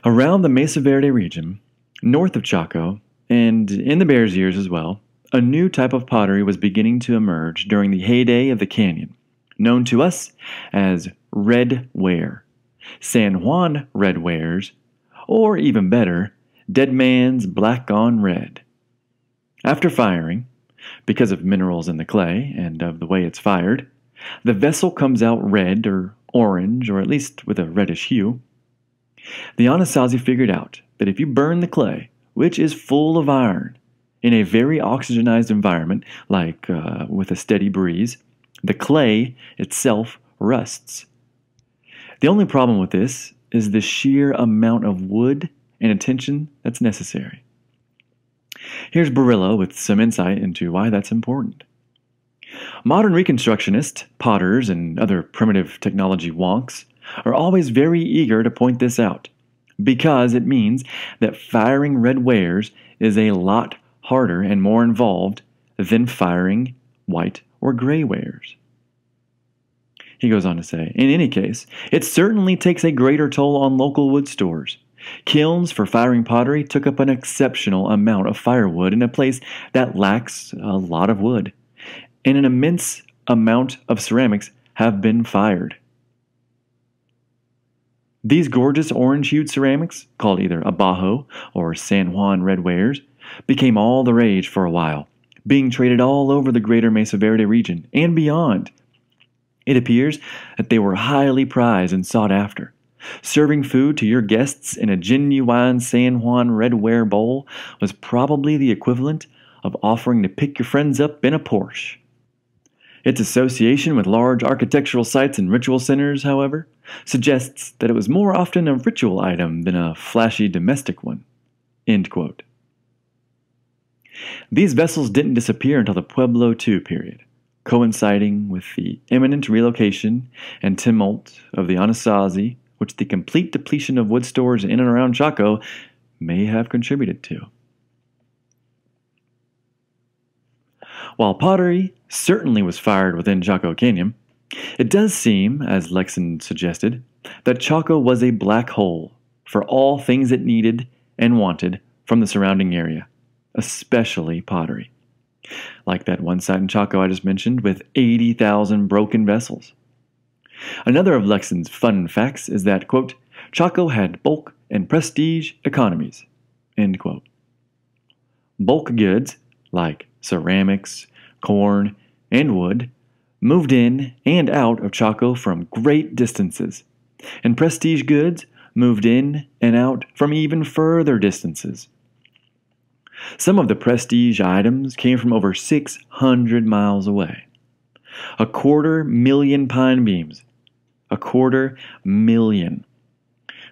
Around the Mesa Verde region, north of Chaco, and in the Bears Ears as well, a new type of pottery was beginning to emerge during the heyday of the canyon, known to us as red ware, San Juan red wares, or even better, dead man's black on red. After firing, because of minerals in the clay and of the way it's fired, The vessel comes out red or orange, or at least with a reddish hue. The Anasazi figured out that if you burn the clay, which is full of iron, in a very oxygenized environment, like with a steady breeze, the clay itself rusts. The only problem with this is the sheer amount of wood and attention that's necessary. Here's Barillo with some insight into why that's important. Modern reconstructionists, potters, and other primitive technology wonks are always very eager to point this out, because it means that firing red wares is a lot harder and more involved than firing white or gray wares. He goes on to say, in any case, it certainly takes a greater toll on local wood stores. Kilns for firing pottery took up an exceptional amount of firewood in a place that lacks a lot of wood, and an immense amount of ceramics have been fired. These gorgeous orange-hued ceramics, called either abajo or San Juan red wares, became all the rage for a while, being traded all over the greater Mesa Verde region and beyond. It appears that they were highly prized and sought after. Serving food to your guests in a genuine San Juan redware bowl was probably the equivalent of offering to pick your friends up in a Porsche. Its association with large architectural sites and ritual centers, however, suggests that it was more often a ritual item than a flashy domestic one. End quote. These vessels didn't disappear until the Pueblo II period, coinciding with the imminent relocation and tumult of the Anasazi, which the complete depletion of wood stores in and around Chaco may have contributed to. While pottery certainly was fired within Chaco Canyon, it does seem, as Lexon suggested, that Chaco was a black hole for all things it needed and wanted from the surrounding area, especially pottery. Like that one site in Chaco I just mentioned with 80,000 broken vessels. Another of Lexon's fun facts is that, quote, Chaco had bulk and prestige economies, end quote. Bulk goods, like ceramics, corn, and wood, moved in and out of Chaco from great distances, and prestige goods moved in and out from even further distances. Some of the prestige items came from over 600 miles away. 250,000 pine beams. 250,000.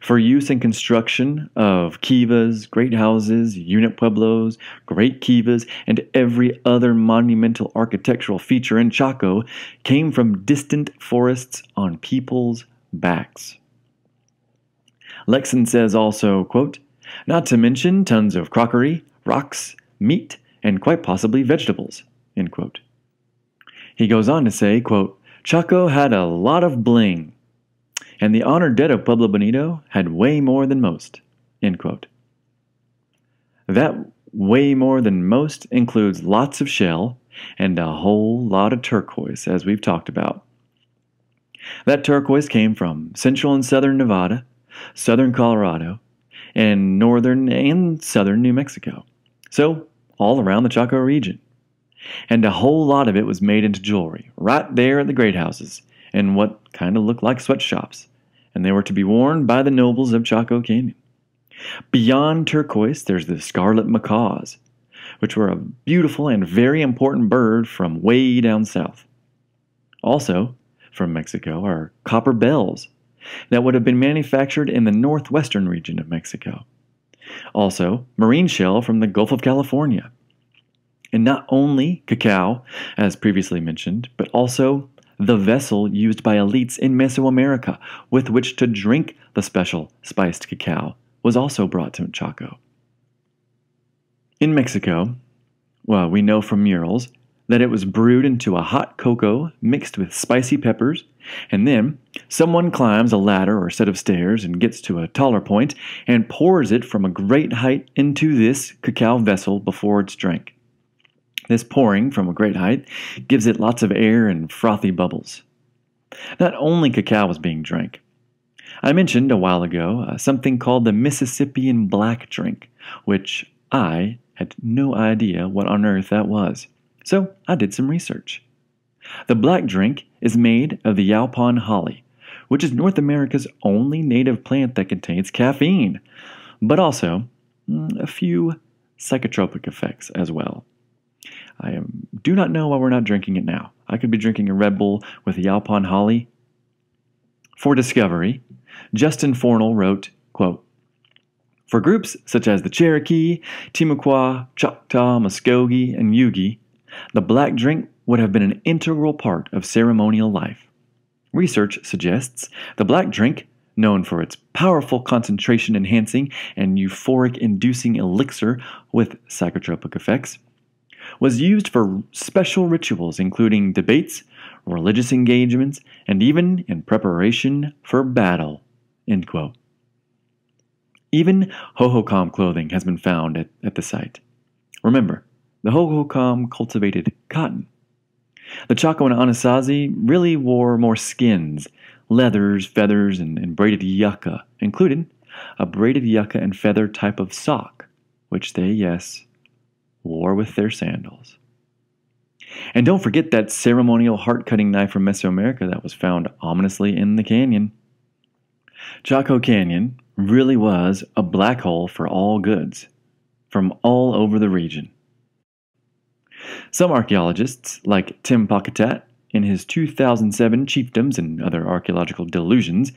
For use in construction of kivas, great houses, unit pueblos, great kivas, and every other monumental architectural feature in Chaco came from distant forests on people's backs. Lexon says also, quote, not to mention tons of crockery, rocks, meat, and quite possibly vegetables, end quote. He goes on to say, quote, Chaco had a lot of bling, and the honored dead of Pueblo Bonito had way more than most, end quote. That way more than most includes lots of shell and a whole lot of turquoise, as we've talked about. That turquoise came from central and southern Nevada, southern Colorado, and northern and southern New Mexico. So, all around the Chaco region. And a whole lot of it was made into jewelry, right there at the great houses, in what kind of looked like sweatshops, and they were to be worn by the nobles of Chaco Canyon. Beyond turquoise, there's the scarlet macaws, which were a beautiful and very important bird from way down south. Also, from Mexico are copper bells that would have been manufactured in the northwestern region of Mexico. Also, marine shell from the Gulf of California. And not only cacao, as previously mentioned, but also the vessel used by elites in Mesoamerica with which to drink the special spiced cacao was also brought to Chaco. In Mexico, well, we know from murals that it was brewed into a hot cocoa mixed with spicy peppers, and then someone climbs a ladder or set of stairs and gets to a taller point and pours it from a great height into this cacao vessel before it's drank. This pouring from a great height gives it lots of air and frothy bubbles. Not only cacao was being drank. I mentioned a while ago something called the Mississippian black drink, which I had no idea what on earth that was. So I did some research. The black drink is made of the Yaupon holly, which is North America's only native plant that contains caffeine, but also a few psychotropic effects as well. Do not know why we're not drinking it now. I could be drinking a Red Bull with the Yaupon holly. For Discovery, Justin Fornell wrote, quote, "For groups such as the Cherokee, Timucua, Choctaw, Muskogee, and Yugi, the black drink would have been an integral part of ceremonial life. Research suggests the black drink, known for its powerful concentration-enhancing and euphoric-inducing elixir with psychotropic effects, was used for special rituals including debates, religious engagements, and even in preparation for battle." End quote. Even Hohokam clothing has been found at the site. Remember, the Hohokam cultivated cotton. The Chaco and Anasazi really wore more skins, leathers, feathers, and braided yucca, including a braided yucca and feather type of sock, which they, yes, wore with their sandals. And don't forget that ceremonial heart-cutting knife from Mesoamerica that was found ominously in the canyon. Chaco Canyon really was a black hole for all goods, from all over the region. Some archaeologists, like Tim Paquetat in his 2007 Chiefdoms and Other Archaeological Delusions,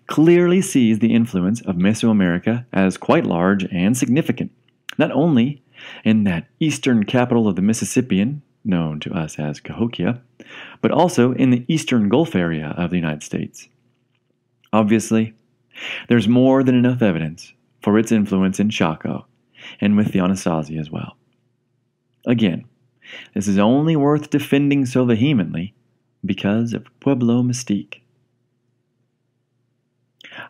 clearly sees the influence of Mesoamerica as quite large and significant, not only in that eastern capital of the Mississippian, known to us as Cahokia, but also in the eastern Gulf area of the United States. Obviously, there's more than enough evidence for its influence in Chaco, and with the Anasazi as well. Again, this is only worth defending so vehemently because of Pueblo mystique.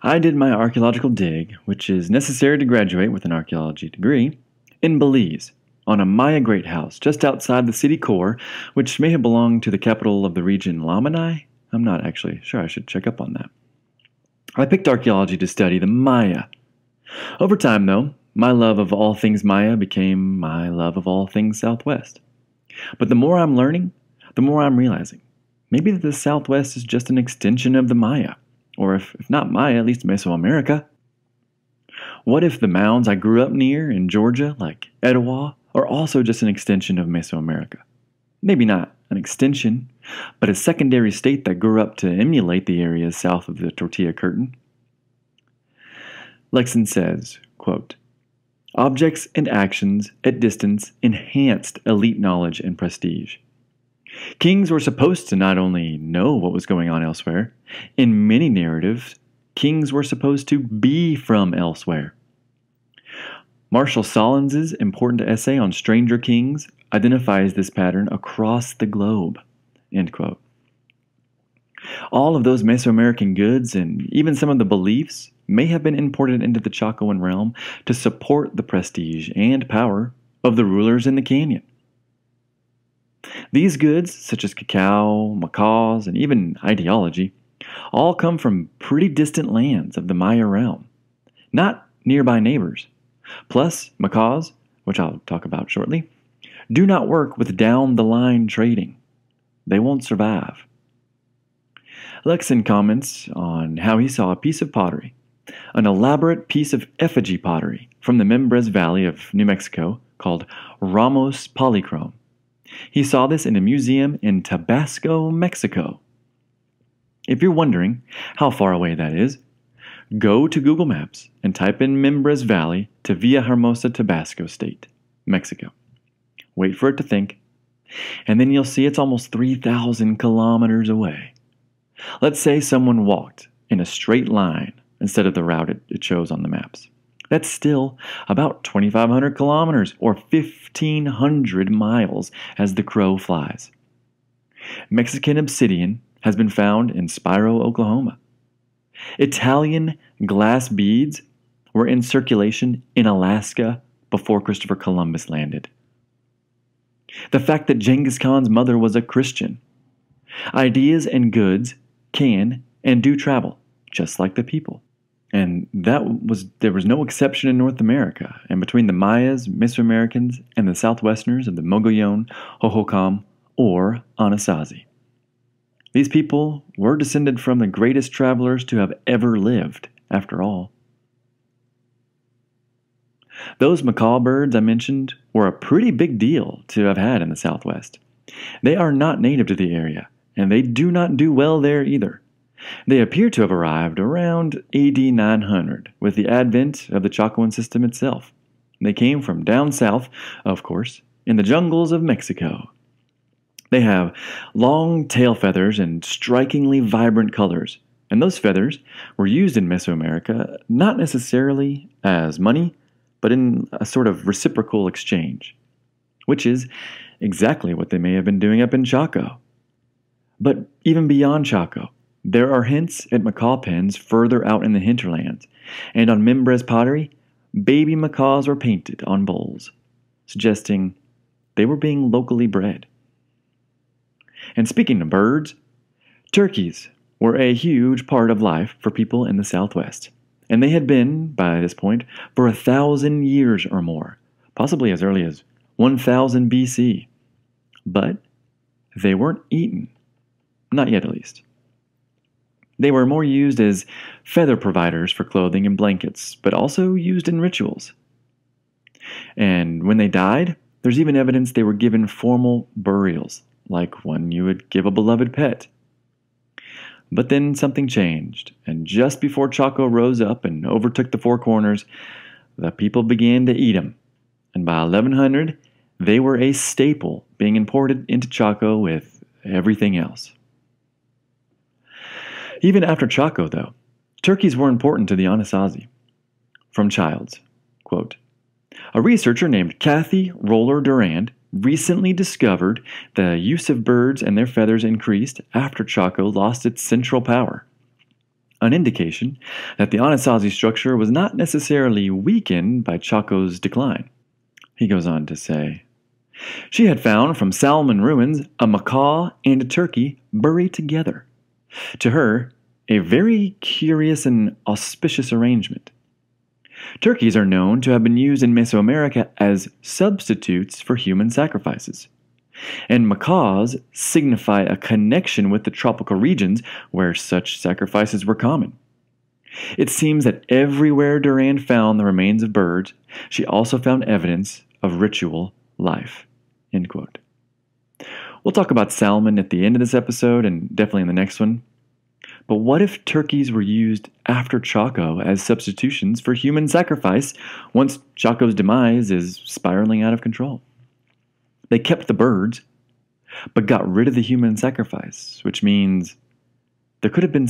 I did my archaeological dig, which is necessary to graduate with an archaeology degree, in Belize, on a Maya great house just outside the city core, which may have belonged to the capital of the region Lamanai. I'm not actually sure. I should check up on that. I picked archaeology to study the Maya. Over time, though, my love of all things Maya became my love of all things Southwest. But the more I'm learning, the more I'm realizing maybe that the Southwest is just an extension of the Maya, or if not Maya, at least Mesoamerica. What if the mounds I grew up near in Georgia, like Etowah, are also just an extension of Mesoamerica? Maybe not an extension, but a secondary state that grew up to emulate the areas south of the Tortilla Curtain. Lexon says, quote, "Objects and actions at distance enhanced elite knowledge and prestige. Kings were supposed to not only know what was going on elsewhere, in many narratives, kings were supposed to be from elsewhere." Marshall Solons's important essay on Stranger Kings identifies this pattern across the globe. End quote. All of those Mesoamerican goods and even some of the beliefs may have been imported into the Chacoan realm to support the prestige and power of the rulers in the canyon. These goods, such as cacao, macaws, and even ideology, all come from pretty distant lands of the Maya realm, not nearby neighbors. Plus, macaws, which I'll talk about shortly, do not work with down-the-line trading. They won't survive. Lexon comments on how he saw a piece of pottery, an elaborate piece of effigy pottery from the Mimbres Valley of New Mexico called Ramos Polychrome. He saw this in a museum in Tabasco, Mexico. If you're wondering how far away that is, go to Google Maps and type in Mimbres Valley to Villahermosa, Tabasco State, Mexico. Wait for it to think, and then you'll see it's almost 3,000 kilometers away. Let's say someone walked in a straight line instead of the route it shows on the maps. That's still about 2,500 kilometers or 1,500 miles as the crow flies. Mexican obsidian has been found in Spiro, Oklahoma. Italian glass beads were in circulation in Alaska before Christopher Columbus landed. The fact that Genghis Khan's mother was a Christian. Ideas and goods can and do travel, just like the people. And there was no exception in North America, and between the Mayas, Mesoamericans, and the Southwesterners of the Mogollon, Hohokam, or Anasazi. These people were descended from the greatest travelers to have ever lived, after all. Those macaw birds I mentioned were a pretty big deal to have had in the Southwest. They are not native to the area, and they do not do well there either. They appear to have arrived around AD 900 with the advent of the Chacoan system itself. They came from down south, of course, in the jungles of Mexico. They have long tail feathers and strikingly vibrant colors, and those feathers were used in Mesoamerica not necessarily as money, but in a sort of reciprocal exchange, which is exactly what they may have been doing up in Chaco. But even beyond Chaco, there are hints at macaw pens further out in the hinterlands, and on Mimbres pottery, baby macaws were painted on bowls, suggesting they were being locally bred. And speaking of birds, turkeys were a huge part of life for people in the Southwest, and they had been, by this point, for 1,000 years or more, possibly as early as 1000 BC. But they weren't eaten, not yet at least. They were more used as feather providers for clothing and blankets, but also used in rituals. And when they died, there's even evidence they were given formal burials, like one you would give a beloved pet. But then something changed, and just before Chaco rose up and overtook the Four Corners, the people began to eat them. And by 1100, they were a staple being imported into Chaco with everything else. Even after Chaco, though, turkeys were important to the Anasazi. From Childs, quote, "A researcher named Kathy Roller Durand recently discovered the use of birds and their feathers increased after Chaco lost its central power, an indication that the Anasazi structure was not necessarily weakened by Chaco's decline." He goes on to say, "She had found from Salmon ruins a macaw and a turkey buried together. To her, a very curious and auspicious arrangement. Turkeys are known to have been used in Mesoamerica as substitutes for human sacrifices, and macaws signify a connection with the tropical regions where such sacrifices were common. It seems that everywhere Durand found the remains of birds, she also found evidence of ritual life." End quote. We'll talk about salmon at the end of this episode and definitely in the next one. But what if turkeys were used after Chaco as substitutions for human sacrifice once Chaco's demise is spiraling out of control? They kept the birds, but got rid of the human sacrifice, which means there could have been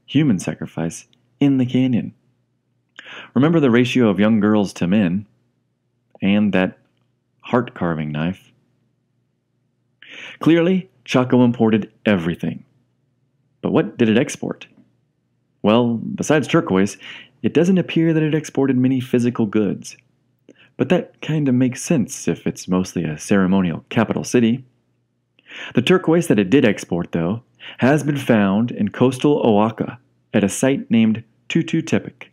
human sacrifice, in the canyon. Remember the ratio of young girls to men, and that heart-carving knife. Clearly, Chaco imported everything. But what did it export? Well, besides turquoise, it doesn't appear that it exported many physical goods. But that kind of makes sense if it's mostly a ceremonial capital city. The turquoise that it did export, though, has been found in coastal Oaxaca at a site named Tutu Tepic,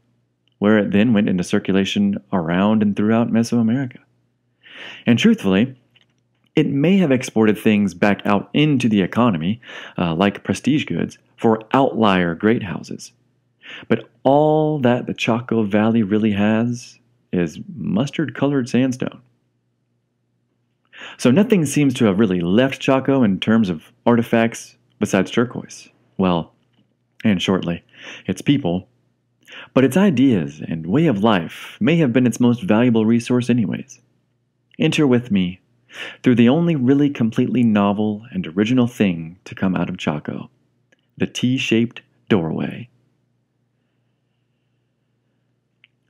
where it then went into circulation around and throughout Mesoamerica. And truthfully, it may have exported things back out into the economy, like prestige goods, for outlier great houses. But all that the Chaco Valley really has is mustard-colored sandstone. So nothing seems to have really left Chaco in terms of artifacts besides turquoise. Well, and shortly, its people. But its ideas and way of life may have been its most valuable resource anyways. Enter with me through the only really completely novel and original thing to come out of Chaco, the T-shaped doorway.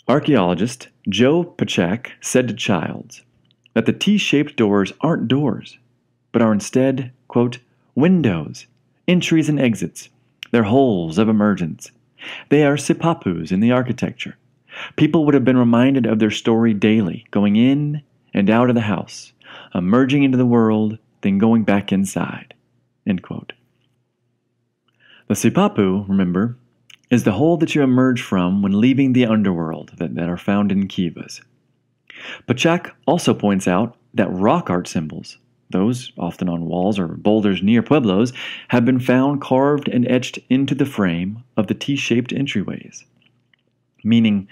Archaeologist Joe Pachak said to Childs that the T-shaped doors aren't doors, but are instead, quote, windows, entries and exits. They're holes of emergence. They are sipapus in the architecture. People would have been reminded of their story daily, going in and out of the house, emerging into the world, then going back inside. End quote. The sipapu, remember, is the hole that you emerge from when leaving the underworld that are found in kivas. Pachak also points out that rock art symbols, those, often on walls or boulders near pueblos, have been found carved and etched into the frame of the T-shaped entryways, meaning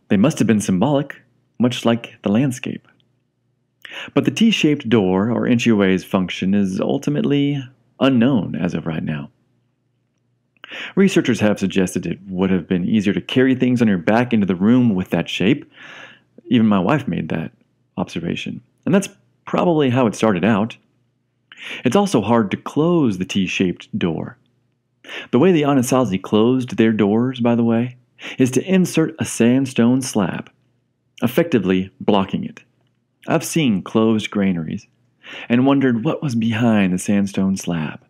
they must have been symbolic, much like the landscape. But the T-shaped door or entryway's function is ultimately unknown as of right now. Researchers have suggested it would have been easier to carry things on your back into the room with that shape. Even my wife made that observation, and that's probably how it started out. It's also hard to close the T-shaped door. The way the Anasazi closed their doors, by the way, is to insert a sandstone slab, effectively blocking it. I've seen closed granaries and wondered what was behind the sandstone slab.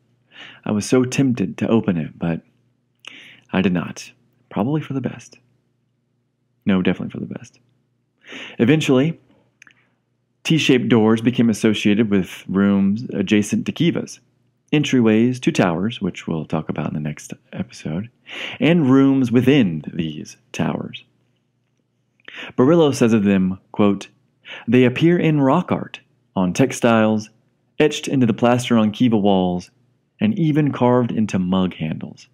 I was so tempted to open it, but I did not. Probably for the best. No, definitely for the best. Eventually, T-shaped doors became associated with rooms adjacent to kivas, entryways to towers, which we'll talk about in the next episode, and rooms within these towers. Barillo says of them, quote, "They appear in rock art, on textiles, etched into the plaster on kiva walls, and even carved into mug handles."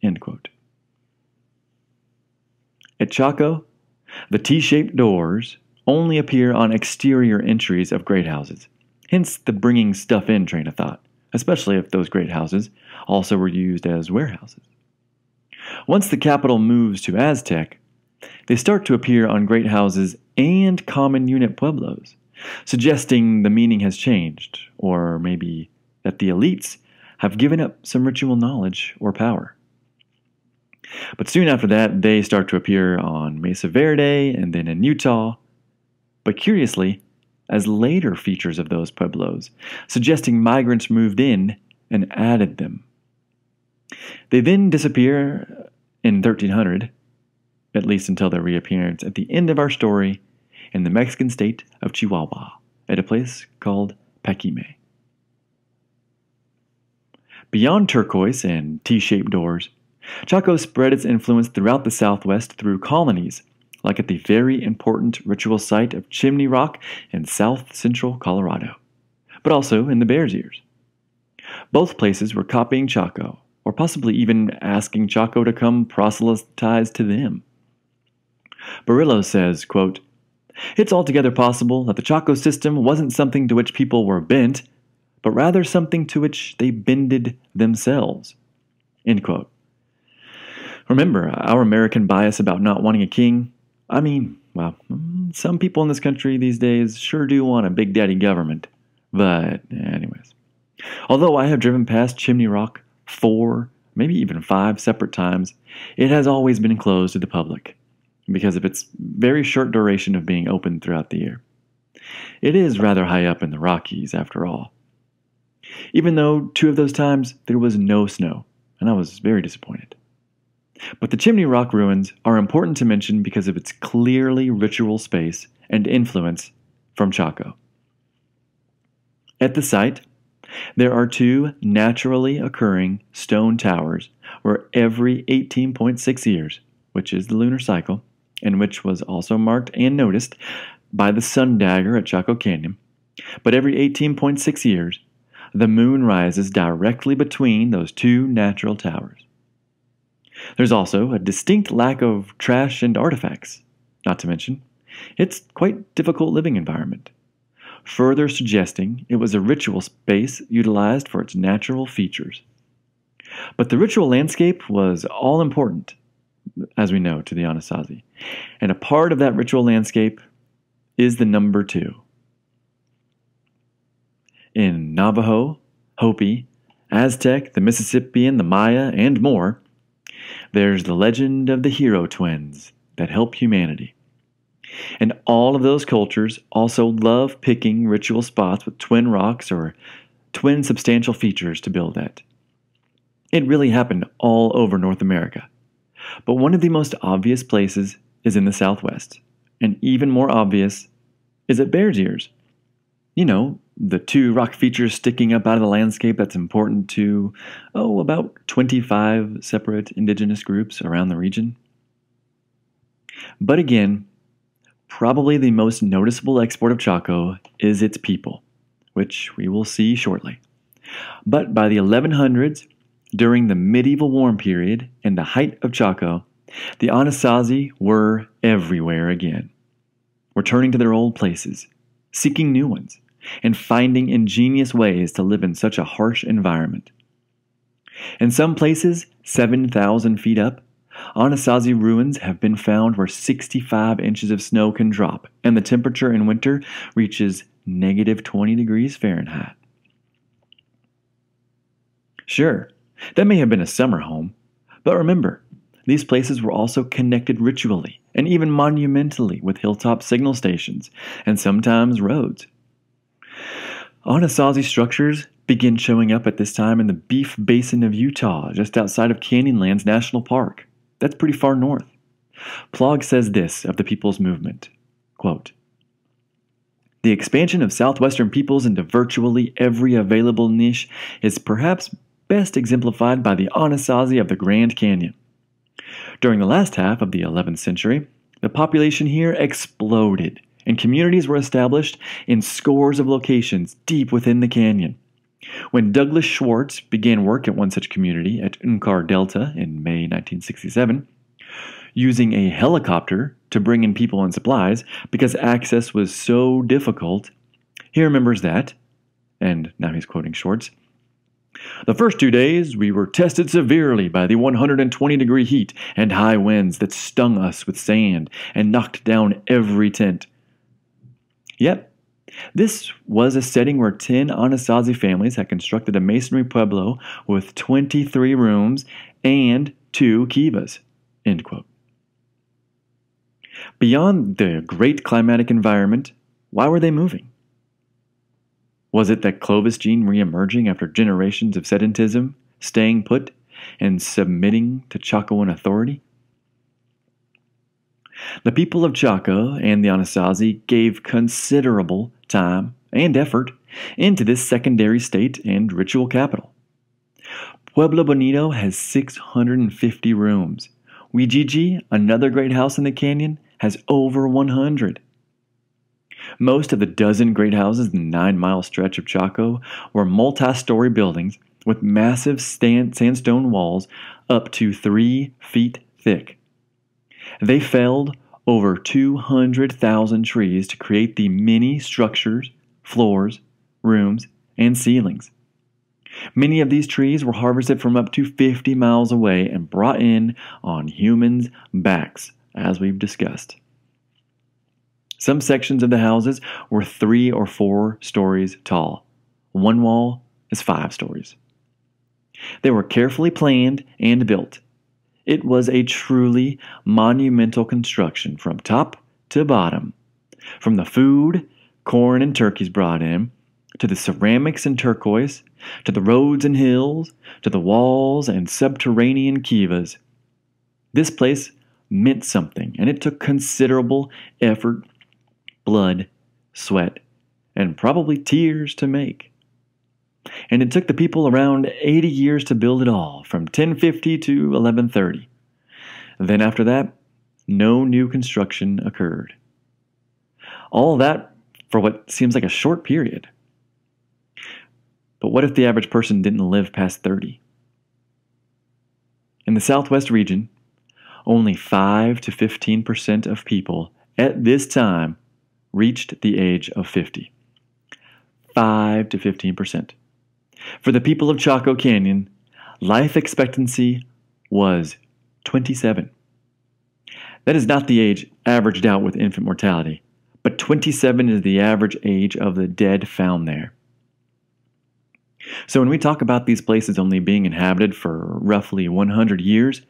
End quote. At Chaco, the T-shaped doors only appear on exterior entries of great houses, hence the bringing stuff in train of thought, especially if those great houses also were used as warehouses. Once the capital moves to Aztec, they start to appear on great houses and common unit pueblos, suggesting the meaning has changed, or maybe that the elites have given up some ritual knowledge or power. But soon after that, they start to appear on Mesa Verde and then in Utah, but curiously, as later features of those pueblos, suggesting migrants moved in and added them. They then disappear in 1300, at least until their reappearance at the end of our story in the Mexican state of Chihuahua, at a place called Paquime. Beyond turquoise and T-shaped doors, Chaco spread its influence throughout the Southwest through colonies, like at the very important ritual site of Chimney Rock in south-central Colorado, but also in the Bears Ears. Both places were copying Chaco, or possibly even asking Chaco to come proselytize to them. Barillo says, quote, "It's altogether possible that the Chaco system wasn't something to which people were bent, but rather something to which they bended themselves." End quote. Remember, our American bias about not wanting a king? I mean, well, some people in this country these days sure do want a big daddy government. But anyways. Although I have driven past Chimney Rock 4, maybe even 5 separate times, it has always been closed to the public because of its very short duration of being open throughout the year. It is rather high up in the Rockies, after all. Even though 2 of those times there was no snow, and I was very disappointed. But the Chimney Rock ruins are important to mention because of its clearly ritual space and influence from Chaco. At the site, there are 2 naturally occurring stone towers where every 18.6 years, which is the lunar cycle, and which was also marked and noticed by the sun dagger at Chaco Canyon, but every 18.6 years, the moon rises directly between those 2 natural towers. There's also a distinct lack of trash and artifacts, not to mention, it's quite difficult living environment, further suggesting it was a ritual space utilized for its natural features. But the ritual landscape was all important, as we know, to the Anasazi, and a part of that ritual landscape is the number 2. In Navajo, Hopi, Aztec, the Mississippian, the Maya, and more, there's the legend of the hero twins that help humanity. And all of those cultures also love picking ritual spots with twin rocks or twin substantial features to build at. It really happened all over North America. But one of the most obvious places is in the Southwest. And even more obvious is at Bears Ears. You know, the 2 rock features sticking up out of the landscape that's important to, about 25 separate indigenous groups around the region. But again, probably the most noticeable export of Chaco is its people, which we will see shortly. But by the 1100s, during the medieval warm period and the height of Chaco, the Anasazi were everywhere again, returning to their old places, seeking new ones, and finding ingenious ways to live in such a harsh environment. In some places, 7,000 feet up, Anasazi ruins have been found where 65 inches of snow can drop, and the temperature in winter reaches negative 20 degrees Fahrenheit. Sure, that may have been a summer home, but remember, these places were also connected ritually and even monumentally with hilltop signal stations and sometimes roads. Anasazi structures begin showing up at this time in the Beef Basin of Utah, just outside of Canyonlands National Park. That's pretty far north. Plog says this of the people's movement, quote, "The expansion of southwestern peoples into virtually every available niche is perhaps best exemplified by the Anasazi of the Grand Canyon. During the last half of the 11th century, the population here exploded, and communities were established in scores of locations deep within the canyon. When Douglas Schwartz began work at one such community at Unkar Delta in May 1967, using a helicopter to bring in people and supplies because access was so difficult, he remembers that, and now he's quoting Schwartz, "The first 2 days we were tested severely by the 120-degree heat and high winds that stung us with sand and knocked down every tent." Yep, this was a setting where 10 Anasazi families had constructed a masonry pueblo with 23 rooms and 2 kivas. End quote. Beyond the great climatic environment, why were they moving? Was it that Clovis gene re-emerging after generations of sedentism, staying put, and submitting to Chacoan authority? The people of Chaco and the Anasazi gave considerable time and effort into this secondary state and ritual capital. Pueblo Bonito has 650 rooms. Wijiji, another great house in the canyon, has over 100. Most of the dozen great houses in the 9-mile stretch of Chaco were multi-story buildings with massive sandstone walls up to 3 feet thick. They felled over 200,000 trees to create the many structures, floors, rooms, and ceilings. Many of these trees were harvested from up to 50 miles away and brought in on humans' backs, as we've discussed. Some sections of the houses were 3 or 4 stories tall. One wall is 5 stories. They were carefully planned and built. It was a truly monumental construction from top to bottom. From the food, corn and turkeys brought in, to the ceramics and turquoise, to the roads and hills, to the walls and subterranean kivas. This place meant something, and it took considerable effort, blood, sweat, and probably tears to make. And it took the people around 80 years to build it all, from 1050 to 1130. Then after that, no new construction occurred. All that for what seems like a short period. But what if the average person didn't live past 30? In the Southwest region, only 5 to 15% of people at this time reached the age of 50. 5 to 15%. For the people of Chaco Canyon, life expectancy was 27. That is not the age averaged out with infant mortality, but 27 is the average age of the dead found there. So when we talk about these places only being inhabited for roughly 100 years,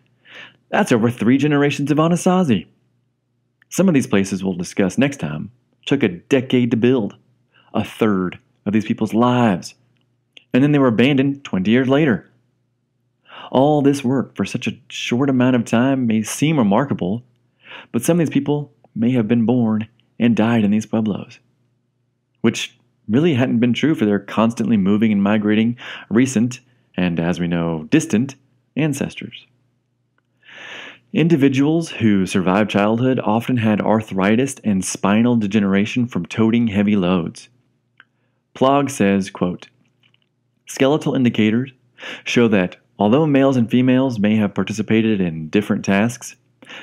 that's over 3 generations of Anasazi. Some of these places we'll discuss next time took a decade to build, a third of these people's lives, and then they were abandoned 20 years later. All this work for such a short amount of time may seem remarkable, but some of these people may have been born and died in these pueblos, which really hadn't been true for their constantly moving and migrating recent, and as we know, distant ancestors. Individuals who survived childhood often had arthritis and spinal degeneration from toting heavy loads. Plog says, quote, skeletal indicators show that although males and females may have participated in different tasks,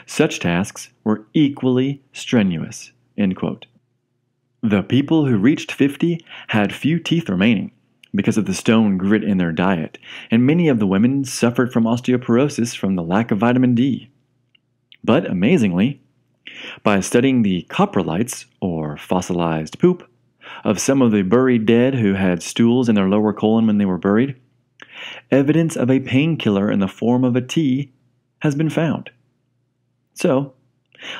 such tasks were equally strenuous, end quote. The people who reached 50 had few teeth remaining because of the stone grit in their diet, and many of the women suffered from osteoporosis from the lack of vitamin D. But amazingly, by studying the coprolites, or fossilized poop, of some of the buried dead who had stools in their lower colon when they were buried, evidence of a painkiller in the form of a tea has been found. So,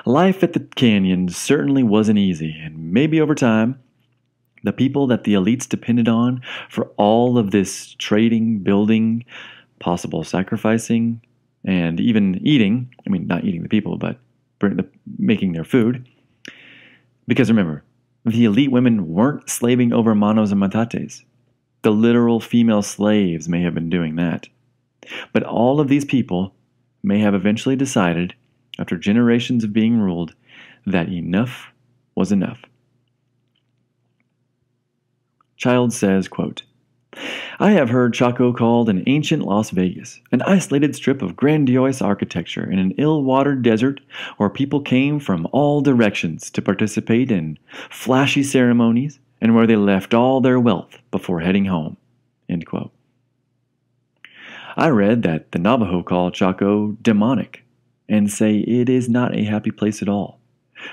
life at the canyon certainly wasn't easy, and maybe over time, the people that the elites depended on for all of this trading, building, possible sacrificing, and even eating, I mean, not eating the people, but making their food. Because remember, the elite women weren't slaving over manos and matates. The literal female slaves may have been doing that. But all of these people may have eventually decided, after generations of being ruled, that enough was enough. Child says, quote, I have heard Chaco called an ancient Las Vegas, an isolated strip of grandiose architecture in an ill-watered desert where people came from all directions to participate in flashy ceremonies and where they left all their wealth before heading home, end quote. I read that the Navajo call Chaco demonic and say it is not a happy place at all,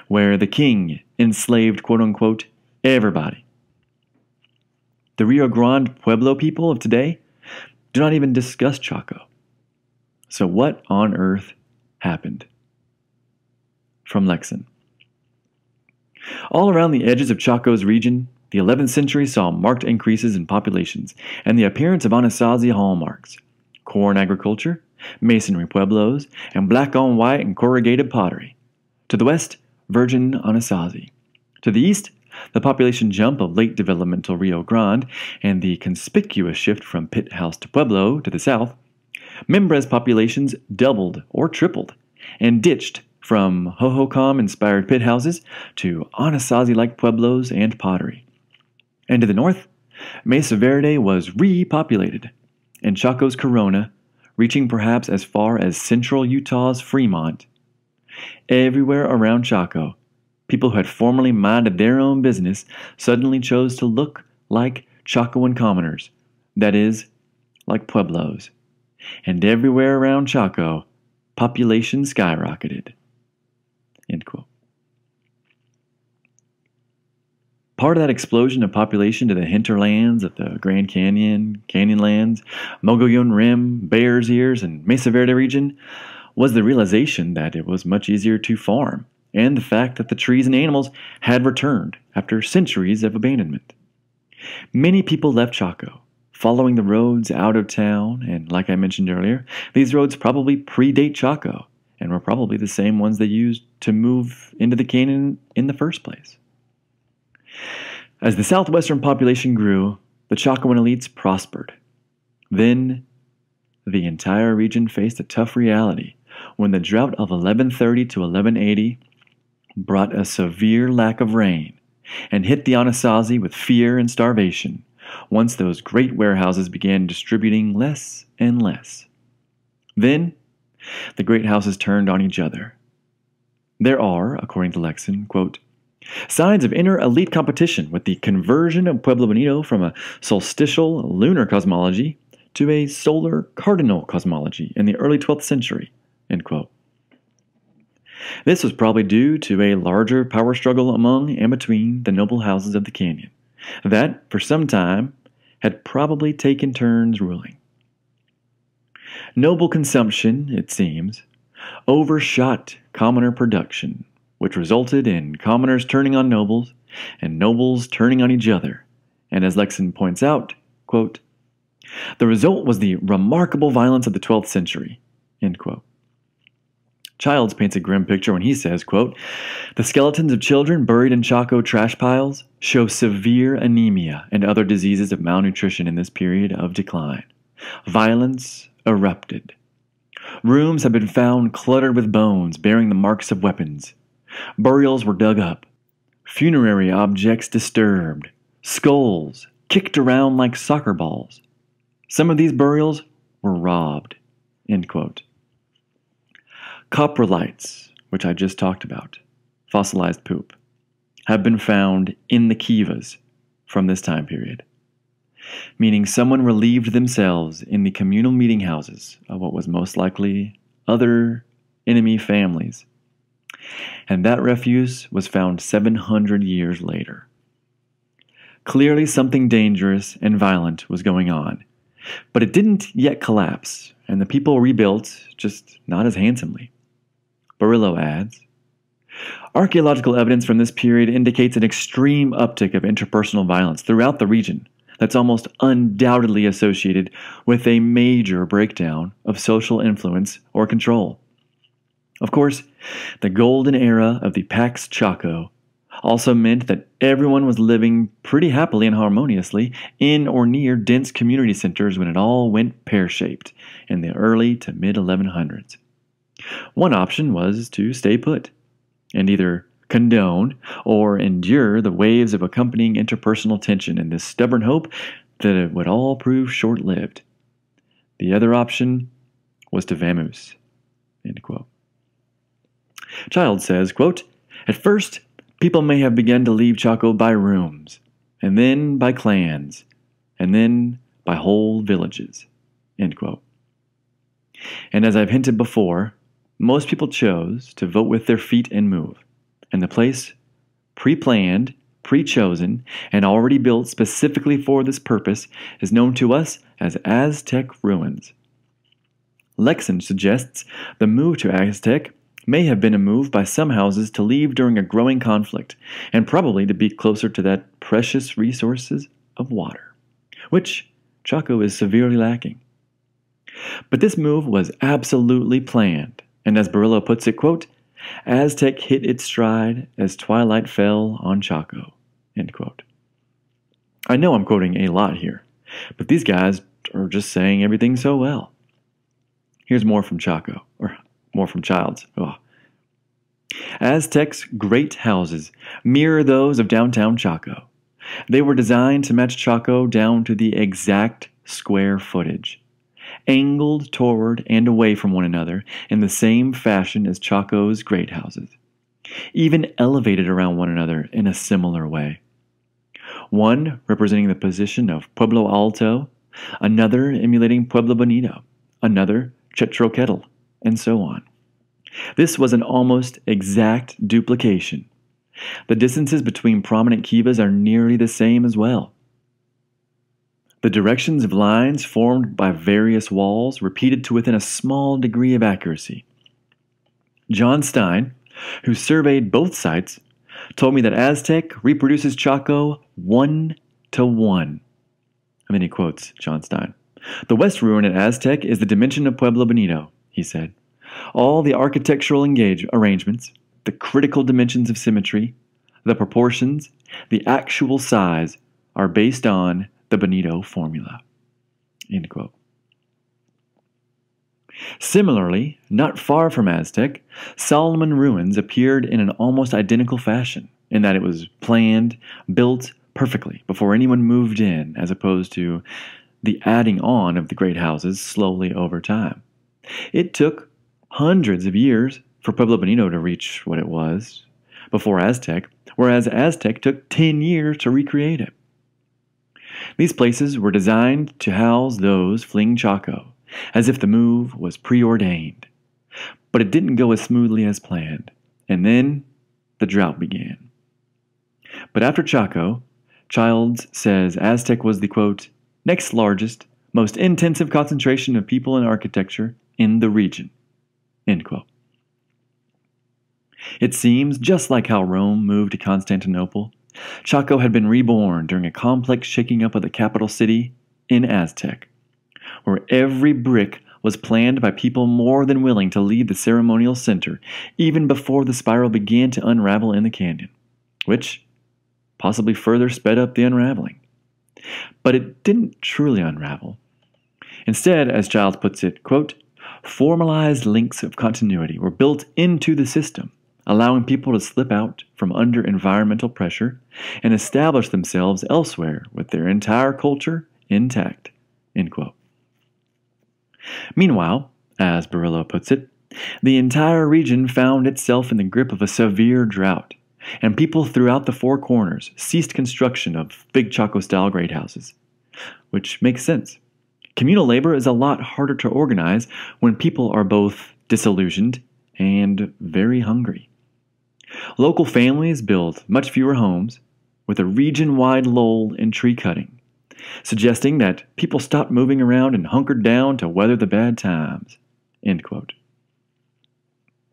where the king enslaved, quote-unquote, everybody. The Rio Grande Pueblo people of today do not even discuss Chaco. So what on earth happened? From Lexon. All around the edges of Chaco's region, the 11th century saw marked increases in populations and the appearance of Anasazi hallmarks, corn agriculture, masonry pueblos, and black-on-white and corrugated pottery. To the west, virgin Anasazi. To the east, the population jump of late developmental Rio Grande and the conspicuous shift from pit house to pueblo to the south, Mimbres populations doubled or tripled and ditched from Hohokam-inspired pit houses to Anasazi-like pueblos and pottery. And to the north, Mesa Verde was repopulated, and Chaco's corona, reaching perhaps as far as central Utah's Fremont. Everywhere around Chaco, people who had formerly minded their own business suddenly chose to look like Chacoan commoners, that is, like pueblos. And everywhere around Chaco, population skyrocketed. End quote. Part of that explosion of population to the hinterlands of the Grand Canyon, Canyonlands, Mogollon Rim, Bears Ears, and Mesa Verde region was the realization that it was much easier to farm, and the fact that the trees and animals had returned after centuries of abandonment. Many people left Chaco, following the roads out of town, and like I mentioned earlier, these roads probably predate Chaco, and were probably the same ones they used to move into the canyon in the first place. As the southwestern population grew, the Chacoan elites prospered. Then, the entire region faced a tough reality when the drought of 1130 to 1180 brought a severe lack of rain and hit the Anasazi with fear and starvation once those great warehouses began distributing less and less. Then, the great houses turned on each other. There are, according to Lexon, quote, signs of inner elite competition with the conversion of Pueblo Bonito from a solstitial lunar cosmology to a solar cardinal cosmology in the early 12th century, end quote. This was probably due to a larger power struggle among and between the noble houses of the canyon that, for some time, had probably taken turns ruling. Noble consumption, it seems, overshot commoner production, which resulted in commoners turning on nobles and nobles turning on each other. And as Lexon points out, quote, the result was the remarkable violence of the 12th century, end quote. Childs paints a grim picture when he says, quote, the skeletons of children buried in Chaco trash piles show severe anemia and other diseases of malnutrition in this period of decline. Violence erupted. Rooms have been found cluttered with bones bearing the marks of weapons. Burials were dug up. Funerary objects disturbed. Skulls, kicked around like soccer balls. Some of these burials were robbed." End quote. Coprolites, which I just talked about, fossilized poop, have been found in the kivas from this time period, meaning someone relieved themselves in the communal meeting houses of what was most likely other enemy families. And that refuse was found 700 years later. Clearly something dangerous and violent was going on, but it didn't yet collapse, and the people rebuilt, just not as handsomely. Barillo adds, "Archaeological evidence from this period indicates an extreme uptick of interpersonal violence throughout the region that's almost undoubtedly associated with a major breakdown of social influence or control. Of course, the golden era of the Pax Chaco also meant that everyone was living pretty happily and harmoniously in or near dense community centers when it all went pear-shaped in the early to mid-1100s. One option was to stay put and either condone or endure the waves of accompanying interpersonal tension in this stubborn hope that it would all prove short-lived. The other option was to vamoose." End quote. Child says, quote, "At first, people may have begun to leave Chaco by rooms, and then by clans, and then by whole villages." End quote. And as I've hinted before, most people chose to vote with their feet and move, and the place, pre-planned, pre-chosen, and already built specifically for this purpose, is known to us as Aztec ruins. Lexon suggests the move to Aztec may have been a move by some houses to leave during a growing conflict, and probably to be closer to that precious resources of water, which Chaco is severely lacking. But this move was absolutely planned, and as Barillo puts it, quote, "Aztec hit its stride as twilight fell on Chaco." End quote. I know I'm quoting a lot here, but these guys are just saying everything so well. Here's more from Chaco, or more from Childs. Oh. "Aztecs' great houses mirror those of downtown Chaco. They were designed to match Chaco down to the exact square footage, angled toward and away from one another in the same fashion as Chaco's great houses, even elevated around one another in a similar way. One representing the position of Pueblo Alto, another emulating Pueblo Bonito, another Chetroquetl, and so on. This was an almost exact duplication. The distances between prominent kivas are nearly the same as well. The directions of lines formed by various walls repeated to within a small degree of accuracy. John Stein, who surveyed both sites, told me that Aztec reproduces Chaco 1-to-1. And then he quotes John Stein. "The west ruin at Aztec is the dimension of Pueblo Bonito," he said. "All the architectural arrangements, the critical dimensions of symmetry, the proportions, the actual size are based on the Bonito formula." End quote. Similarly, not far from Aztec, Solomon ruins appeared in an almost identical fashion, in that it was planned, built perfectly before anyone moved in, as opposed to the adding on of the great houses slowly over time. It took hundreds of years for Pueblo Bonito to reach what it was before Aztec, whereas Aztec took 10 years to recreate it. These places were designed to house those fleeing Chaco, as if the move was preordained. But it didn't go as smoothly as planned, and then the drought began. But after Chaco, Childs says Aztec was the, quote, "next largest, most intensive concentration of people and architecture in the region." End quote. It seems, just like how Rome moved to Constantinople, Chaco had been reborn during a complex shaking up of the capital city in Aztec, where every brick was planned by people more than willing to leave the ceremonial center even before the spiral began to unravel in the canyon, which possibly further sped up the unraveling. But it didn't truly unravel. Instead, as Childs puts it, quote, "formalized links of continuity were built into the system, allowing people to slip out from under environmental pressure and establish themselves elsewhere with their entire culture intact. End quote. Meanwhile, as Barillo puts it, the entire region found itself in the grip of a severe drought, and people throughout the Four Corners ceased construction of big Chaco-style great houses. Which makes sense. Communal labor is a lot harder to organize when people are both disillusioned and very hungry. Local families build much fewer homes, with a region-wide lull in tree cutting, suggesting that people stopped moving around and hunkered down to weather the bad times. End quote.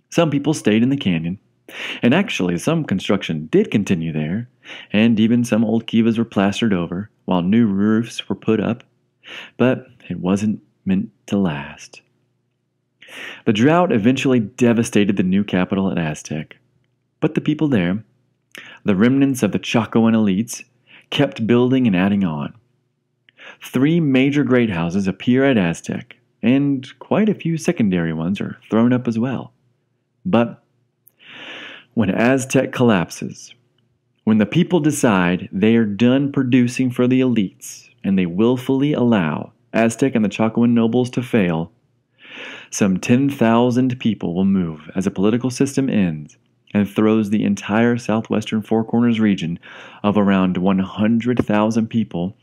Some people stayed in the canyon, and actually some construction did continue there, and even some old kivas were plastered over while new roofs were put up, but it wasn't meant to last. The drought eventually devastated the new capital at Aztec, but the people there, the remnants of the Chacoan elites, kept building and adding on. 3 major great houses appear at Aztec, and quite a few secondary ones are thrown up as well. But when Aztec collapses, when the people decide they are done producing for the elites and they willfully allow Aztec and the Chacoan nobles to fail, some 10,000 people will move as a political system ends and throws the entire southwestern Four Corners region of around 100,000 people,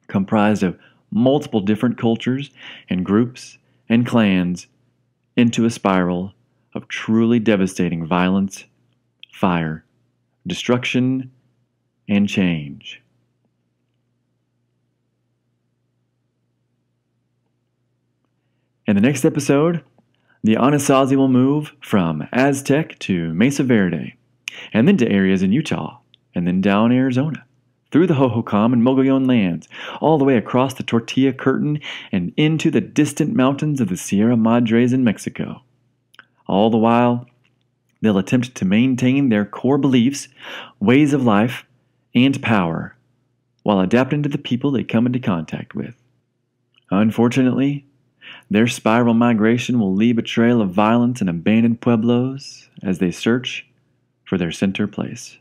comprised of multiple different cultures and groups and clans, into a spiral of truly devastating violence, fire, destruction, and change. In the next episode, the Anasazi will move from Aztec to Mesa Verde, and then to areas in Utah, and then down Arizona, through the Hohokam and Mogollon lands, all the way across the Tortilla Curtain and into the distant mountains of the Sierra Madres in Mexico. All the while, they'll attempt to maintain their core beliefs, ways of life, and power, while adapting to the people they come into contact with. Unfortunately, their spiral migration will leave a trail of violence and abandoned pueblos as they search for their center place.